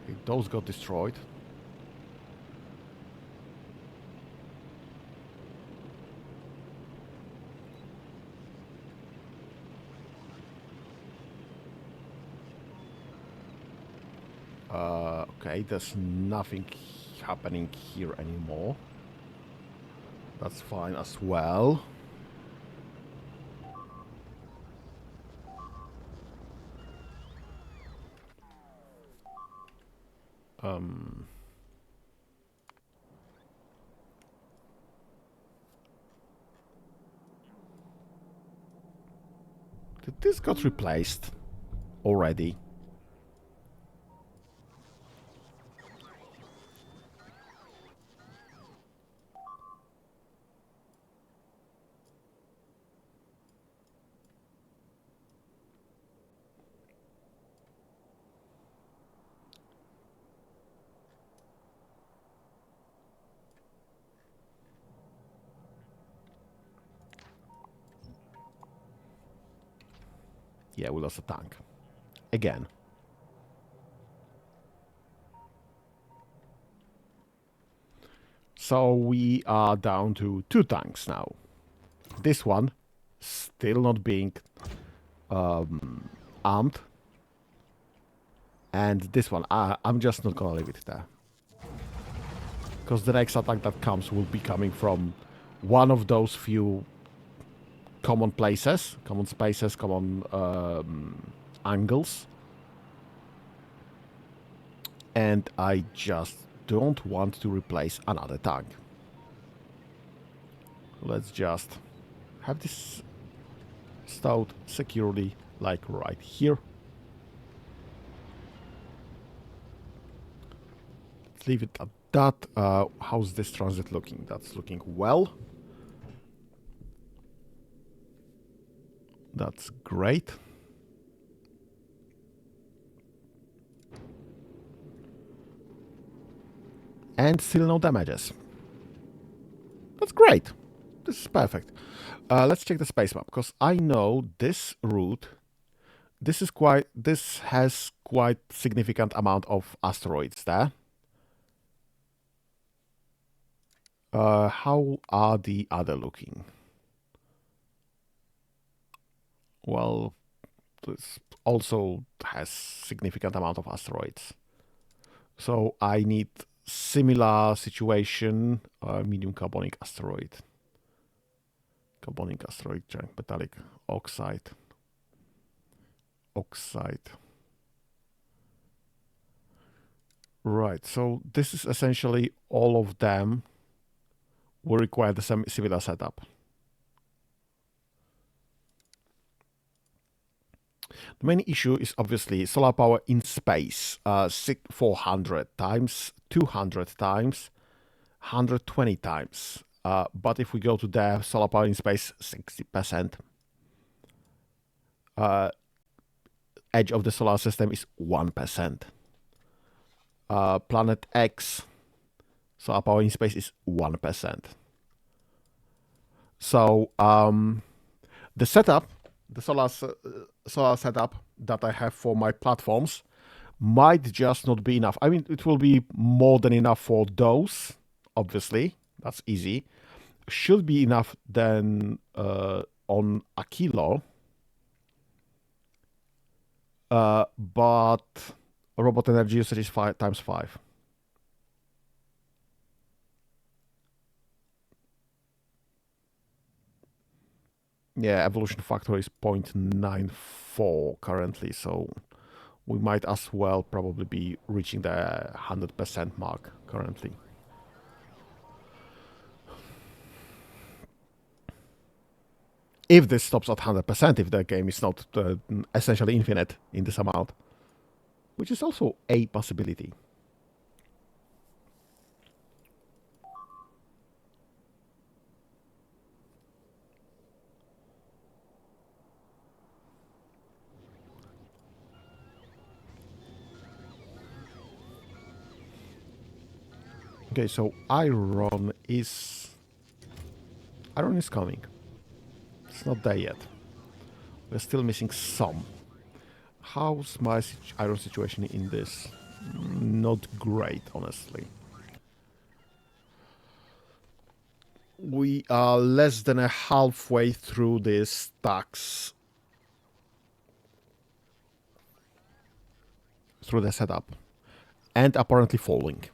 Okay, those got destroyed. Okay, there's nothing happening here anymore. That's fine as well. Did this got replaced already? Yeah, we lost a tank. Again. So we are down to 2 tanks now. This one still not being armed. And this one, I'm just not gonna leave it there. Because the next attack that comes will be coming from one of those few common places, common spaces, common angles. And I just don't want to replace another tank. Let's just have this stowed securely, like right here. Let's leave it at that. How's this transit looking? That's looking well. That's great. And still no damages. That's great. This is perfect. Let's check the space map, because I know this route, this has quite significant amount of asteroids there. How are the other looking? Well, this also has significant amount of asteroids. So I need similar situation, medium carbonic asteroid. Carbonic asteroid, giant metallic oxide. Right, so this is essentially all of them will require the same similar setup. The main issue is obviously solar power in space, 400 times, 200 times, 120 times. But if we go to there, solar power in space, 60%. Edge of the solar system is 1%. Planet X, solar power in space is 1%. So the setup, the solar setup that I have for my platforms might just not be enough. I mean, it will be more than enough for those, obviously. That's easy. Should be enough then on a kilo. But robot energy usage is 5 times 5. Yeah, evolution factor is 0.94 currently, so we might as well probably be reaching the 100% mark currently. If this stops at 100%, if the game is not essentially infinite in this amount, which is also a possibility. Okay, so iron is coming. It's not there yet. We're still missing some. How's my iron situation in this? Not great, honestly. We are less than a halfway through this stacks, through the setup, and apparently falling.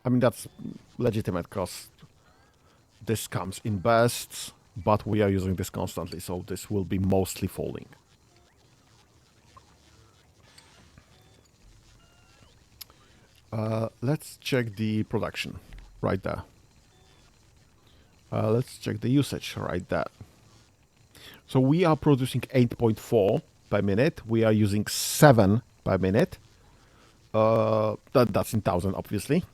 I mean, that's legitimate because this comes in bursts, but we are using this constantly, so this will be mostly falling. Let's check the production right there. Let's check the usage right there. So we are producing 8.4 per minute. We are using 7 per minute. That's in 1,000, obviously.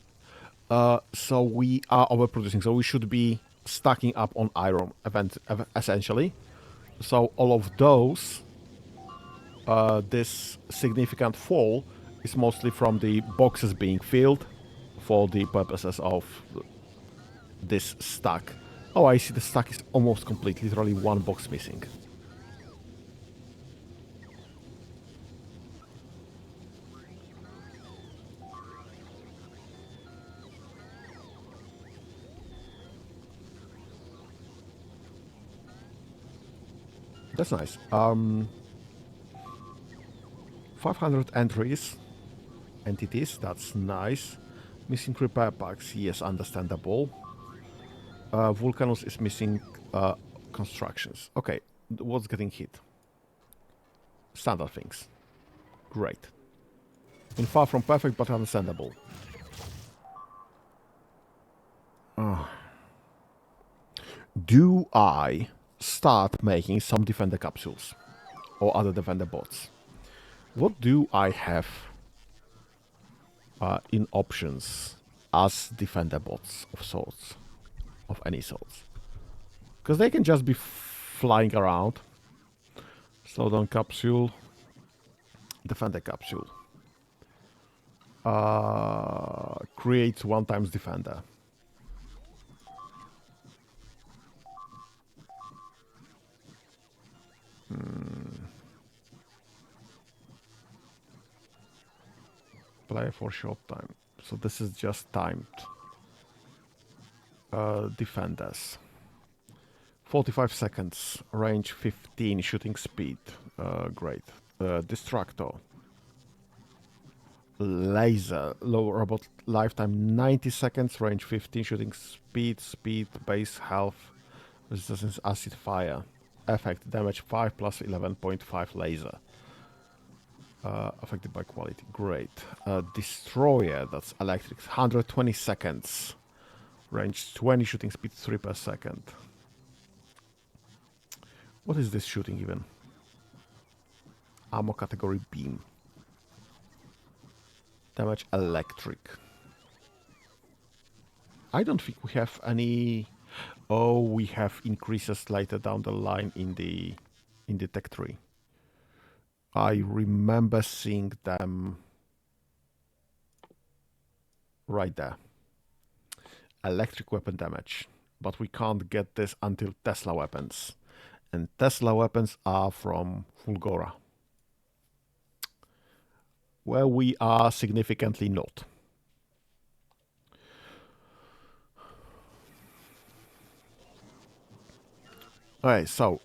So we are overproducing. So we should be stacking up on iron, essentially. So all of those, this significant fall is mostly from the boxes being filled for the purposes of this stack. Oh, I see the stack is almost complete, literally one box missing. That's nice. 500 entities, that's nice. Missing repair packs, yes, understandable. Vulcanus is missing constructions. Okay, what's getting hit? Standard things. Great. And far from perfect, but understandable. Do I start making some defender capsules or other defender bots? What do I have in options as defender bots of sorts, of any sorts? Because they can just be flying around. Slow down capsule, defender capsule. Create 1 times defender. Play for short time. So this is just timed. Defenders. 45 seconds. Range 15. Shooting speed. Great. Distractor. Laser. Low robot lifetime 90 seconds. Range 15. Shooting speed. Speed. Base health. Resistance acid fire. Effect. Damage 5 plus 11.5 laser. Affected by quality. Great. Destroyer. That's electric. 120 seconds. Range 20. Shooting speed 3 per second. What is this shooting even? Ammo category beam. Damage electric. I don't think we have any... Oh, we have increases later down the line in the tech tree. I remember seeing them right there. Electric weapon damage. But we can't get this until Tesla weapons. And Tesla weapons are from Fulgora. where we are significantly not. Okay, so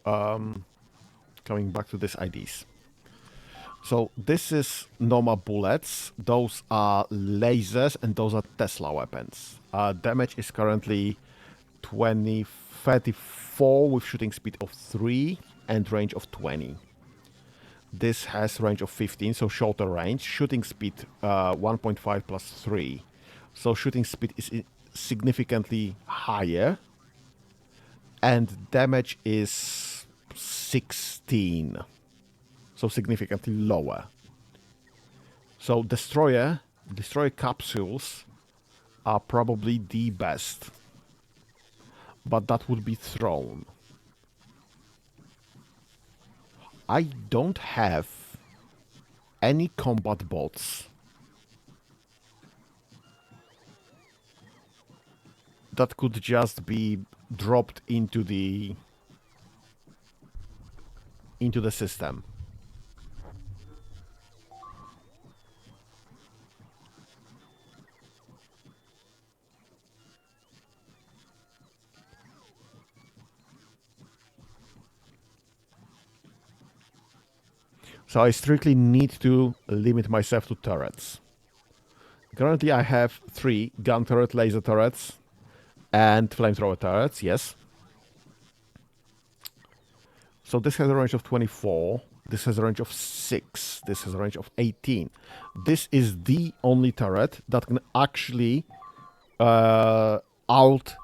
coming back to these IDs. So this is normal bullets. Those are lasers, and those are Tesla weapons. Damage is currently 34 with shooting speed of 3 and range of 20. This has range of 15, so shorter range. Shooting speed 1.5 plus 3. So shooting speed is significantly higher. And damage is 16. So significantly lower. So destroyer capsules are probably the best. But that would be thrown. I don't have any combat bots that could just be dropped into the system. So I strictly need to limit myself to turrets. Currently I have 3 gun turret, laser turrets, and flamethrower turrets, yes. So this has a range of 24, this has a range of 6, this has a range of 18. This is the only turret that can actually outrange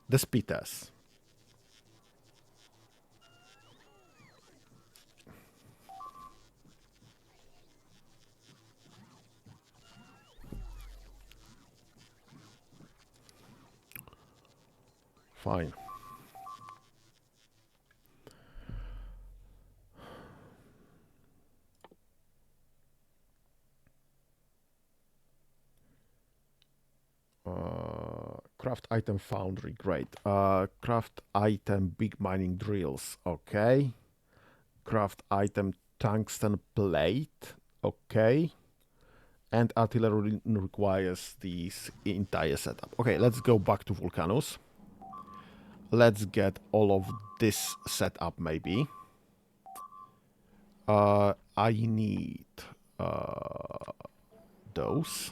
the speeders. Fine. Craft item foundry, great. Craft item big mining drills, okay. Craft item tungsten plate, okay. And artillery requires this entire setup. Okay, let's go back to Vulcanus. Let's get all of this set up, maybe. I need those.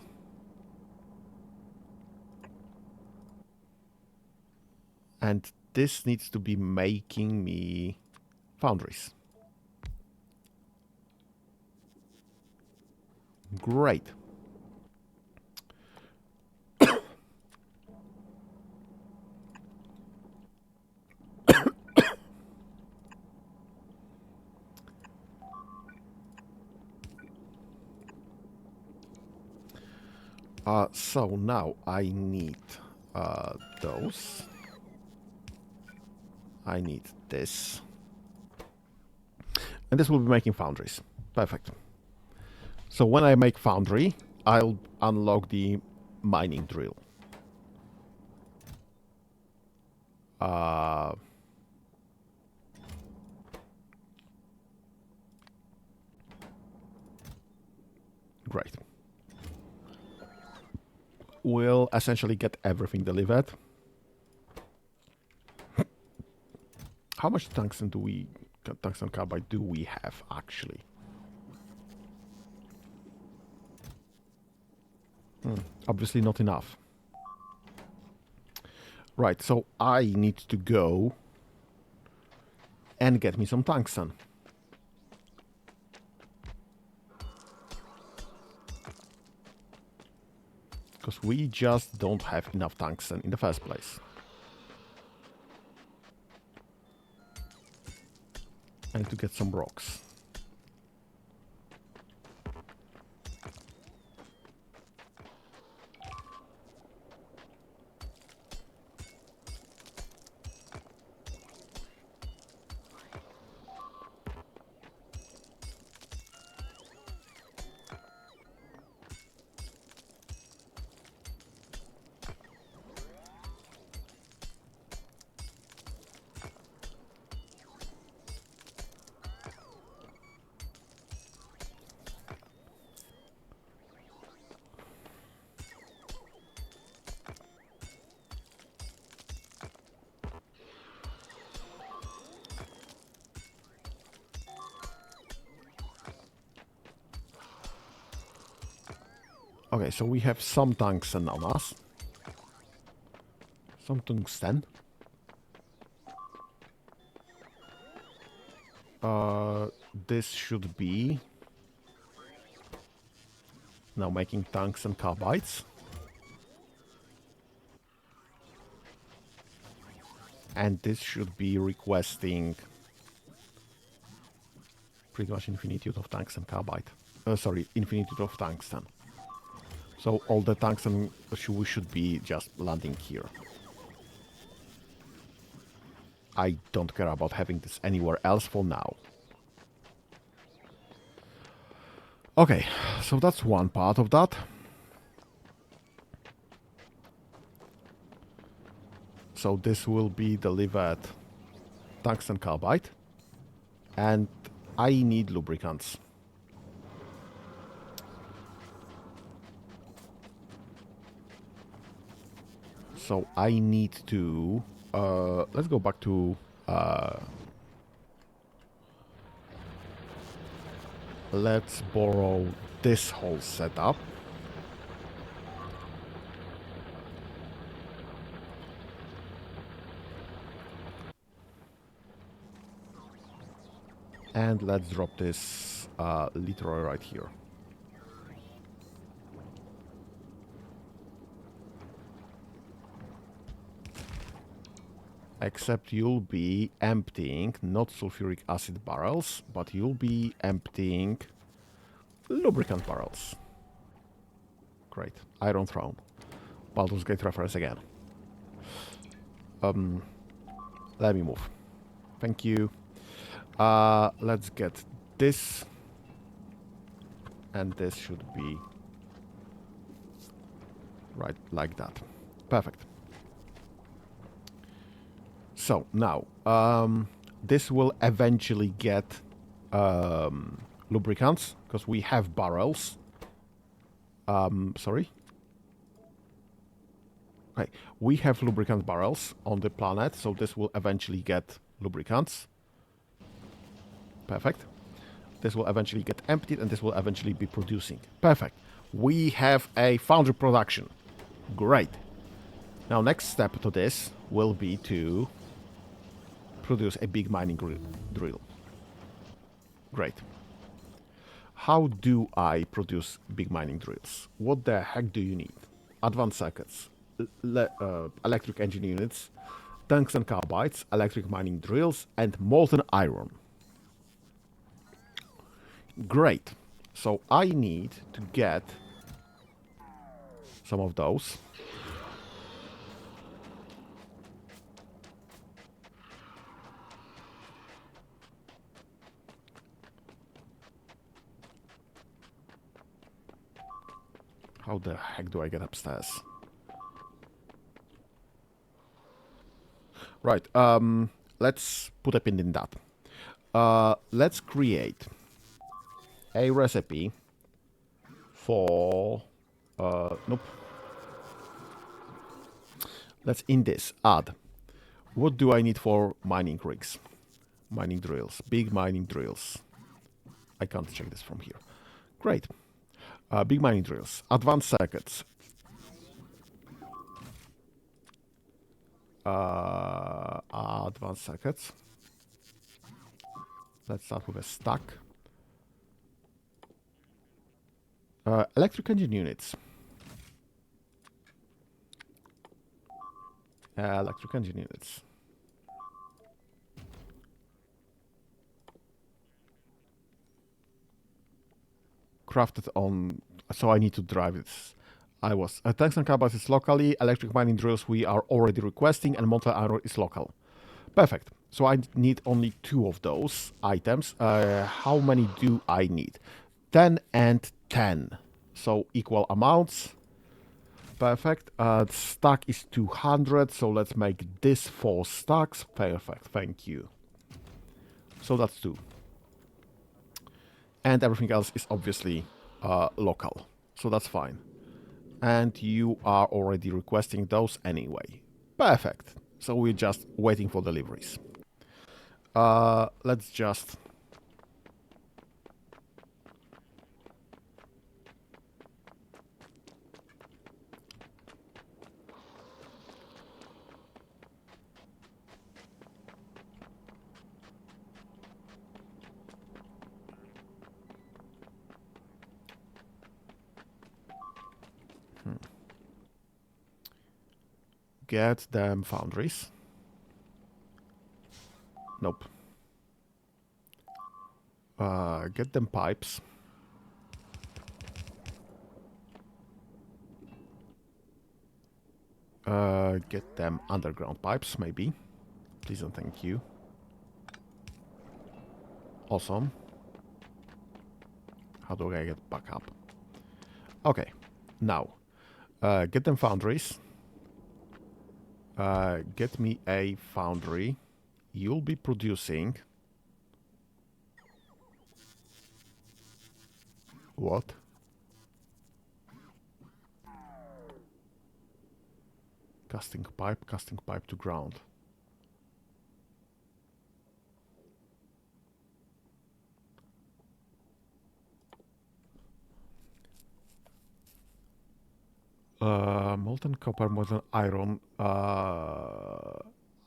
And this needs to be making me foundries. Great. So now I need those. I need this. And this will be making foundries. Perfect. So when I make foundry, I'll unlock the mining drill. Great. We'll essentially get everything delivered. How much tungsten carbide do we have, actually? Obviously not enough. Right, so I need to go and get me some tungsten. Because we just don't have enough tungsten in the first place. I need to get some rocks. Okay, so we have some tungsten on us. Some tungsten. This should be now making tungsten carbides. And this should be requesting pretty much infinitude of tungsten carbide. Sorry, infinitude of tungsten. So all the tungsten we should be just landing here. I don't care about having this anywhere else for now. Okay, so that's one part of that. So this will be delivered tungsten carbide. And I need lubricants. So I need to... let's go back to... let's borrow this whole setup. And let's drop this literally right here. Except you'll be emptying not sulfuric acid barrels, but you'll be emptying lubricant barrels. Great. Iron Throne. Baldur's Gate reference again. Let me move. Thank you. Let's get this. And this should be right like that. Perfect. So now, this will eventually get lubricants, because we have barrels. Sorry. Okay, we have lubricant barrels on the planet, so this will eventually get lubricants. Perfect. This will eventually get emptied, and this will eventually be producing. Perfect. We have a foundry production. Great. Now, next step to this will be to produce a big mining drill. Great. How do I produce big mining drills? What the heck do you need? Advanced circuits, electric engine units, tungsten carbides, electric mining drills, and molten iron. Great. So I need to get some of those. How the heck do I get upstairs? Right, let's put a pin in that. Let's create a recipe for... nope. Let's in this add. What do I need for mining rigs? Mining drills. Big mining drills. I can't check this from here. Great. Big mining drills. Advanced circuits. Advanced circuits. Let's start with a stack. Electric engine units. Electric engine units. Crafted on... So I need to drive it. Tungsten carbide is locally. Electric mining drills we are already requesting. And molten iron is local. Perfect. So I need only 2 of those items. How many do I need? 10 and 10. So equal amounts. Perfect. Stack is 200. So let's make this 4 stacks. Perfect. Thank you. So that's 2. And everything else is obviously local. So that's fine. And you are already requesting those anyway. Perfect. So we're just waiting for deliveries. Let's just... Get them foundries. Nope. Get them pipes. Get them underground pipes, maybe. Please and thank you. Awesome. How do I get back up? Okay. Now, get them foundries. Get me a foundry. You'll be producing... What? Casting pipe to ground. Molten copper, molten iron,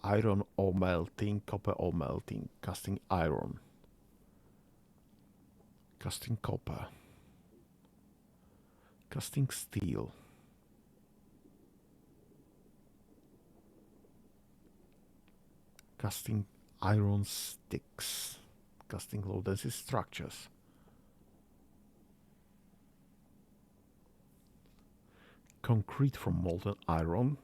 iron ore melting, copper ore melting, casting iron, casting copper, casting steel, casting iron sticks, casting low density structures. Concrete from molten iron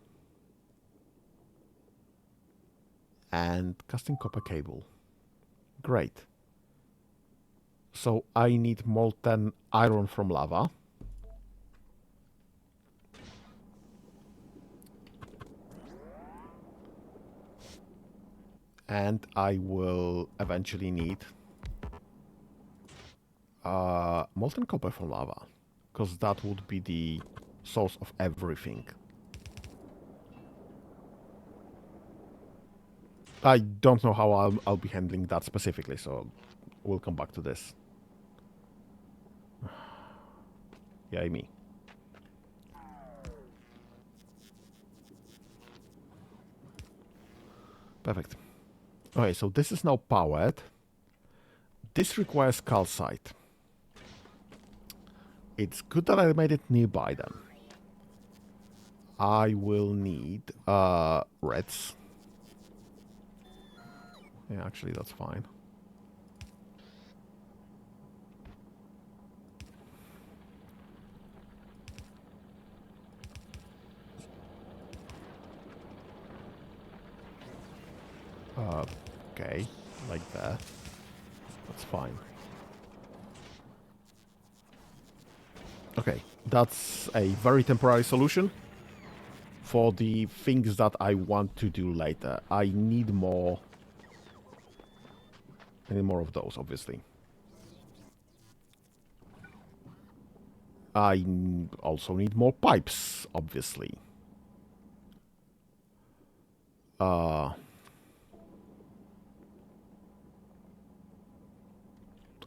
and casting copper cable. Great. So I need molten iron from lava. And I will eventually need molten copper from lava, because that would be the source of everything. I don't know how I'll be handling that specifically, so we'll come back to this. Yay me. Perfect. Okay, so this is now powered. This requires calcite. It's good that I made it nearby then. I will need reds. Yeah, actually that's fine. Okay, like that. That's fine. Okay, that's a very temporary solution for the things that I want to do later. I need more. I need more of those, obviously. I also need more pipes, obviously.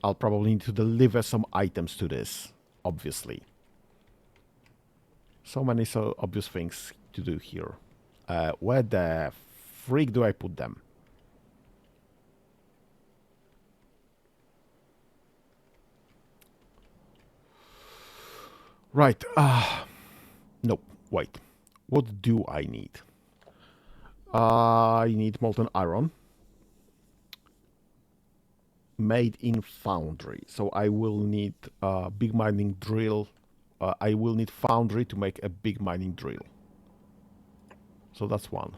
I'll probably need to deliver some items to this, obviously. So many so obvious things to do here. Where the freak do I put them? Right. Nope. Wait. What do I need? I need molten iron. Made in foundry. So I will need a big mining drill. I will need foundry to make a big mining drill. So that's one.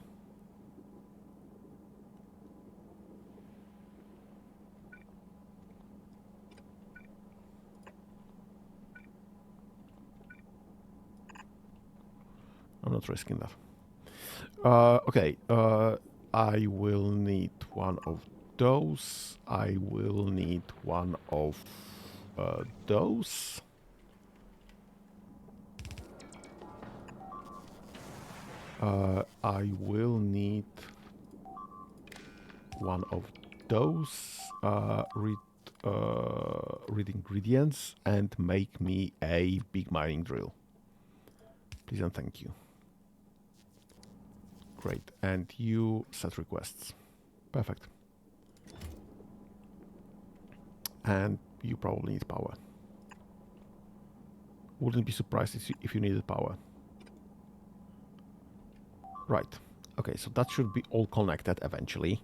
I'm not risking that. Okay. I will need one of those. I will need one of those. I will need one of those. Read ingredients and make me a big mining drill. Please and thank you. Great. And you set requests. Perfect. And you probably need power. Wouldn't be surprised if you needed power. Right. Okay, so that should be all connected eventually.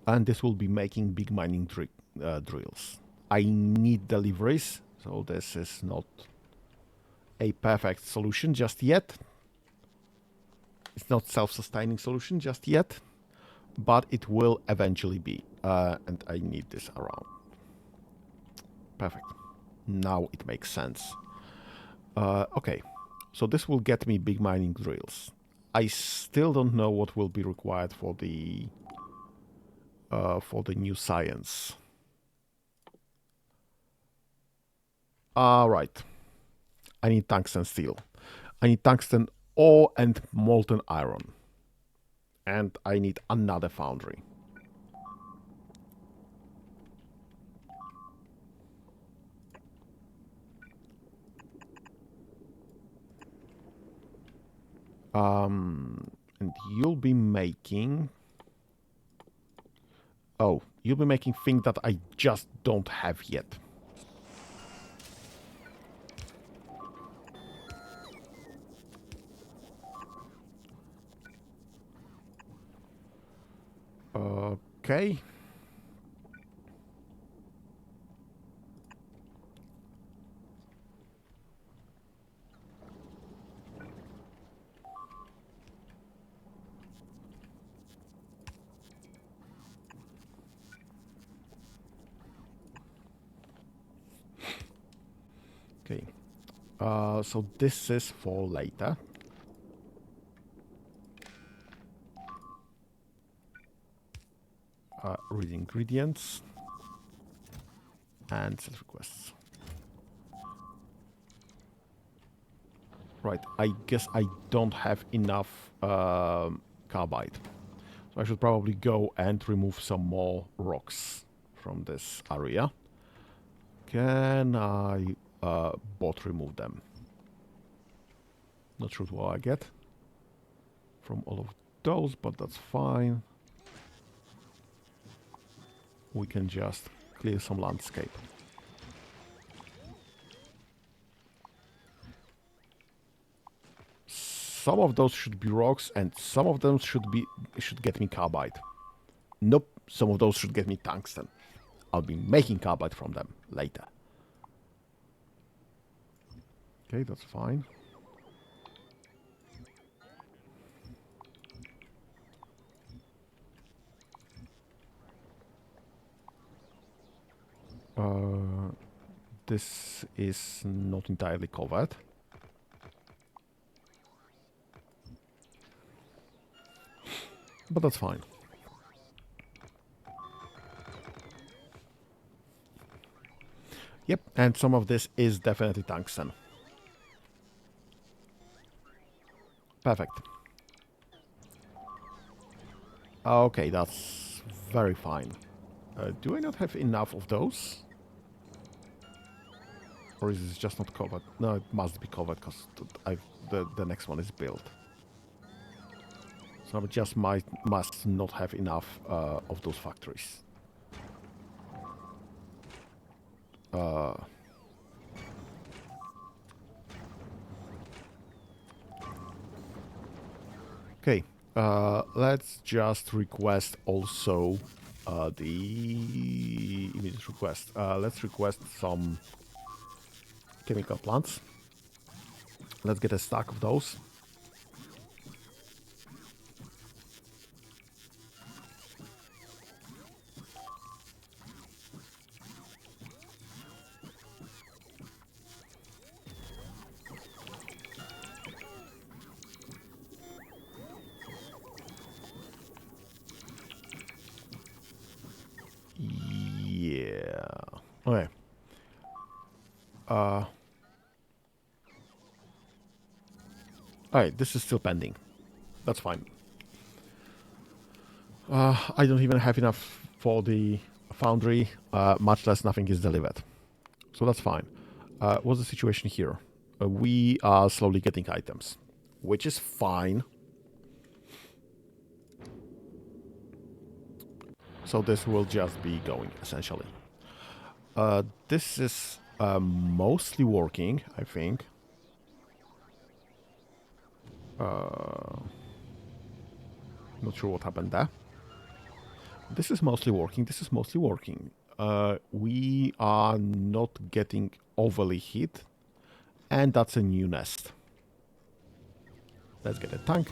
And this will be making big mining drills. I need deliveries, so this is not a perfect solution just yet. It's not self-sustaining solution just yet, but it will eventually be. And I need this around. Perfect. Now it makes sense. Okay, so this will get me big mining drills. I still don't know what will be required for the new science. Right. I need tungsten steel. I need tungsten ore and molten iron. And I need another foundry. And you'll be making... Oh, you'll be making things that I just don't have yet. Okay. Okay. So this is for later. Read ingredients. And set requests. Right, I guess I don't have enough carbide. So I should probably go and remove some more rocks from this area. Can I bot remove them? Not sure what I get from all of those, but that's fine. We can just clear some landscape. Some of those should be rocks, and some of them should get me carbide. Nope, some of those should get me tungsten. I'll be making carbide from them later. Okay, that's fine. This is not entirely covered. But that's fine. Yep, and some of this is definitely tungsten. Perfect. Okay, that's very fine. Do I not have enough of those? Or is this just not covered? No, it must be covered because the next one is built. So I just must not have enough of those factories. Okay, let's just request also the immediate request. Let's request some chemical plants. Let's get a stack of those. Yeah. Okay. Alright, this is still pending. That's fine. I don't even have enough for the foundry, much less nothing is delivered. So that's fine. What's the situation here? We are slowly getting items, which is fine. So this will just be going, essentially. This is mostly working, I think. Not sure what happened there. This is mostly working. This is mostly working. We are not getting overly hit. And that's a new nest. Let's get a tank.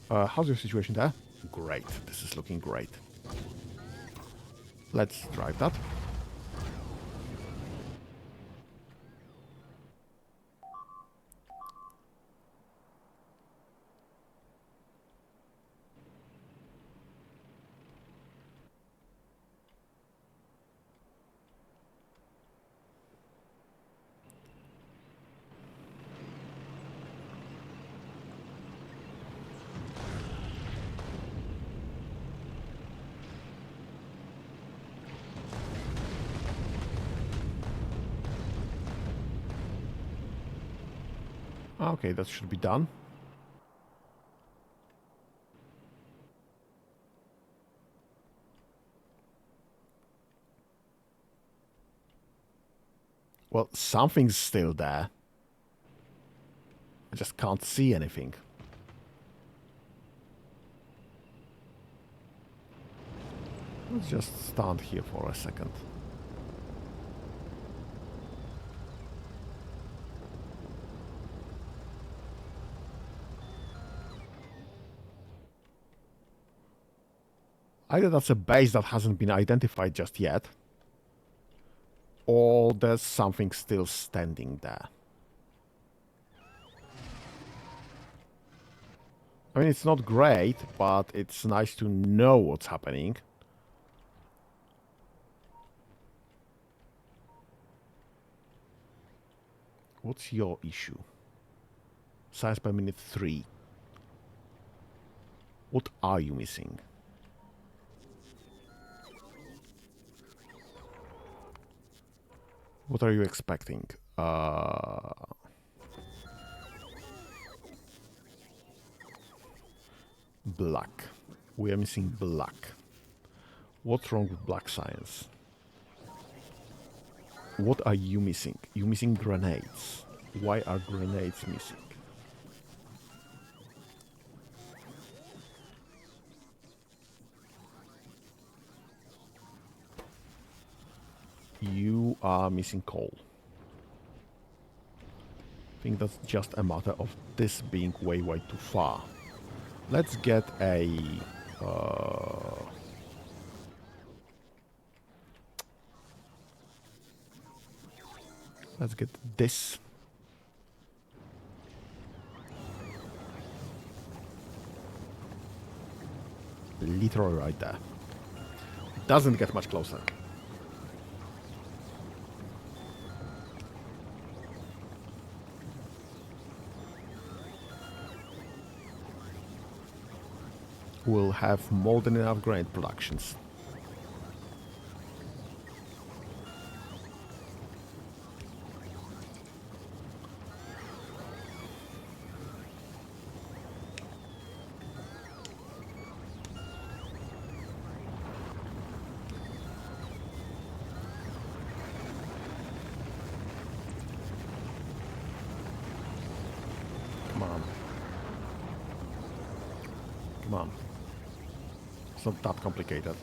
How's your situation there? Great. This is looking great. Let's drive that. Okay, that should be done. Well, something's still there. I just can't see anything. Let's just stand here for a second. Either that's a base that hasn't been identified just yet, or there's something still standing there. I mean, it's not great, but it's nice to know what's happening. What's your issue? Science per minute 3. What are you missing? What are you expecting? Black. We are missing black. What's wrong with black science? What are you missing? You're missing grenades. Why are grenades missing? You are missing coal. I think that's just a matter of this being way too far. Let's get a... let's get this. Literally right there. Doesn't get much closer. We'll have more than enough grenade productions. Come on. Come on. It's not that complicated.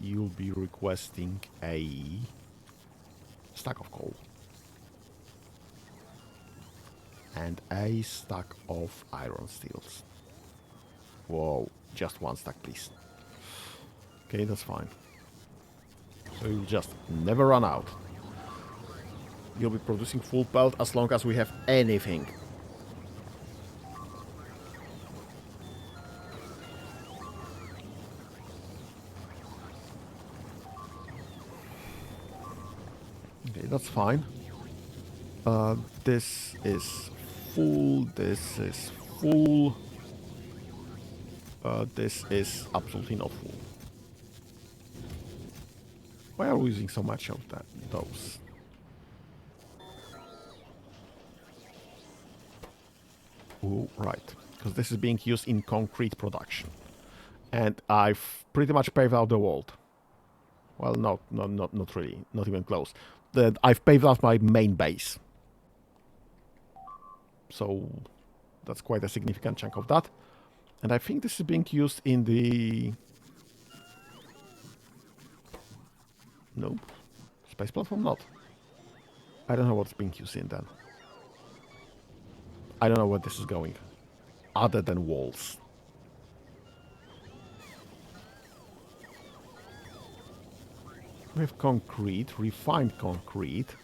You'll be requesting a stack of coal. And a stack of iron steels. Whoa, just one stack, please. Okay, that's fine. So you'll just never run out. You'll be producing full pelt as long as we have anything. Okay, that's fine. This is full, this is full. This is absolutely not full. Why are we using so much of that? Those? Oh, right. Because this is being used in concrete production. And I've pretty much paved out the world. Well, not really. Not even close. I've paved out my main base. So that's quite a significant chunk of that. And I think this is being used in the... Nope. Space platform not. I don't know what's being used in then. I don't know where this is going. Other than walls. We have concrete, refined concrete.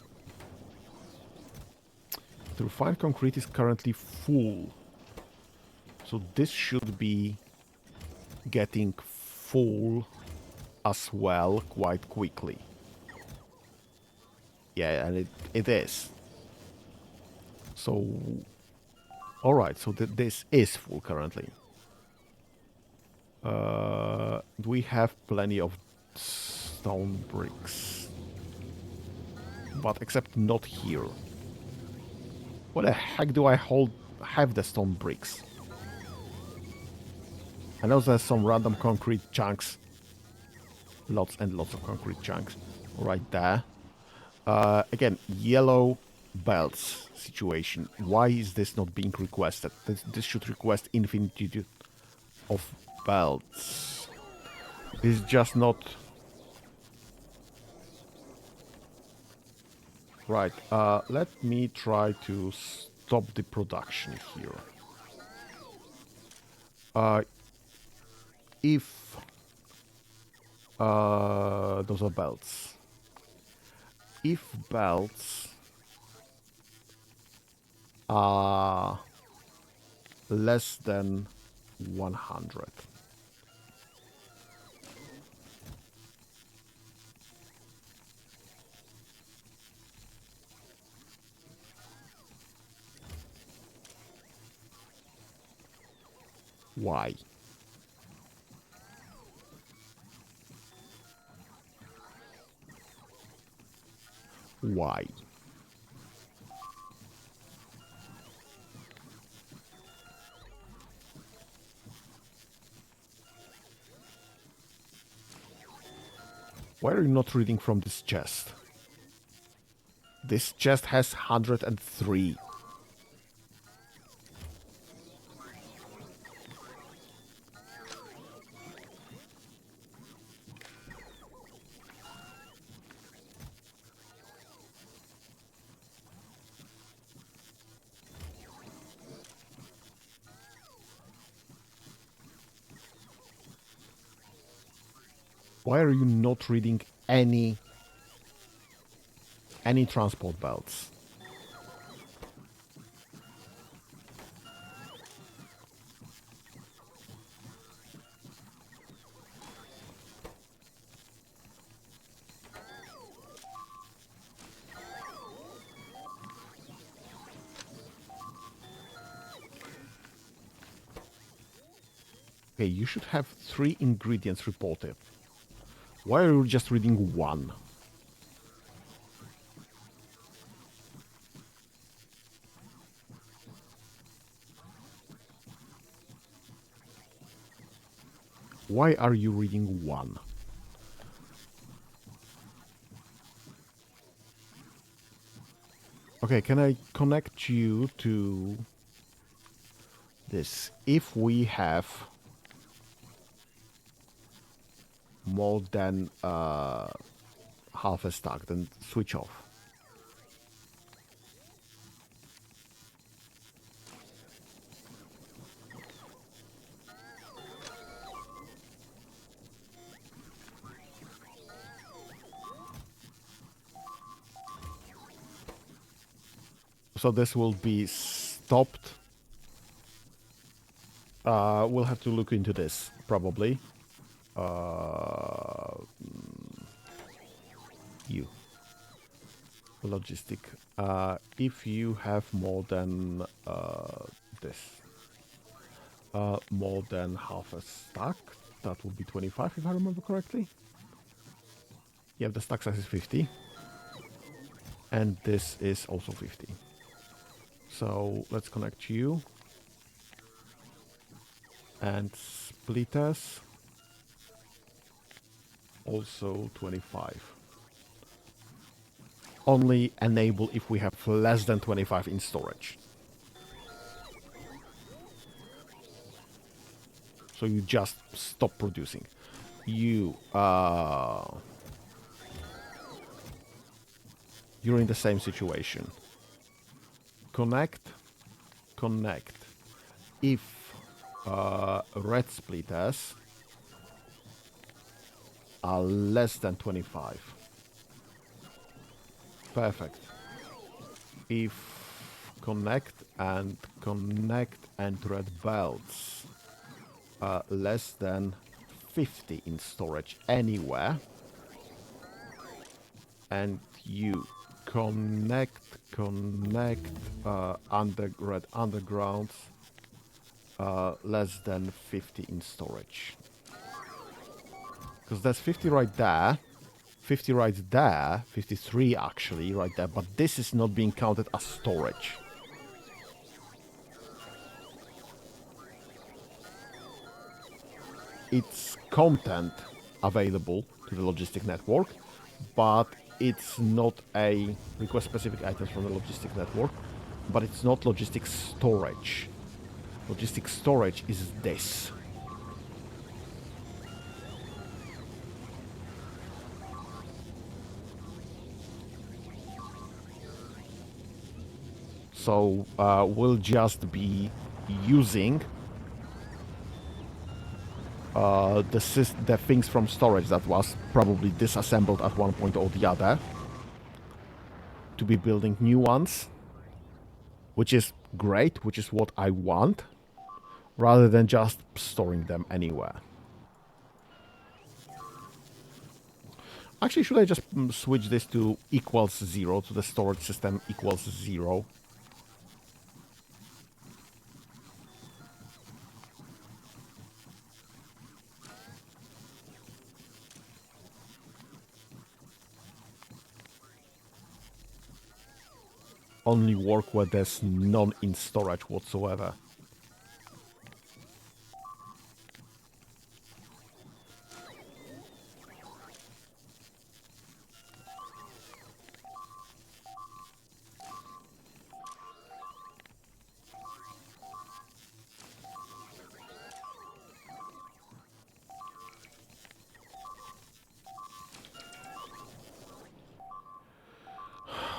The refined concrete is currently full. So this should be getting full as well quite quickly. Yeah, and it is. So, alright, so this is full currently. We have plenty of stone bricks. But except not here. What the heck do I have the stone bricks? I know there's some random concrete chunks. Lots and lots of concrete chunks right there. Again, yellow belts situation. Why is this not being requested? This should request infinitude of belts. This is just not... Right, let me try to stop the production here. If those are belts. If belts are less than 100. Why? Why? Why are you not reading from this chest? This chest has 103. Why are you not reading any transport belts? Okay, you should have 3 ingredients reported. Why are you just reading 1? Why are you reading 1? Okay, can I connect you to this? If we have more than half a stack, then switch off. So this will be stopped. We'll have to look into this, probably. You. Logistic. If you have more than this, more than half a stack, that would be 25 if I remember correctly. Yeah, the stack size is 50. And this is also 50. So let's connect you. And splitters. Also 25. Only enable if we have less than 25 in storage. So you just stop producing. You're in the same situation. Connect, connect. If red splitters are less than 25. Perfect. If connect and red belts are less than 50 in storage anywhere, and you connect red undergrounds less than 50 in storage. Because there's 50 right there, 50 right there, 53 actually right there, but this is not being counted as storage. It's content available to the logistic network, but it's not a request specific items from the logistic network, but it's not logistic storage. Logistic storage is this. So we'll just be using the things from storage that was probably disassembled at one point or the other to be building new ones, which is great, which is what I want, rather than just storing them anywhere. Actually, should I just switch this to equals 0, to the storage system equals 0? Only work where there's none in storage whatsoever.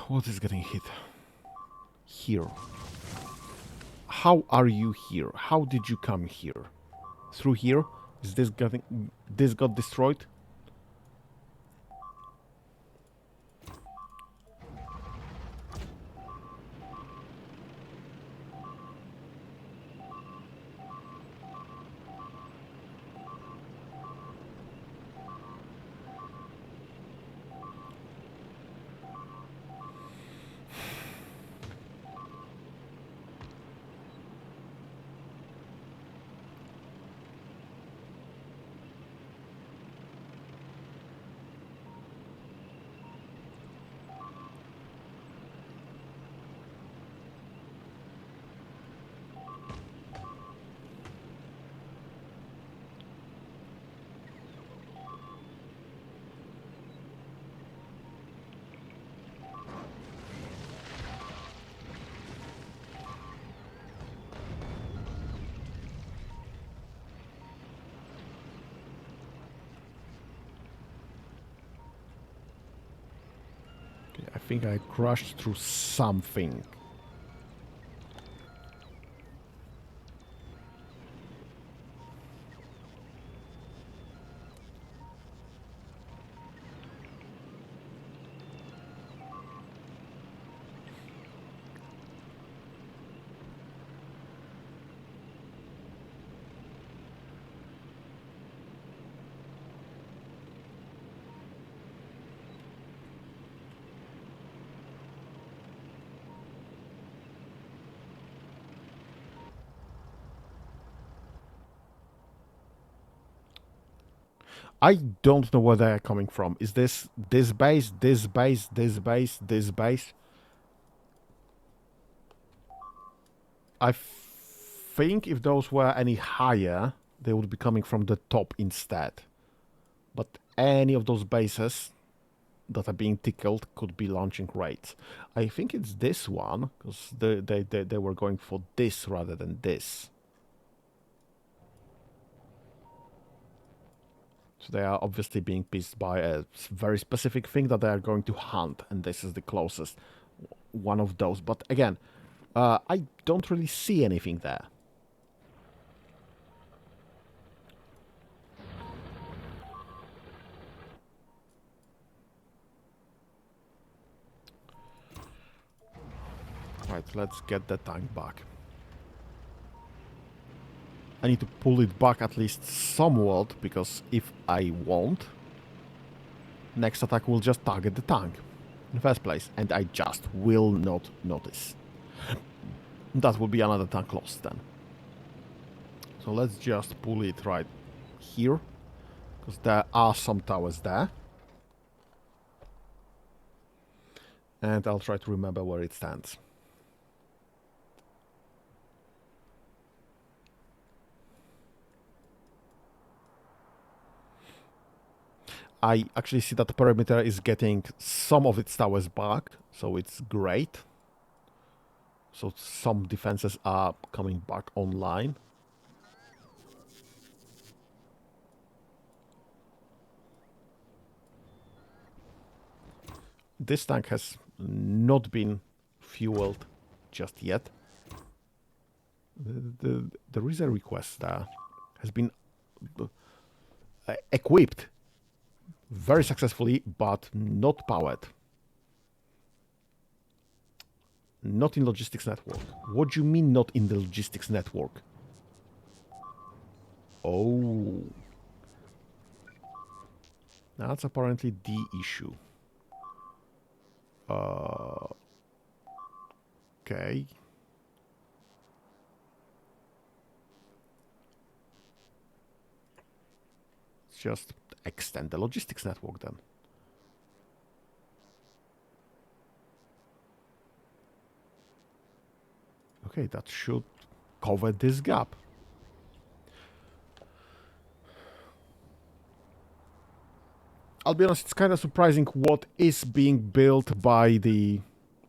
What is getting hit? Here. How are you here? How did you come here? Through here? Is this getting... This got destroyed? I think I crashed through something. I don't know where they're coming from. Is this base, this base, this base, this base? I think if those were any higher, they would be coming from the top instead. But any of those bases that are being tickled could be launching raids. I think it's this one, because they were going for this rather than this. So they are obviously being pissed by a very specific thing that they are going to hunt, and this is the closest one of those. But again, I don't really see anything there. Right, let's get the tank back. I need to pull it back at least somewhat, because if I won't, next attack will just target the tank in the first place, and I just will not notice. That will be another tank lost then. So let's just pull it right here, because there are some towers there. And I'll try to remember where it stands. I actually see that the perimeter is getting some of its towers back, so it's great. So some defenses are coming back online. This tank has not been fueled just yet. There is a request there. Has been equipped very successfully, but not powered. Not in logistics network. What do you mean not in the logistics network? Oh. That's apparently the issue. Okay. Let's just extend the logistics network then. Okay, that should cover this gap. I'll be honest, it's kind of surprising what is being built by the...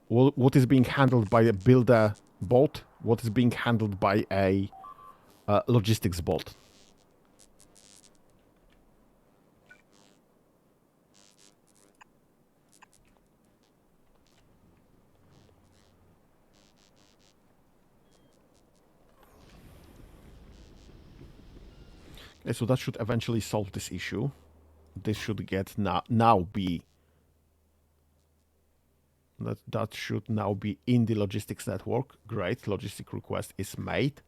what is being handled by a builder bot, what is being handled by a logistics bot. Okay, so that should eventually solve this issue. This should get now be... That should now be in the logistics network. Great, logistic request is made.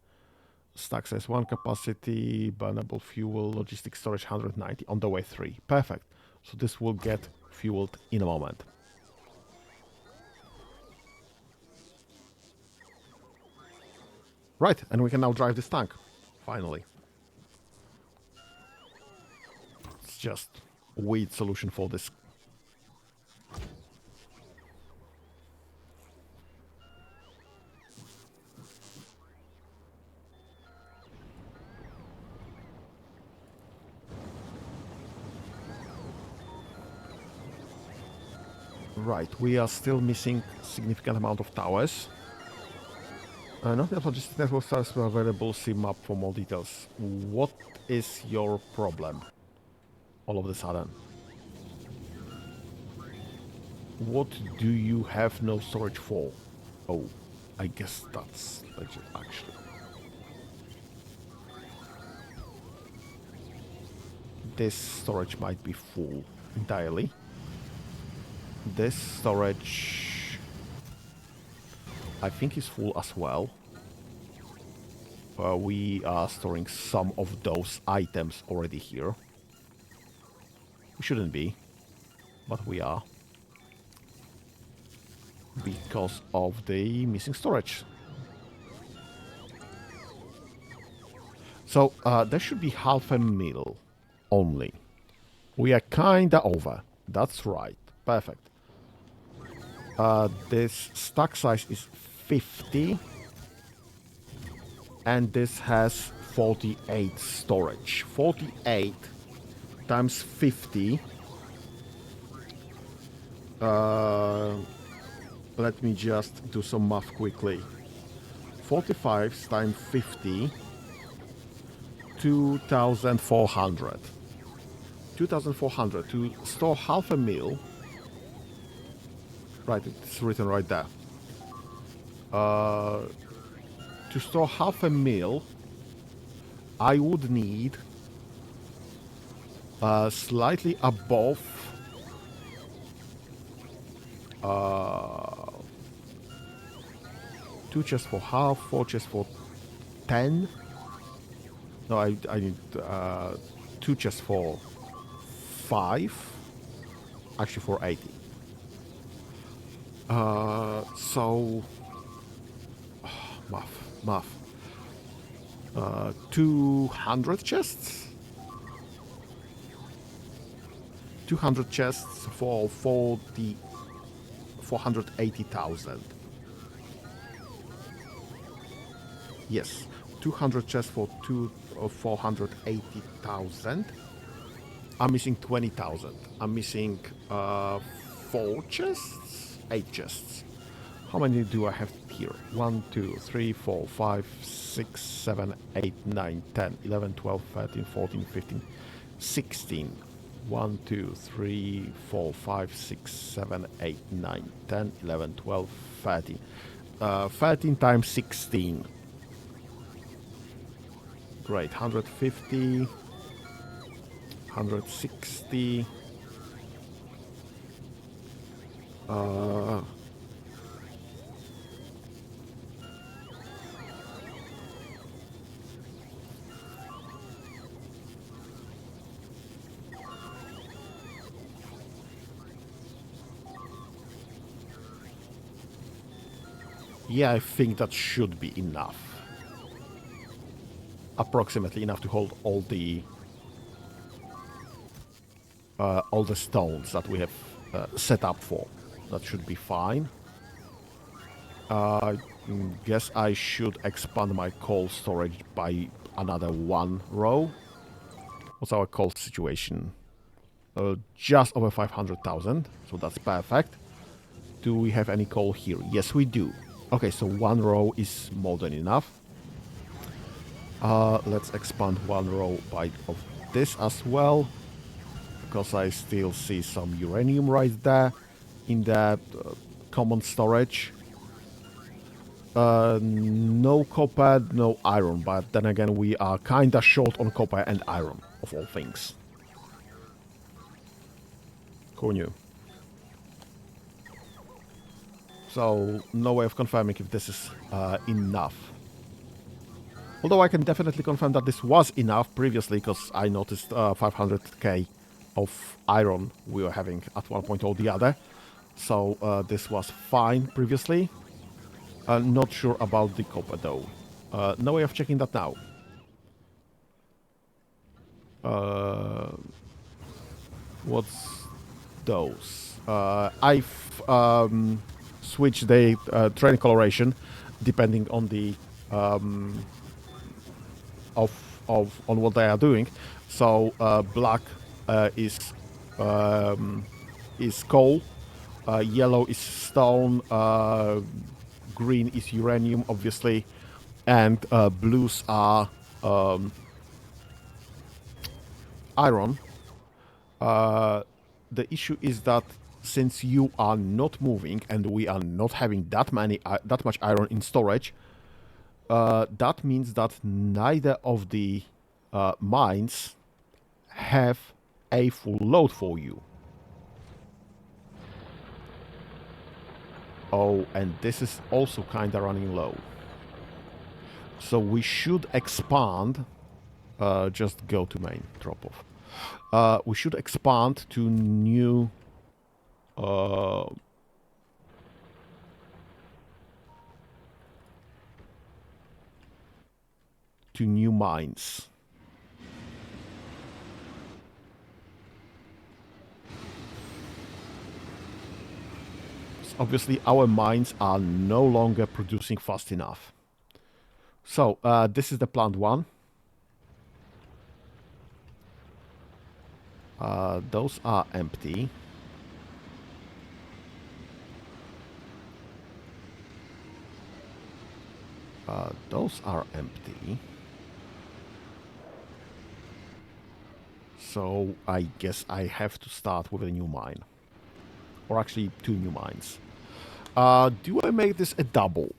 Stack size 1 capacity, burnable fuel, logistics storage 190, on the way 3. Perfect. So this will get fueled in a moment. Right, and we can now drive this tank. Finally. It's just a weird solution for this. Right, we are still missing significant amount of towers. Not enough logistics network stars are available. See map for more details. What is your problem? All of a sudden. What do you have no storage for? Oh, I guess that's legit, actually. This storage might be full entirely. This storage, I think, is full as well. We are storing some of those items already here. We shouldn't be, but we are. Because of the missing storage. So there should be 500,000 only. We are kinda over. That's right. Perfect. This stack size is 50. And this has 48 storage. 48 times 50. Let me just do some math quickly. 45 times 50. 2,400. 2,400 to store half a mil. Right, it's written right there. To store half a mil, I would need slightly above 2 chests for half, 4 chests for 10. No, I need 2 chests for 5. Actually, for 80. So... math. 200 chests? 200 chests for 480,000. Yes, 200 chests for 480,000. I'm missing 20,000. I'm missing 4 chests? 8 chests. How many do I have here? 1, 2, 3, 4, 5, 6, 7, 8, 9, 10, 11, 12, 13, 14, 15, 16. 1, 2, 3, 4, 5, 6, 7, 8, 9, 10, 11, 12, 13. 13 times 16. Great. 150. 160. Yeah, I think that should be enough. Approximately enough to hold all the stones that we have set up for. That should be fine. Guess I should expand my coal storage by another 1 row. What's our coal situation? Just over 500,000, so that's perfect. Do we have any coal here? Yes, we do. Okay, so 1 row is more than enough. Let's expand 1 row of this as well, because I still see some uranium right there in that common storage. No copper, no iron, but then again we are kinda short on copper and iron, of all things. Who knew? So, no way of confirming if this is enough. Although I can definitely confirm that this was enough previously, because I noticed 500k of iron we were having at one point or the other. So this was fine previously. Not sure about the copper though. No way of checking that now. What's those? I've switched the train coloration depending on the on what they are doing. So black is coal, yellow is stone, green is uranium, obviously, and blues are iron. The issue is that since you are not moving and we are not having that much iron in storage, that means that neither of the mines have a full load for you. Oh, and this is also kinda running low. So we should expand. Just go to main, drop off. We should expand to new mines. Obviously, our mines are no longer producing fast enough. So, this is the plant 1. Those are empty. Those are empty. So I guess I have to start with a new mine. Or actually, two new mines. Do I make this a double?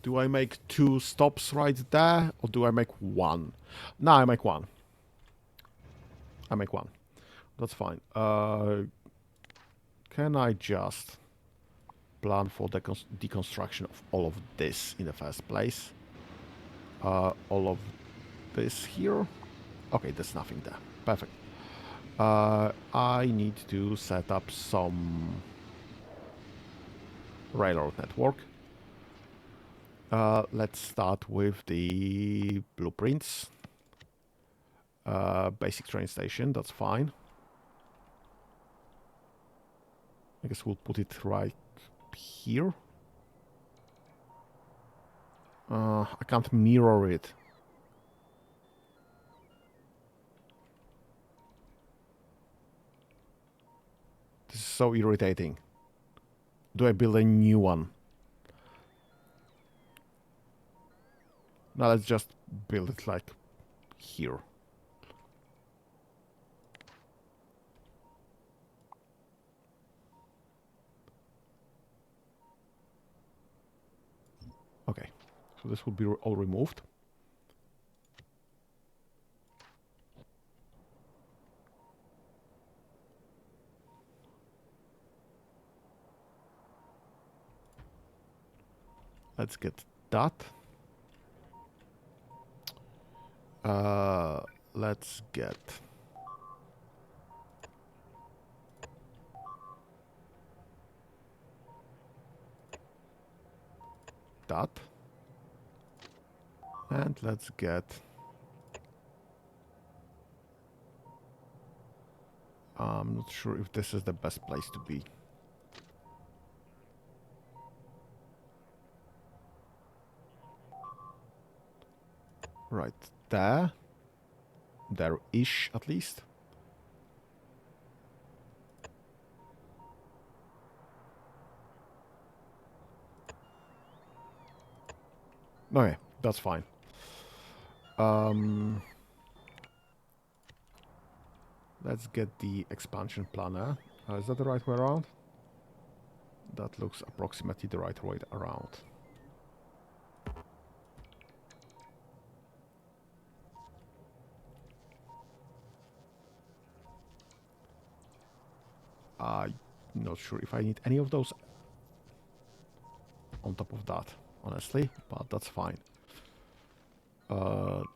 Do I make two stops right there, or do I make one? No, I make one. I make one. That's fine. Can I just plan for the deconstruction of all of this in the first place? All of this here? Okay, there's nothing there. Perfect. I need to set up some railroad network. Let's start with the blueprints. Basic train station, that's fine. I guess we'll put it right here. I can't mirror it. This is so irritating. Do I build a new one? Now let's just build it like here. Okay, so this will be all removed. Let's get that. Let's get that. And let's get I'm not sure if this is the best place to be. Right there. There-ish, at least. Okay, that's fine. Let's get the expansion planner. Is that the right way around? That looks approximately the right way around. I'm not sure if I need any of those on top of that, honestly, but that's fine.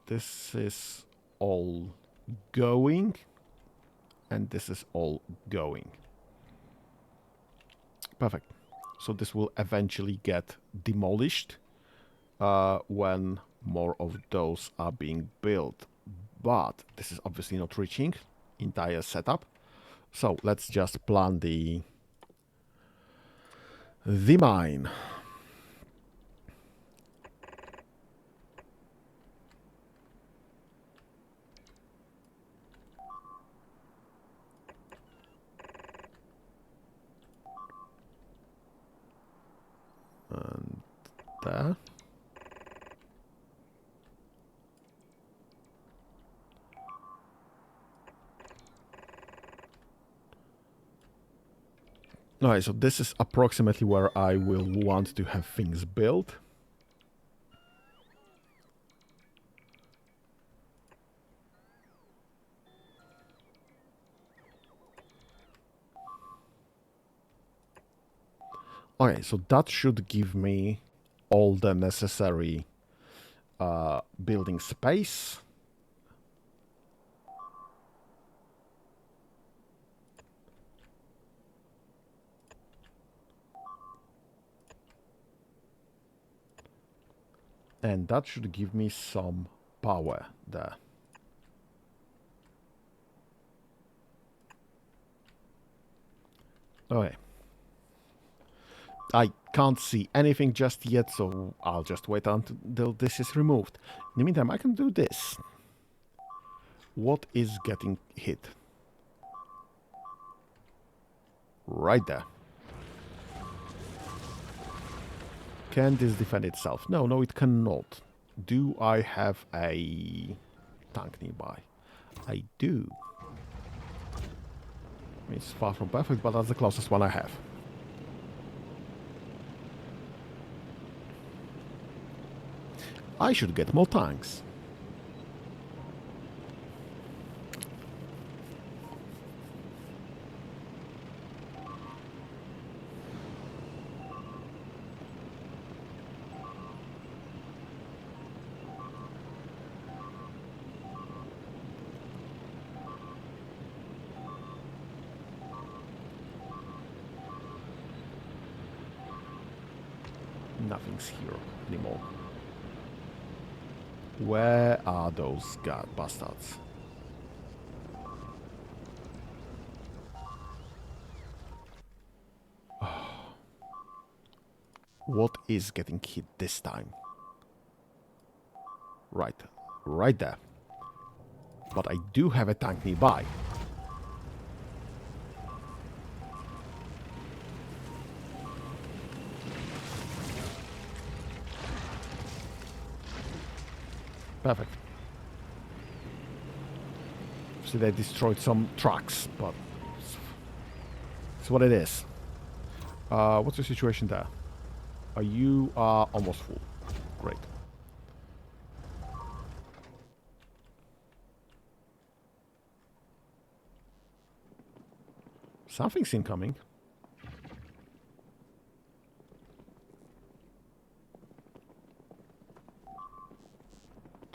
This is all going, and this is all going. Perfect. So this will eventually get demolished when more of those are being built. But this is obviously not reaching entire setup. So let's just plan the mine. And there. Alright, so this is approximately where I will want to have things built. Okay, so that should give me all the necessary building space. And that should give me some power there. Okay. I can't see anything just yet, so I'll just wait until this is removed. In the meantime, I can do this. What is getting hit? Right there. Can this defend itself? No, it cannot. Do I have a tank nearby? I do. It's far from perfect, but that's the closest one I have. I should get more tanks. Nothing's here anymore. Where are those god bastards? What is getting hit this time? Right. Right there. But I do have a tank nearby. Perfect. See, they destroyed some trucks, but it's what it is. What's the situation there? You are almost full. Great. Something's incoming.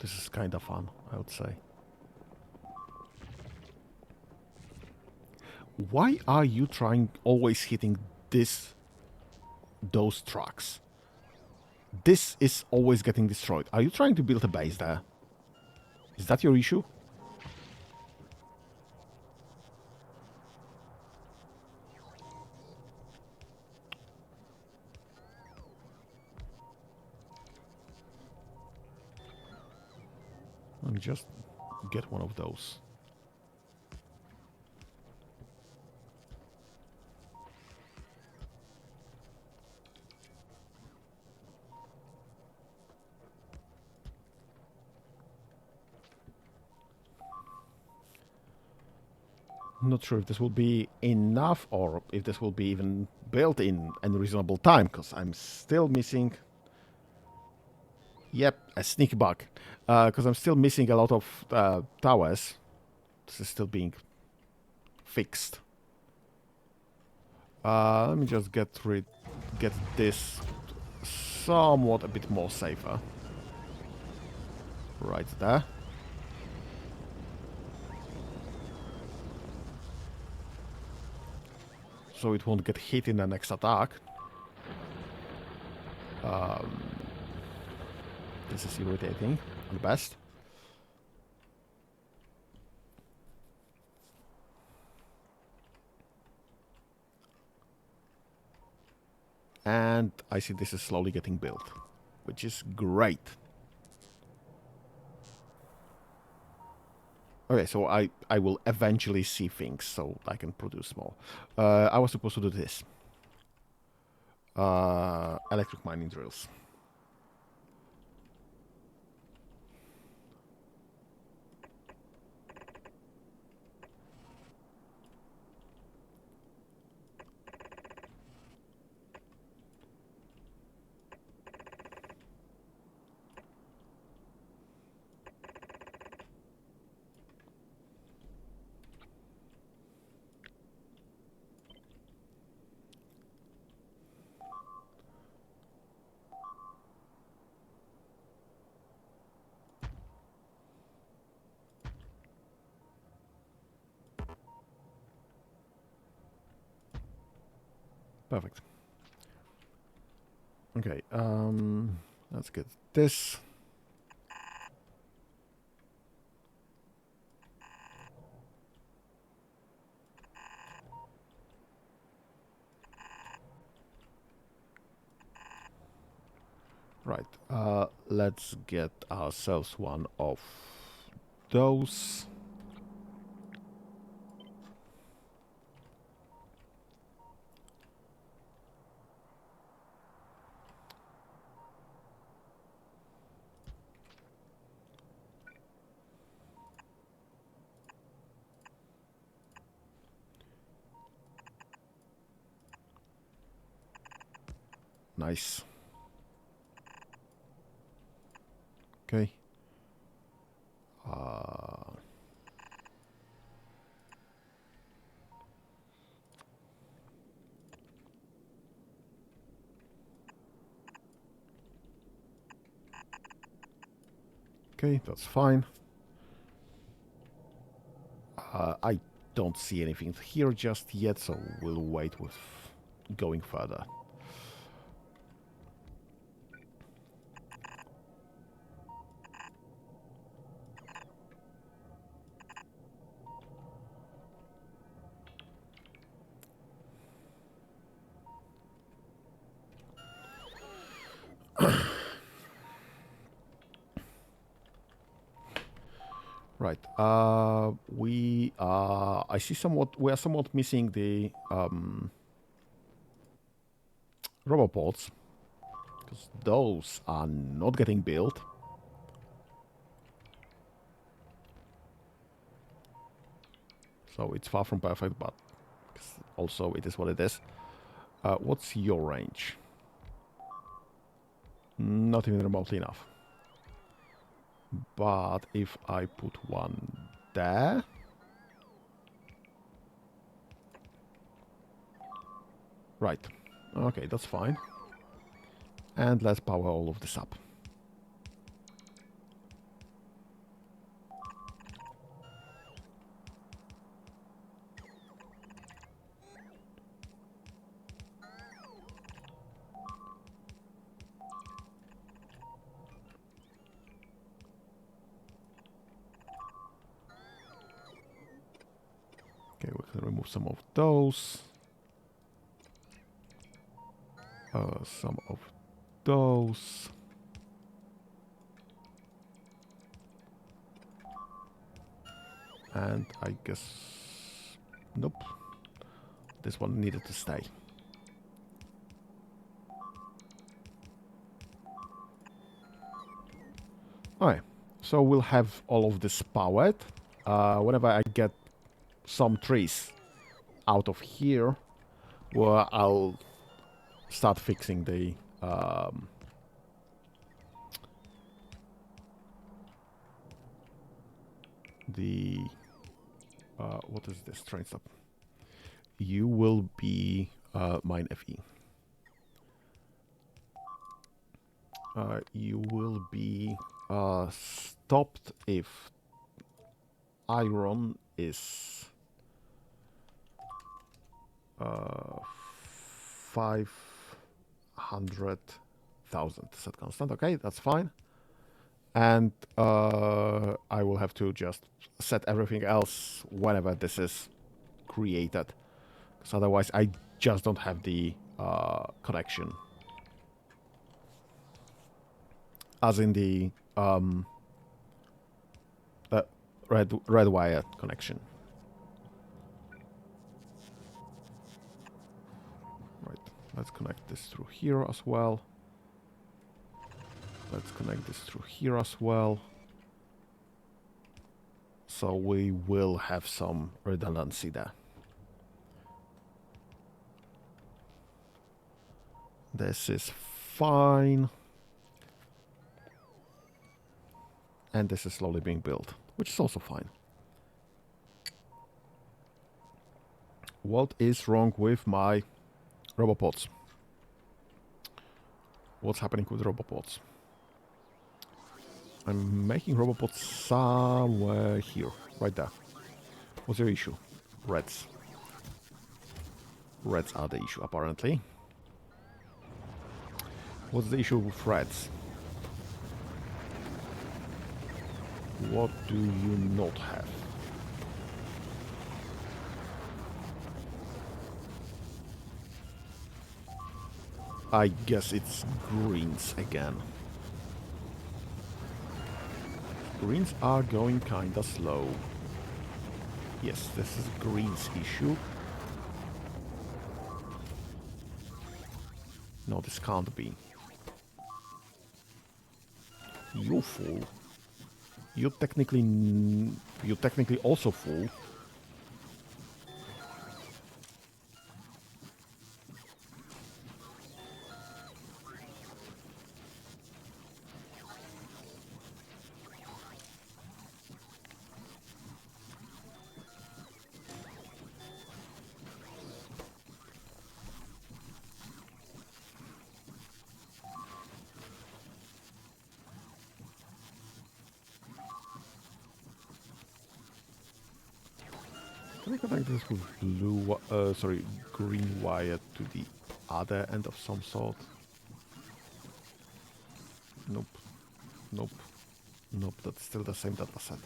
This is kind of fun, I would say. Why are you trying always hitting those trucks? This is always getting destroyed. Are you trying to build a base there? Is that your issue? Let me just get one of those. I'm not sure if this will be enough or if this will be even built in a reasonable time, because I'm still missing... Yep, a sneaky bug. Because I'm still missing a lot of towers. This is still being fixed. Let me just get this somewhat a bit more safer. Right there. So it won't get hit in the next attack. This is irritating at the best. And I see this is slowly getting built, which is great. Okay, so I will eventually see things so I can produce more. I was supposed to do this. Electric mining drills. Perfect. Okay, let's get this. Right, let's get ourselves one of those. Nice. Okay. Okay, that's fine. I don't see anything here just yet, so we'll wait with going further. Right. I see we are somewhat missing the robopods, because those are not getting built. So it's far from perfect, but also it is what it is. What's your range? Not even remotely enough. But if I put one there... Right. Okay, that's fine. And let's power all of this up. Okay, we can remove some of those. Some of those. And I guess... Nope. This one needed to stay. Alright, so we'll have all of this powered. Whenever I get some trees out of here, well, I'll start fixing the what is this? Train stop. You will be mine FE. You will be stopped if iron is 500,000 set constant. Okay, that's fine. And I will have to just set everything else whenever this is created, because otherwise I just don't have the connection. As in the red wire connection. Right, let's connect this through here as well. Let's connect this through here as well. So we will have some redundancy there. This is fine. And this is slowly being built, which is also fine. What is wrong with my robopods? What's happening with robopods? I'm making robopods somewhere here, right there. What's your issue? Reds. Reds are the issue, apparently. What's the issue with reds? What do you not have? I guess it's greens again. Greens are going kinda slow. Yes, this is greens issue. No, this can't be. You fool. You technically also fool. Can I connect this with green wire to the other end of some sort? Nope. Nope. Nope, that's still the same data set.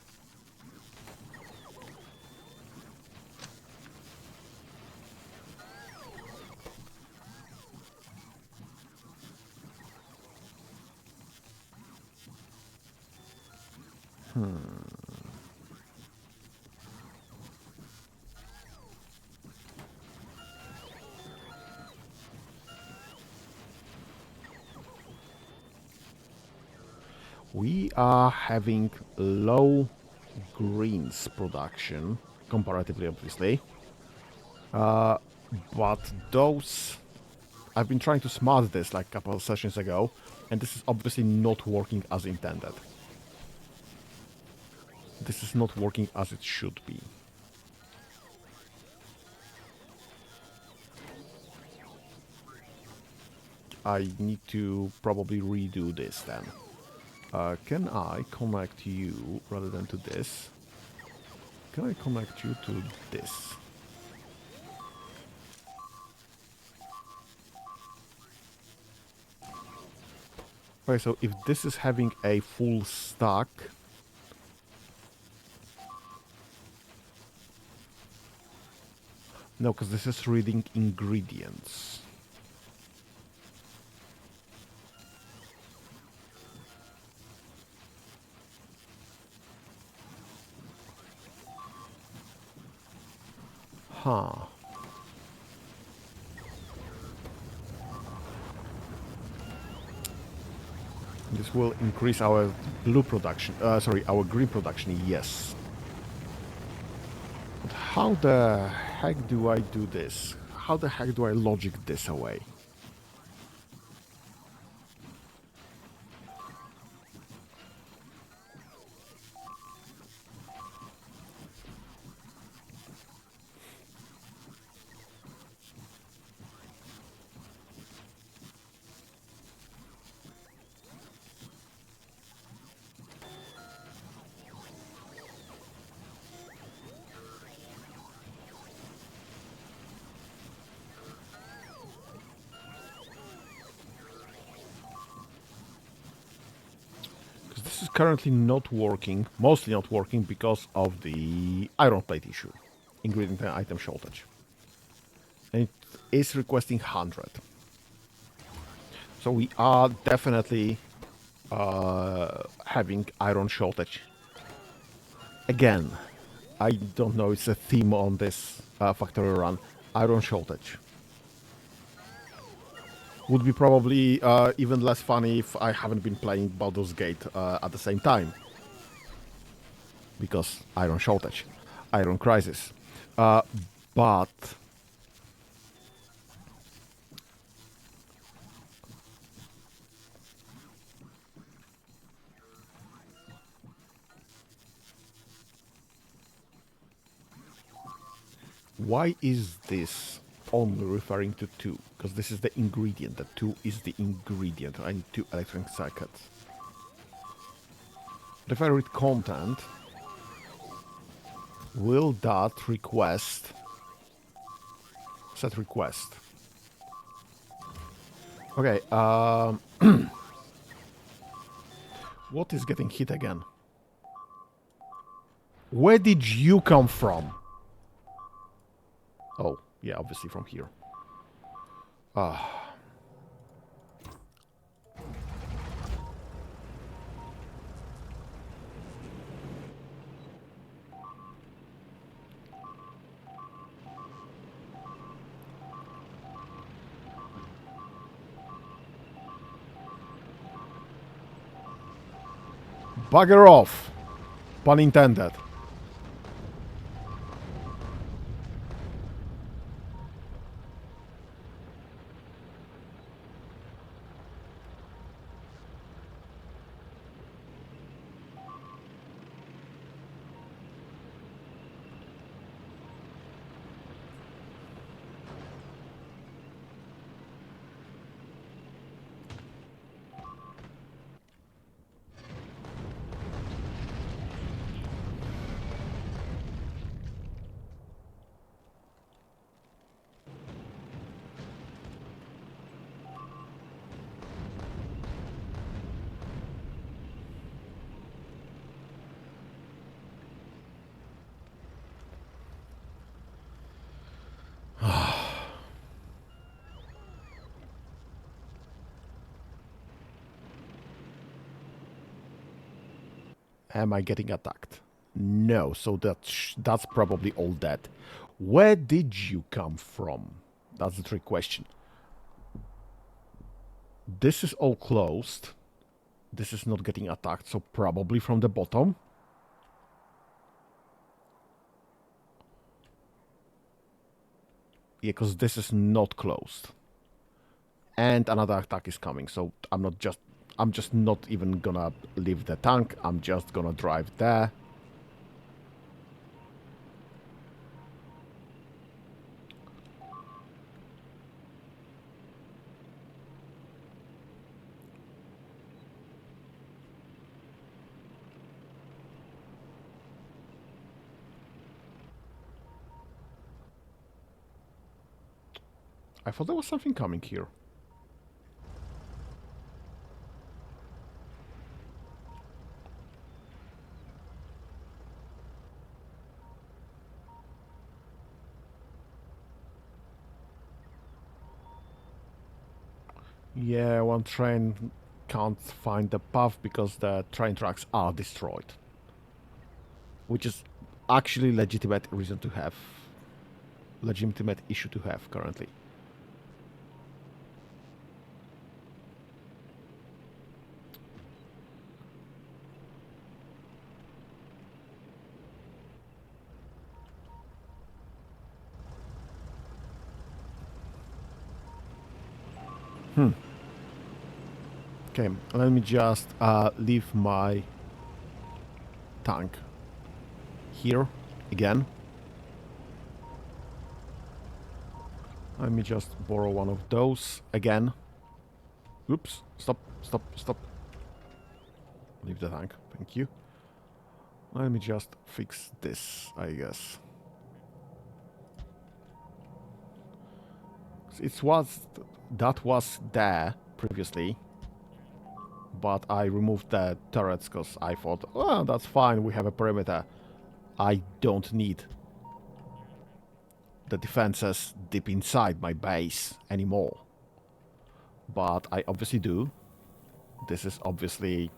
We are having low greens production, comparatively, obviously. But those... I've been trying to smart this like a couple of sessions ago, and this is obviously not working as intended. This is not working as it should be. I need to probably redo this then. Can I connect you rather than to this? Can I connect you to this? Okay, so if this is having a full stack... No, because this is reading ingredients. Huh. This will increase our blue production. Our green production, yes. But how the heck do I do this? How the heck do I logic this away? This is currently not working, mostly not working because of the iron plate issue, ingredient and item shortage. And it is requesting 100. So we are definitely having iron shortage. Again, I don't know, it's a theme on this Factorio run, iron shortage. Would be probably even less funny if I haven't been playing Baldur's Gate at the same time. Because iron shortage, iron crisis. But... Why is this only referring to 2? Because this is the ingredient. The 2 is the ingredient. I need 2 electronic circuits. But if I read content, will that request set request? Okay, what is getting hit again? Where did you come from? Oh, yeah, obviously from here. Bugger off! Pun intended. Am I getting attacked? No, so that's probably all dead. Where did you come from? That's the trick question. This is all closed. This is not getting attacked, so probably from the bottom. Yeah, because this is not closed. And another attack is coming, so I'm just not even gonna leave the tank. I'm just gonna drive there. I thought there was something coming here. Yeah, one train can't find the path because the train tracks are destroyed. Which is actually legitimate reason to have. Legitimate issue to have currently. Okay, let me just leave my tank here again. Let me just borrow one of those again. Oops, stop. Leave the tank, thank you. Let me just fix this, I guess. That was there previously, but I removed the turrets because I thought, oh, that's fine, we have a perimeter. I don't need the defenses deep inside my base anymore. But I obviously do. This is obviously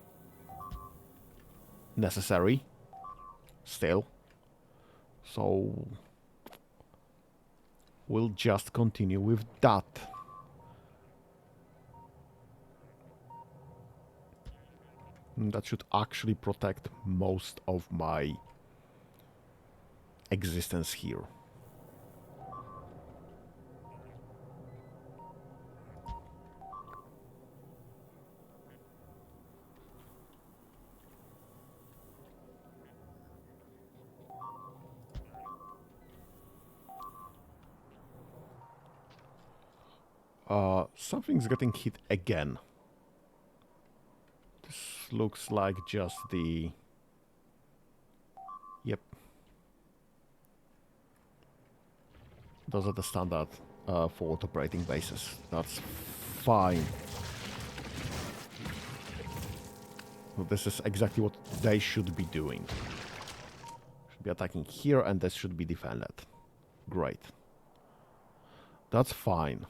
necessary still. So we'll just continue with that. That should actually protect most of my existence here. Something's getting hit again. This looks like just the... Yep. Those are the standard forward operating bases. That's fine. Well, this is exactly what they should be doing. Should be attacking here and this should be defended. Great. That's fine.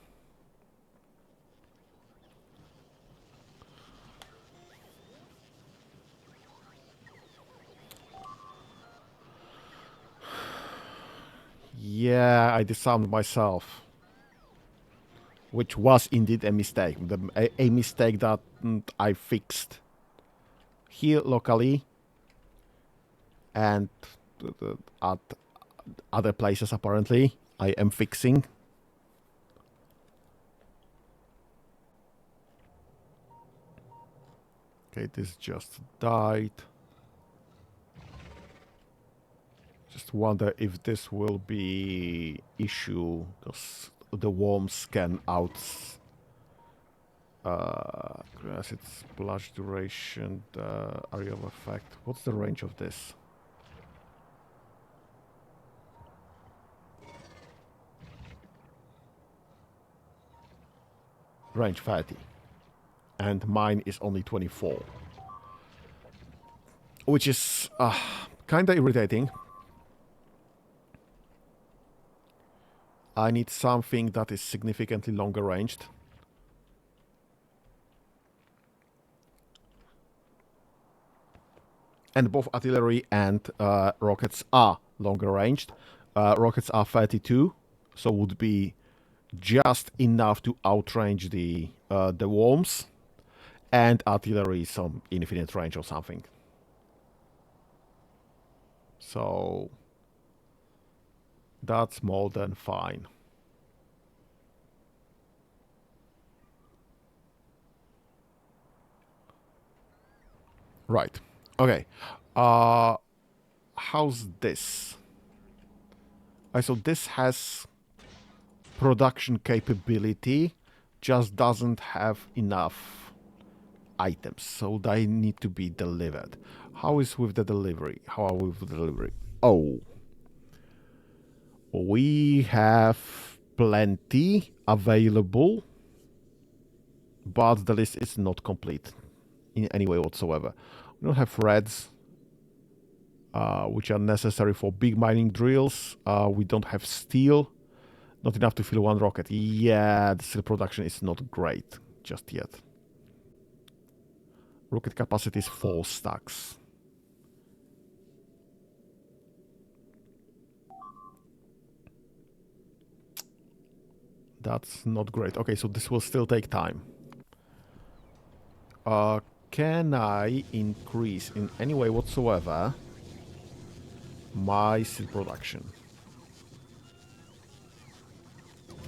Yeah, I disarmed myself. Which was indeed a mistake. A mistake that I fixed here locally and at other places apparently I am fixing. Okay, this just died. Just wonder if this will be issue because the worms scan out acid splash duration, the area of effect. What's the range of this? Range 30. And mine is only 24. Which is kinda irritating. I need something that is significantly longer ranged. And both artillery and rockets are longer ranged. Rockets are 32, so would be just enough to outrange the worms, and artillery some infinite range or something. So that's more than fine. Right. Okay. How's this? So this has production capability, just doesn't have enough items, so they need to be delivered. How is with the delivery? How are we with the delivery? Oh, we have plenty available, but the list is not complete in any way whatsoever. We don't have reds, which are necessary for big mining drills. We don't have steel, not enough to fill one rocket. Yeah, the steel production is not great just yet. Rocket capacity is 4 stacks. That's not great. Okay, so this will still take time. Can I increase in any way whatsoever my steel production?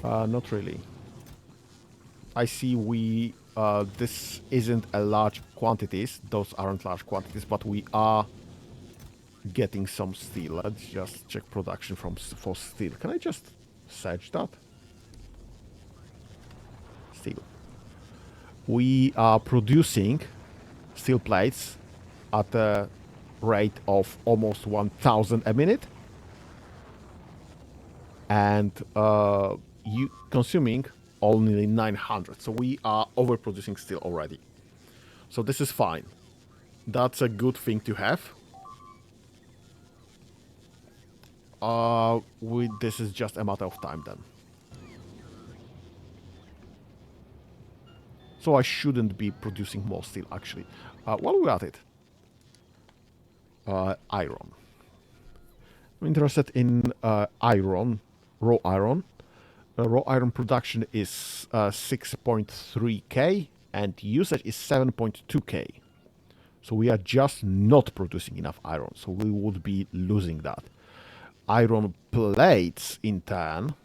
Not really. I see this isn't a large quantities. Those aren't large quantities, but we are getting some steel. Let's just check production for steel. Can I just search that? Steel. We are producing steel plates at a rate of almost 1,000 a minute, and you consuming only 900. So we are overproducing steel already. So this is fine. That's a good thing to have. This is just a matter of time then. So I shouldn't be producing more steel, actually. While we're at it, iron. I'm interested in iron, raw iron. Raw iron production is 6.3k and usage is 7.2k. So we are just not producing enough iron, so we would be losing that. Iron plates, in turn,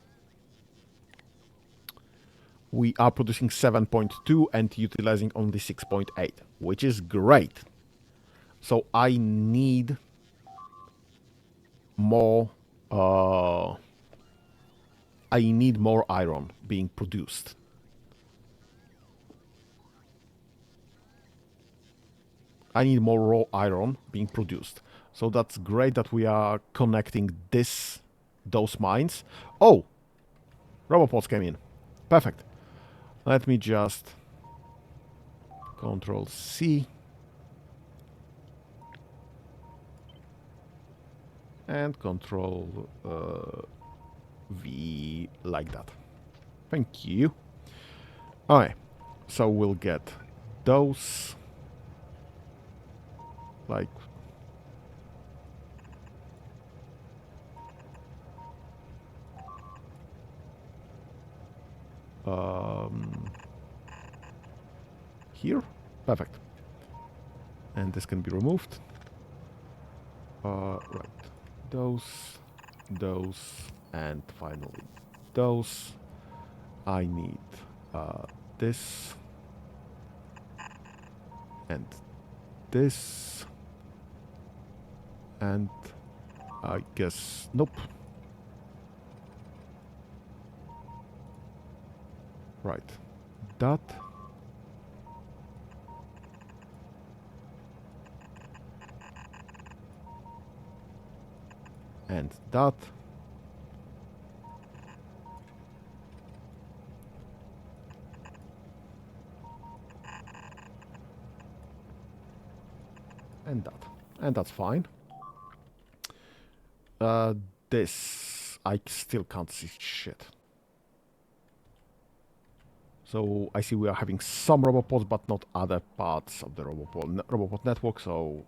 we are producing 7.2 and utilizing only 6.8, which is great. So I need more iron being produced. I need more raw iron being produced. So that's great that we are connecting those mines. Oh, robopods came in. Perfect. Let me just Control C and Control V like that. Thank you. Alright, so we'll get those like here. Perfect. And this can be removed. Right. Those, and finally those. I need this and this, and I guess nope. Right, that and that. And that. And that's fine. This, I still can't see shit. So I see we are having some robopods, but not other parts of the robopod network. So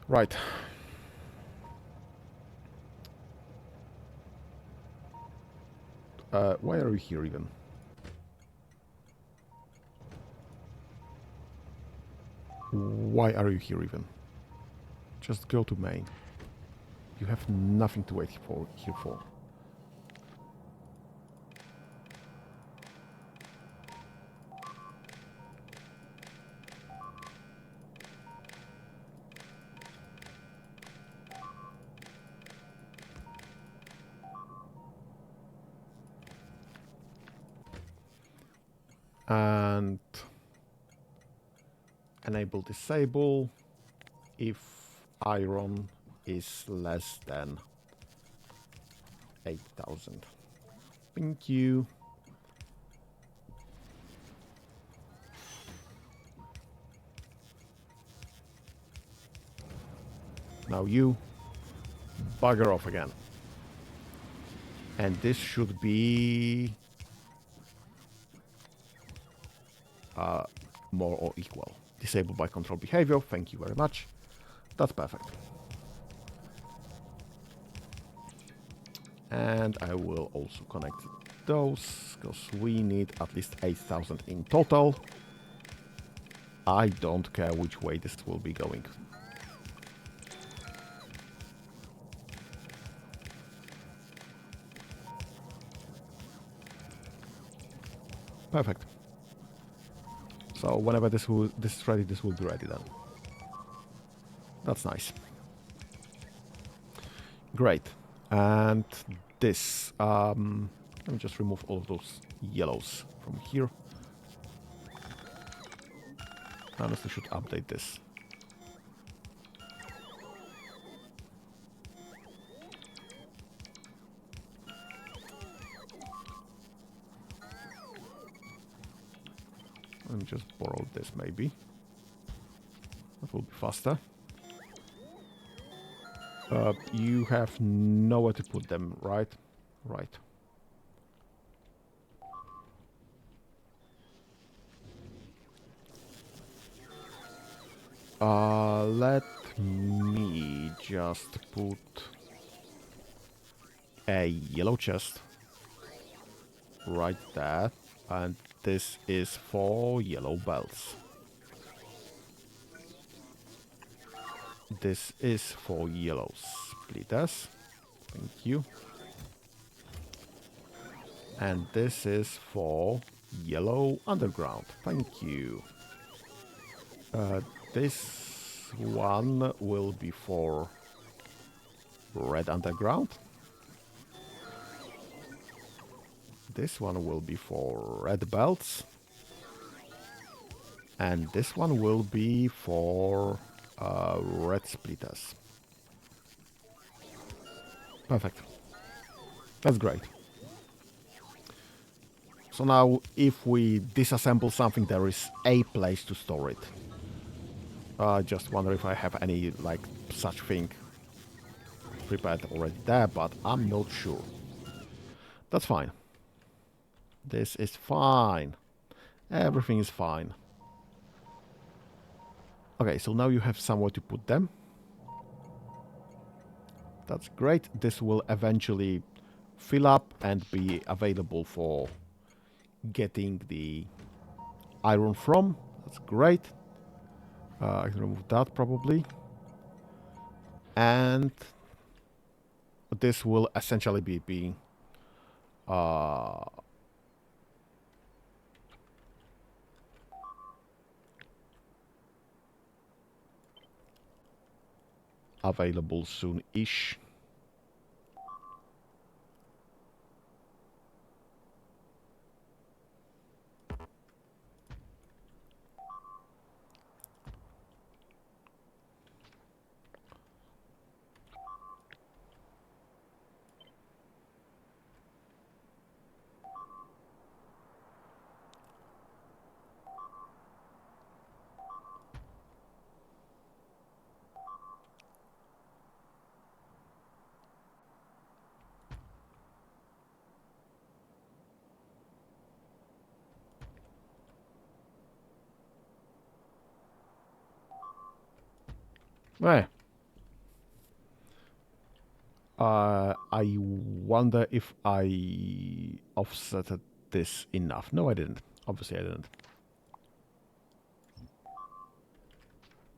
right. Why are you here even? Why are you here even? Just go to main. You have nothing to wait for here for. And enable disable if iron is less than 8,000. Thank you. Now you bugger off again. And this should be more or equal. Disabled by control behavior. Thank you very much. That's perfect. And I will also connect those because we need at least 8,000 in total. I don't care which way this will be going. Perfect. So whenever this is ready, this will be ready then. That's nice. Great. And this, let me just remove all of those yellows from here. Honestly, should update this. Let me just borrow this maybe. That will be faster. You have nowhere to put them, right? Right. Let me just put a yellow chest right there, and this is for yellow belts. This is for yellow splitters. Thank you. And this is for yellow underground. Thank you. This one will be for red underground. This one will be for red belts. And this one will be for red splitters. Perfect. That's great. So now, if we disassemble something, there is a place to store it. I just wonder if I have any, like, such thing prepared already there, but I'm not sure. That's fine. This is fine. Everything is fine. Okay, so now you have somewhere to put them. That's great. This will eventually fill up and be available for getting the iron from. That's great. I can remove that probably. And this will essentially be being available soon-ish. Eh. I wonder if I offsetted this enough. No, I didn't. Obviously, I didn't.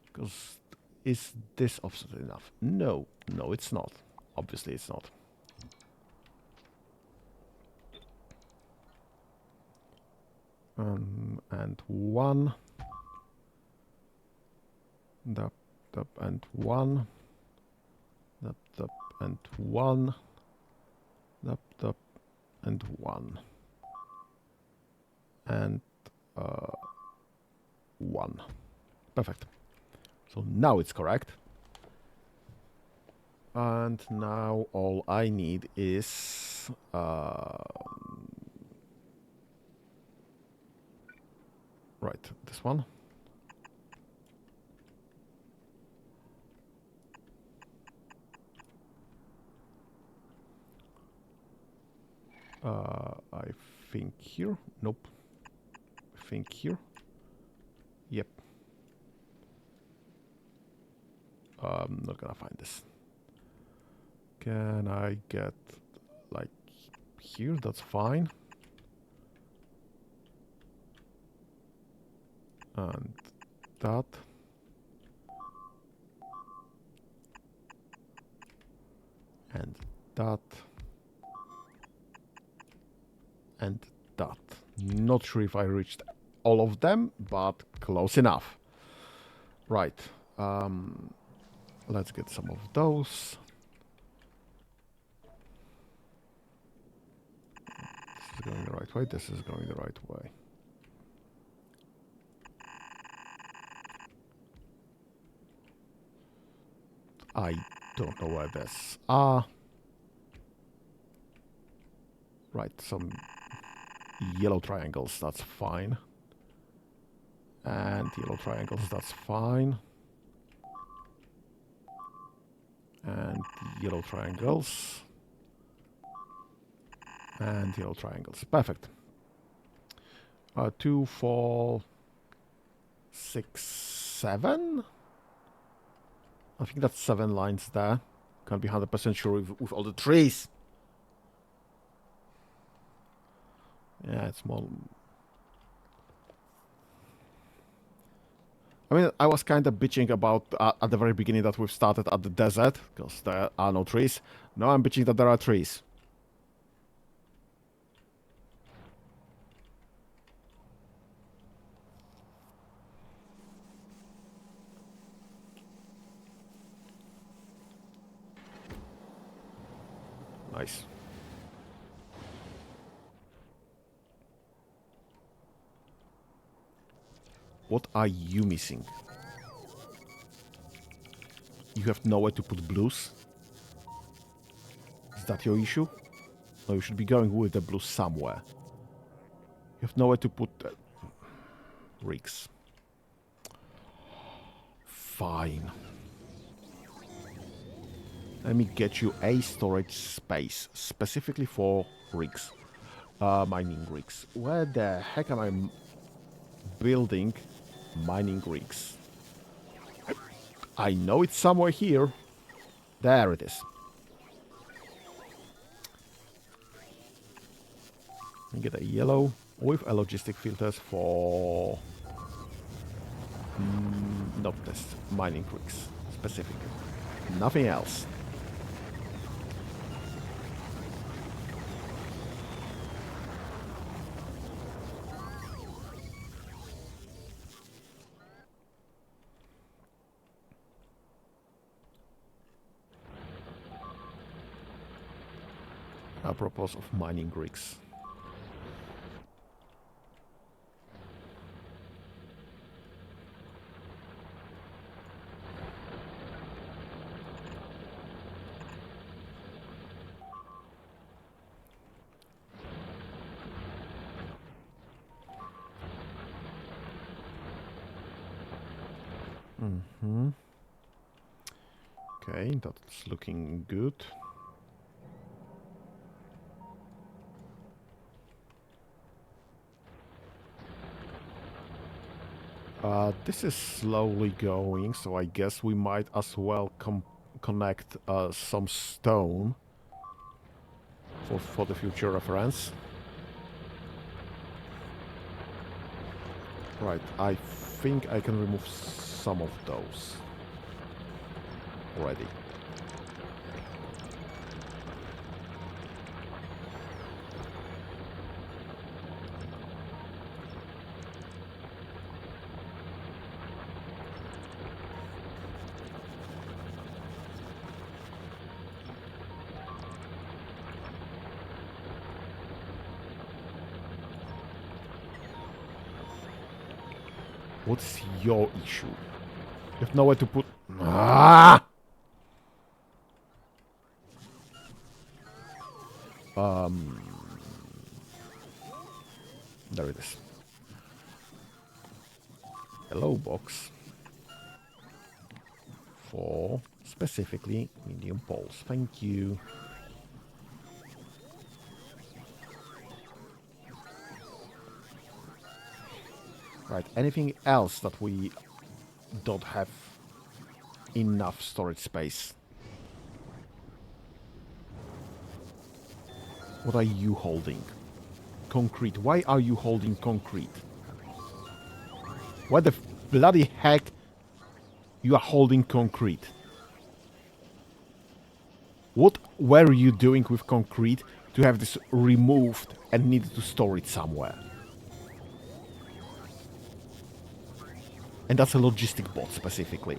Because is this offset enough? No, no, it's not. Obviously, it's not. And one. Dap, dap, and one. Dap, dap, and one. Dap, dap, and one. And one. Perfect. So now it's correct. And now all I need is right, this one. I think here. Nope. I think here. Yep. I'm not gonna find this. Can I get like here? That's fine. And that. And that. And that. Not sure if I reached all of them, but close enough. Right. Let's get some of those. This is going the right way. This is going the right way. I don't know where this are. Right, some yellow triangles, that's fine. And yellow triangles, that's fine. And yellow triangles. And yellow triangles. Perfect. 2, 4, 6, 7? I think that's 7 lines there. Can't be 100% sure with all the trees. Yeah, it's more... I mean, I was kind of bitching about at the very beginning that we've started at the desert, because there are no trees. Now I'm bitching that there are trees. Nice. What are you missing? You have nowhere to put blues? Is that your issue? No, you should be going with the blues somewhere. You have nowhere to put rigs. Fine. Let me get you a storage space specifically for rigs. Mining rigs. Where the heck am I building mining rigs? I know it's somewhere here. There it is. And get a yellow with a logistic filters for not this mining rigs specifically. Nothing else. Apropos of mining rigs. Okay, that's looking good. This is slowly going, so I guess we might as well connect some stone for the future reference. Right, I think I can remove some of those already. What's your issue? You have nowhere to put... Ah! There it is. Hello, box. For specifically medium poles. Thank you. Right, anything else that we don't have enough storage space? What are you holding? Concrete. Why are you holding concrete? Why the bloody heck you are holding concrete? What were you doing with concrete to have this removed and needed to store it somewhere? And that's a logistic bot specifically.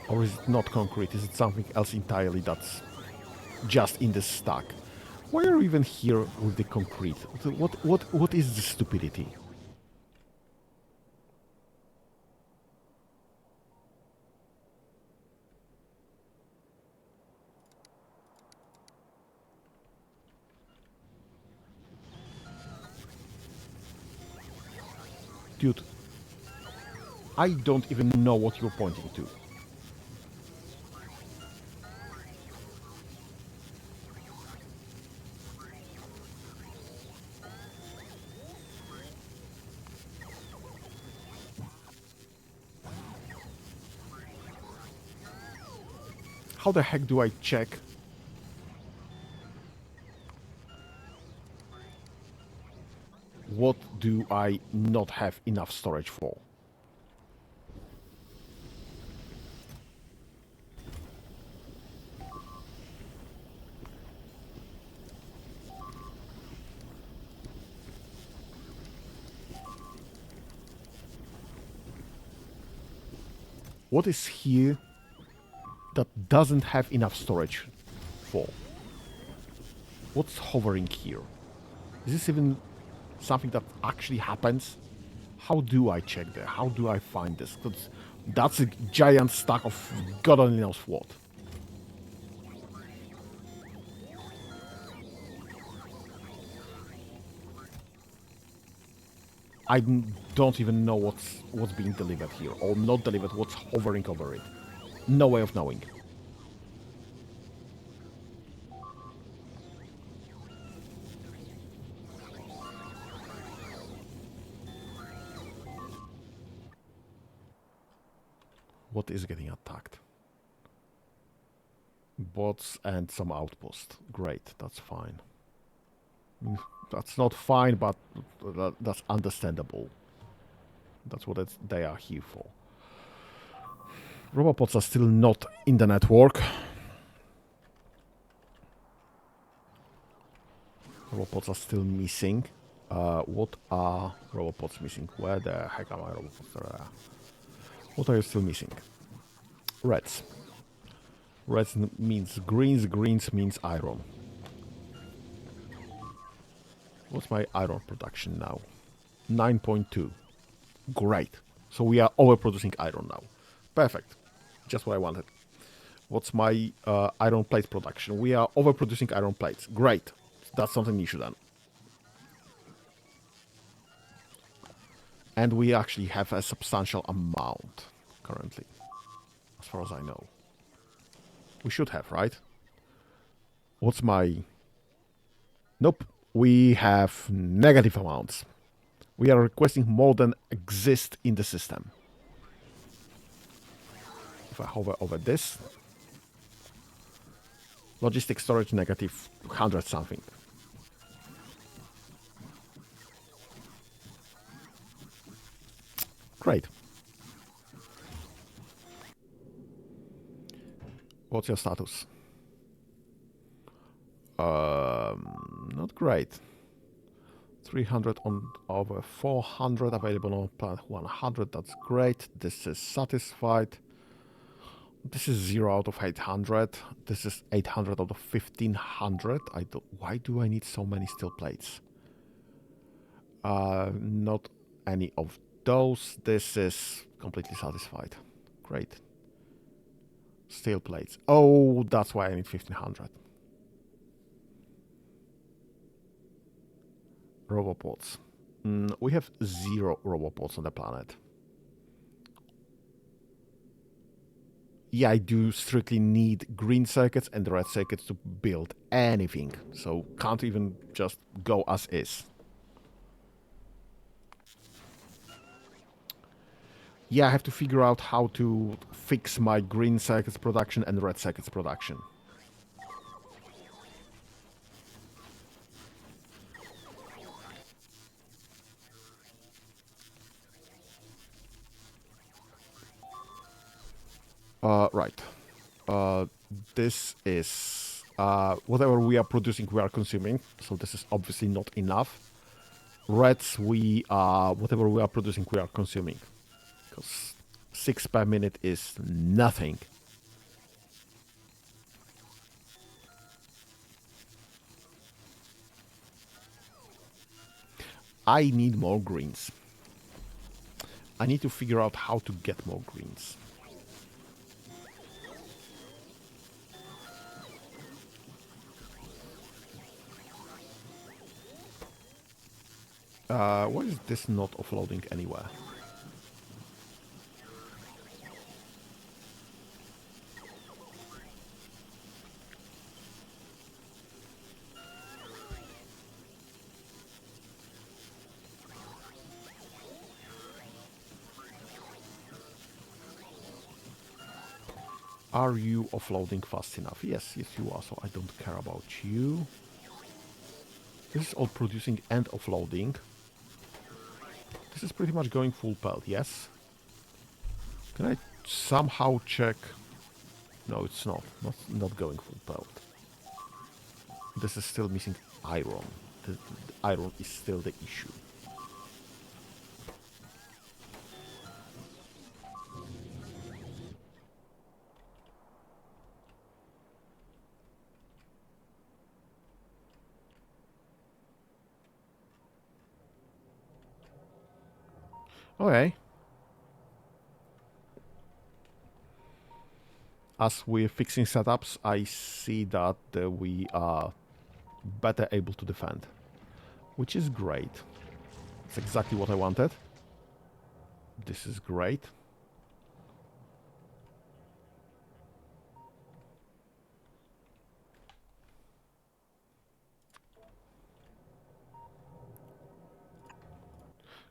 Or is it not concrete? Is it something else entirely that's just in the stack? Why are you even here with the concrete? What is the stupidity? Dude, I don't even know what you're pointing to. How the heck do I check? What do I not have enough storage for? What is here that doesn't have enough storage for? What's hovering here? Is this even something that actually happens? How do I check there? How do I find this? That's a giant stack of God only knows what. I don't even know what's being delivered here, or not delivered, what's hovering over it. No way of knowing. What is getting attacked? Bots and some outpost. Great, that's fine. That's not fine, but that's understandable. That's what they are here for. Robots are still not in the network. Robots are still missing. What are robots missing? Where the heck are my robots? What are you still missing? Reds. Reds means greens, greens means iron. What's my iron production now? 9.2. Great. So we are overproducing iron now. Perfect. Just what I wanted. What's my iron plate production? We are overproducing iron plates. Great. That's not an issue then. And we actually have a substantial amount currently, as far as I know. We should have, right? What's my... Nope. We have negative amounts. We are requesting more than exist in the system. If I hover over this... Logistic storage negative 100 something. Great. What's your status? Not great. 300 on over 400 available on planet 100. That's great. This is satisfied. This is 0 out of 800. This is 800 out of 1500. Why do I need so many steel plates? Not any of those. This is completely satisfied. Great. Steel plates. Oh, that's why I need 1500. Robopods. We have 0 robopods on the planet. Yeah, I do strictly need green circuits and red circuits to build anything. So can't even just go as is. Yeah, I have to figure out how to fix my green circuits production and red circuits production. Right. This is whatever we are producing, we are consuming. So this is obviously not enough. Reds, whatever we are producing, we are consuming. Because 6 per minute is nothing. I need more greens. I need to figure out how to get more greens. Why is this not offloading anywhere? Are you offloading fast enough? Yes, yes you are, so I don't care about you. This is all producing and offloading. This is pretty much going full pelt, yes? Can I somehow check? No, it's not. Not going full pelt. This is still missing iron. The iron is still the issue. Okay. As we're fixing setups, I see that we are better able to defend, which is great. It's exactly what I wanted. This is great.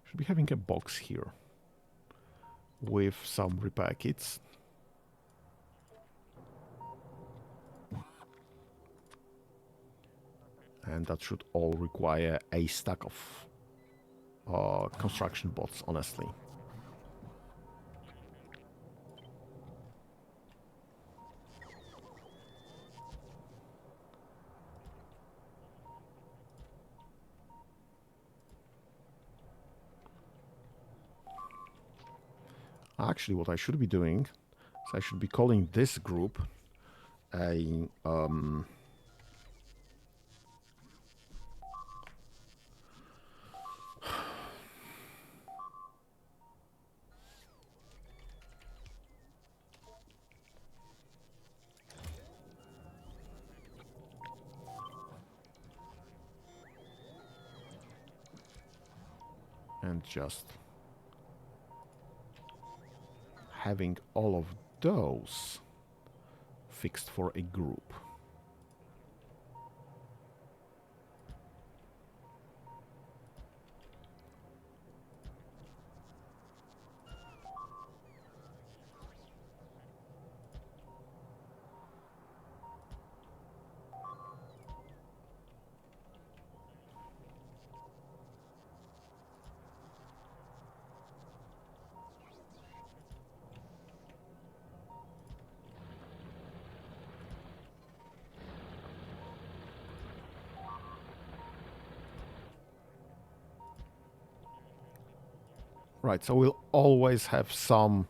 Should be having a box here with some repair kits. And that should all require a stack of construction bots, honestly. Actually, what I should be doing is I should be calling this group a And just having all of those fixed for a group. Right, so we'll always have some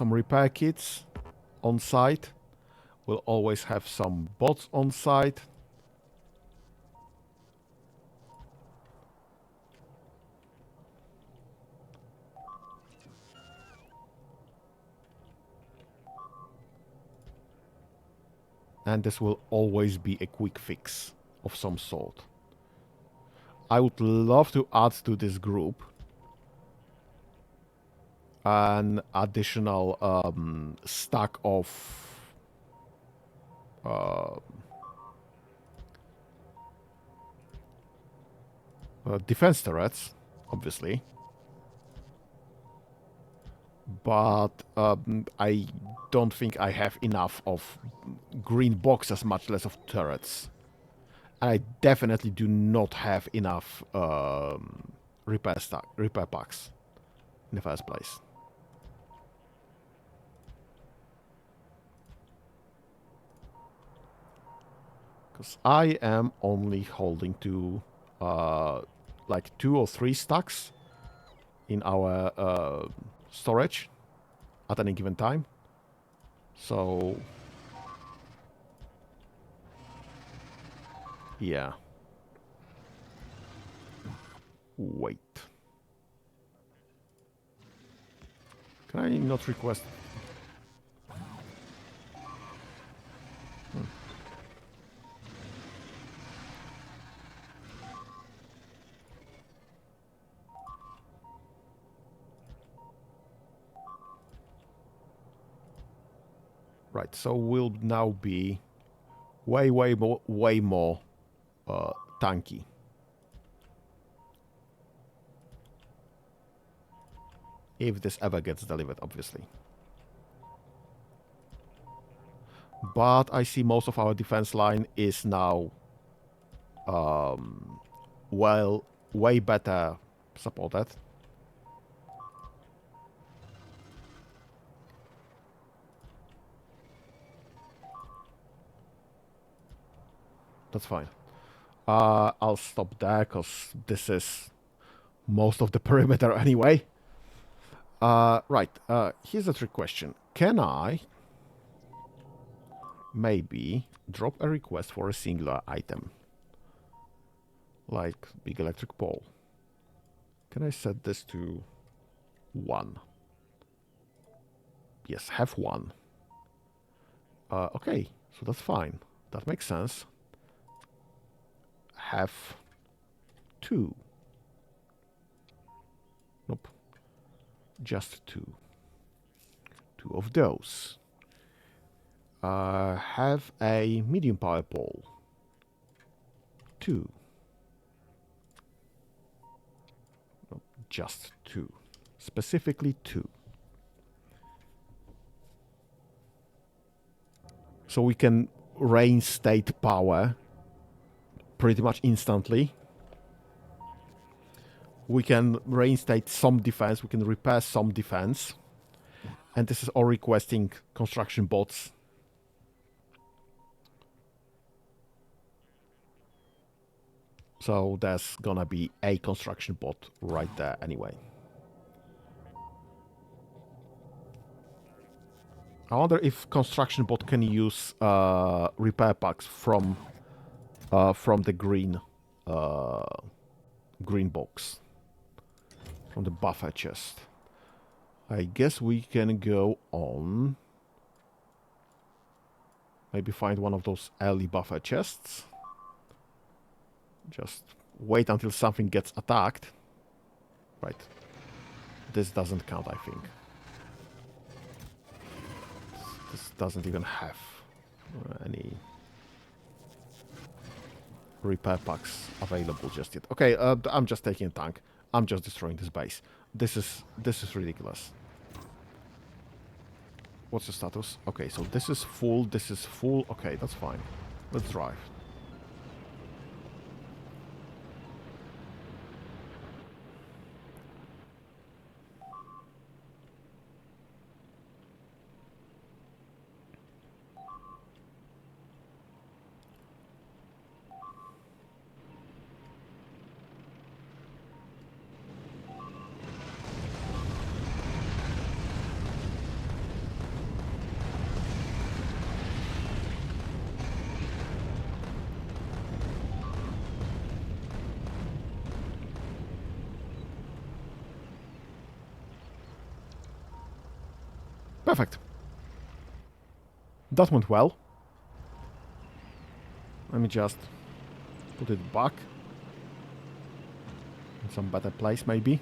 repair kits on site. We'll always have some bots on site. And this will always be a quick fix of some sort. I would love to add to this group an additional stack of defense turrets, obviously. But I don't think I have enough of green boxes, much less of turrets. I definitely do not have enough repair packs in the first place. Because I am only holding to like 2 or 3 stacks in our storage at any given time. So yeah. Wait. Can I not request? Right, so we'll now be way more tanky. If this ever gets delivered, obviously. But I see most of our defense line is now well, way better supported. That's fine. I'll stop there, because this is most of the perimeter anyway. Right, here's a trick question. Can I maybe drop a request for a singular item? Like big electric pole. Can I set this to 1? Yes, have 1. Okay, so that's fine. That makes sense. Have 2. Nope. Just 2. 2 of those. Have a medium power pole. 2. Nope, just 2. Specifically 2. So we can reinstate power pretty much instantly. We can reinstate some defense, we can repair some defense. And this is all requesting construction bots. So there's gonna be a construction bot right there anyway. I wonder if construction bot can use repair packs from the green box, from the buffer chest. I guess we can go on. Maybe find one of those early buffer chests. Just Wait until something gets attacked. Right. This doesn't count, I think. This doesn't even have any repair packs available just yet. Okay, I'm just taking a tank. I'm just destroying this base. This is ridiculous. What's the status? Okay, so this is full, this is full. Okay, that's fine. Let's drive. Perfect. That went well. Let me just put it back. In some better place, maybe.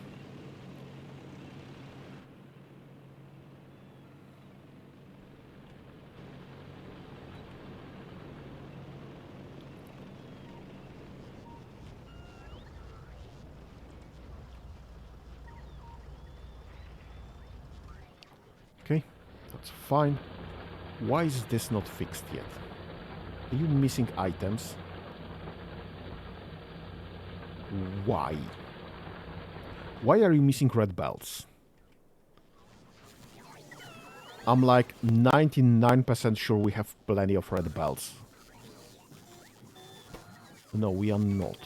Okay, that's fine. Why is this not fixed yet? Are you missing items? Why? Why are you missing red belts? I'm like 99% sure we have plenty of red belts. No, we are not.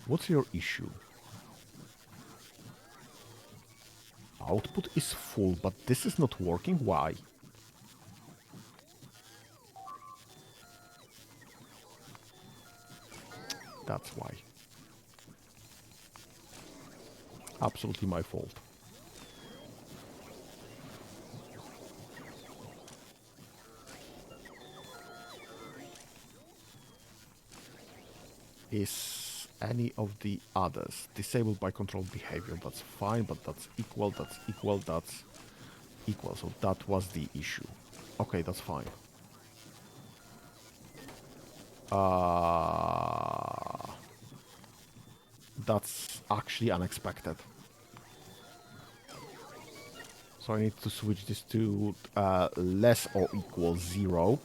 What's your issue? Output is full, but this is not working. Why? That's why. Absolutely my fault. Is any of the others disabled by controlled behavior? That's fine, but that's equal, that's equal, that's equal. So that was the issue. Okay, that's fine. That's actually unexpected. So I need to switch this to less or equal 0.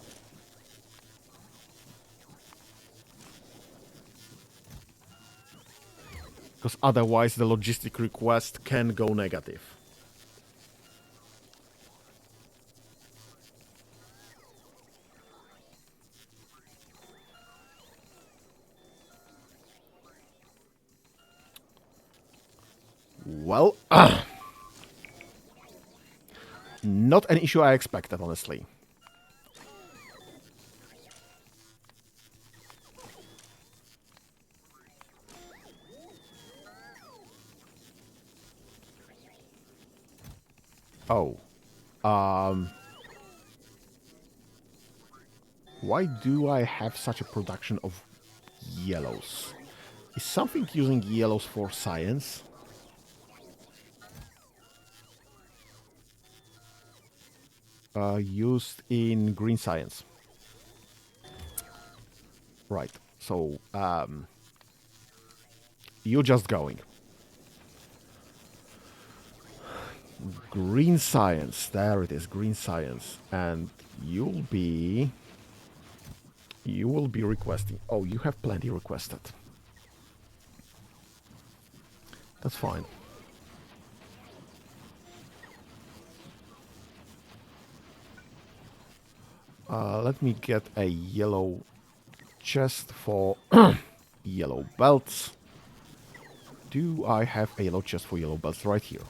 Because otherwise the logistic request can go negative. Well, not an issue I expected, honestly. Oh. Why do I have such a production of yellows? Is something using yellows for science? Used in green science. Right, so, you're just going. Green science, there it is, green science. And you will be requesting. Oh, you have plenty requested. That's fine. Let me get a yellow chest for yellow belts. Do I have a yellow chest for yellow belts right here?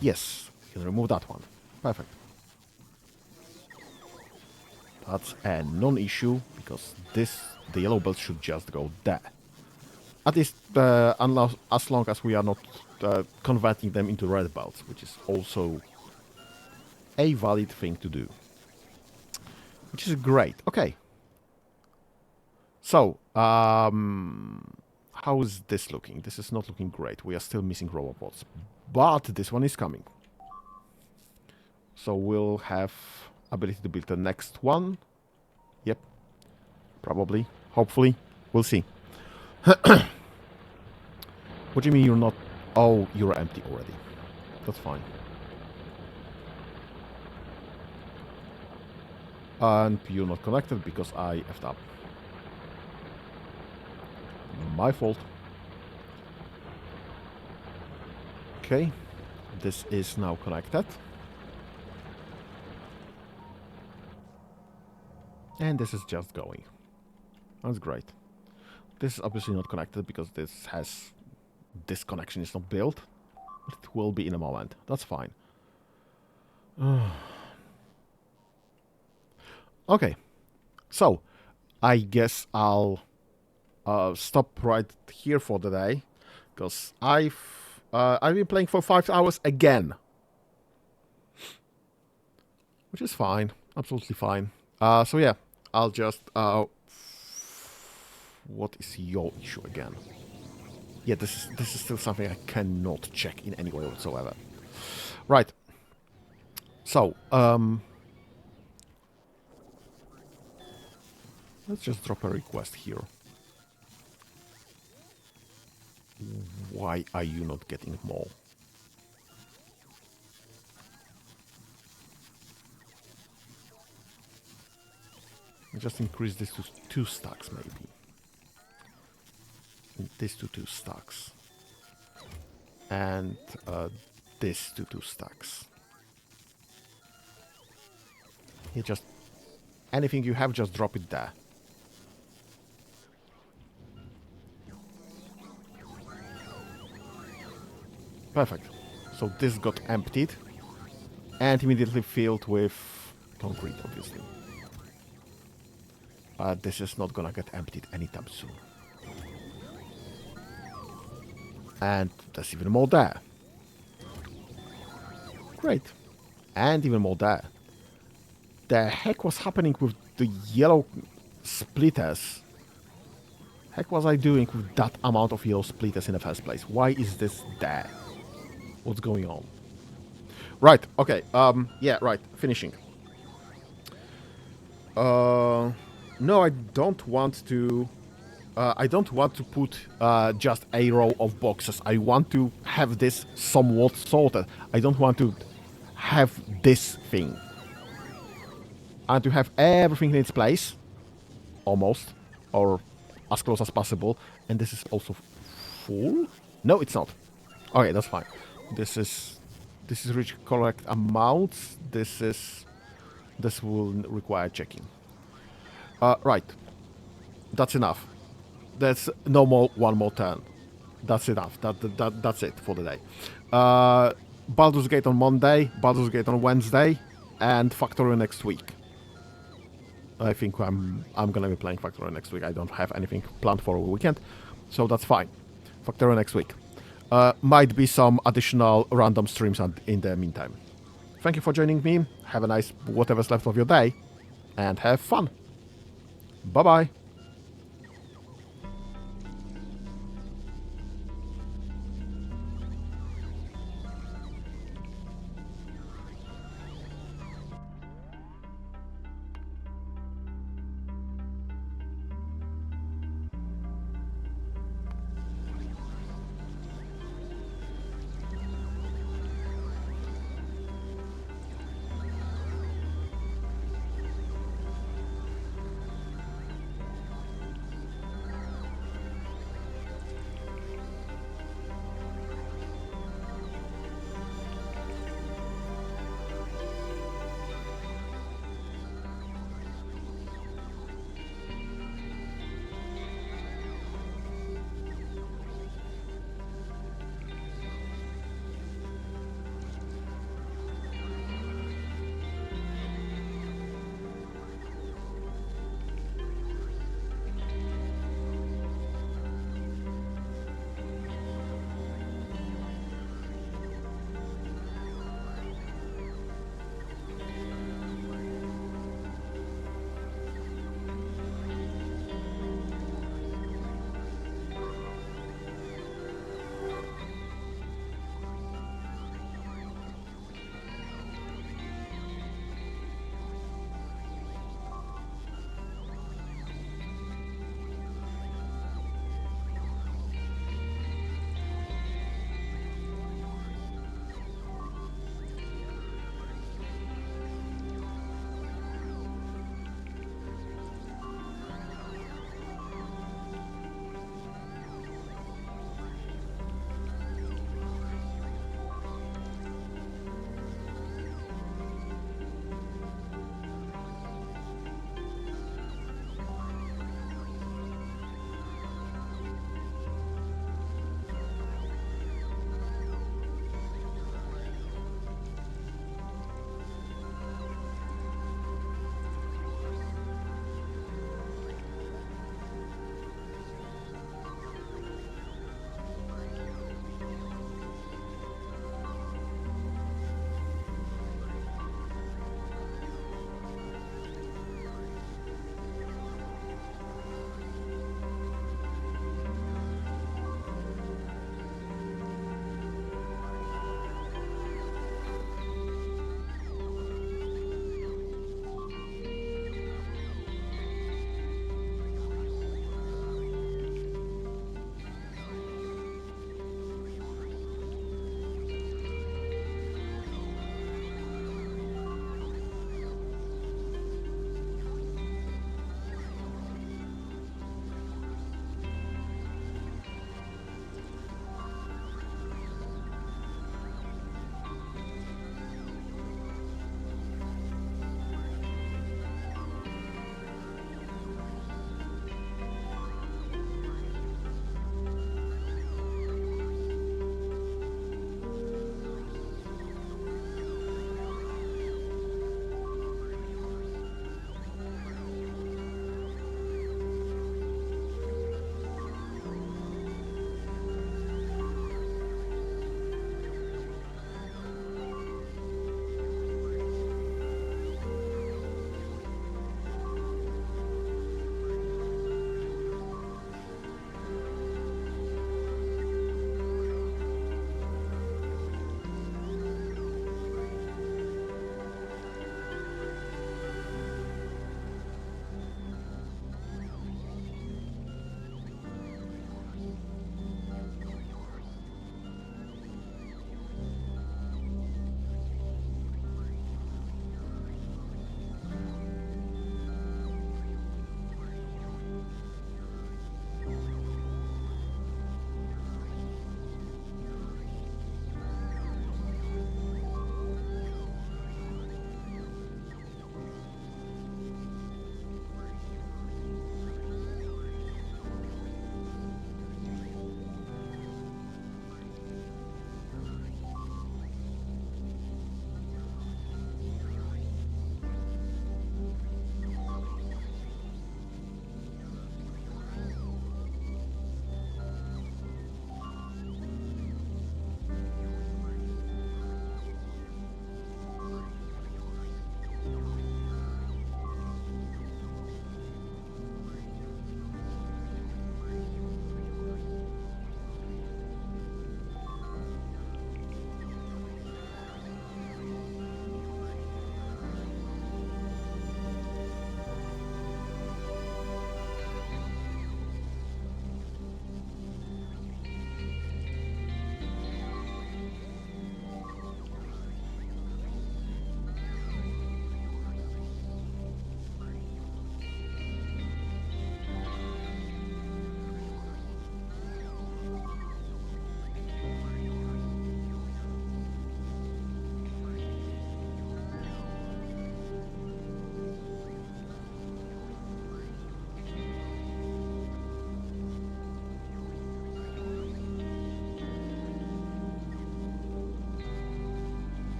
Yes, you can remove that one. Perfect. That's a non-issue, because the yellow belts should just go there. At least as long as we are not converting them into red belts, which is also a valid thing to do. which is great. Okay. So, how is this looking? This is not looking great. We are still missing robots, but this one is coming. So we'll have ability to build the next one. Yep. Probably. Hopefully. We'll see. What do you mean you're not... Oh, you're empty already. That's fine. And you're not connected because I effed up. My fault. Okay. This is now connected. And this is just going. That's great. This is obviously not connected because this connection is not built. But it will be in a moment. That's fine. Okay. So, I guess I'll stop right here for the day. Because I've been playing for 5 hours again. Which is fine. Absolutely fine. So yeah, I'll just... what is your issue again? Yeah, this is still something I cannot check in any way whatsoever. Right. So, let's just drop a request here. Why are you not getting more? Just increase this to 2 stacks, maybe. And this to 2 stacks. And this to 2 stacks. You just... anything you have, just drop it there. Perfect. So this got emptied. And immediately filled with concrete, obviously. This is not gonna get emptied anytime soon. And there's even more there. Great. And even more there. The heck was happening with the yellow splitters? Heck was I doing with that amount of yellow splitters in the first place? Why is this there? What's going on? Right, okay, yeah, right, finishing. No, I don't want to... I don't want to put just a row of boxes. I want to have this somewhat sorted. I don't want to have this thing. And to have everything in its place. Almost. Or as close as possible. And this is also full? No, it's not. Okay, that's fine. This is reach correct amounts. This will require checking. Right. That's enough. That's no more, one more turn. That's enough. That's it for the day. Baldur's Gate on Monday, Baldur's Gate on Wednesday, and Factorio next week. I think I'm gonna be playing Factorio next week. I don't have anything planned for a weekend, so that's fine. Factorio next week. Might be some additional random streams in the meantime. Thank you for joining me. Have a nice whatever's left of your day, and have fun. Bye-bye.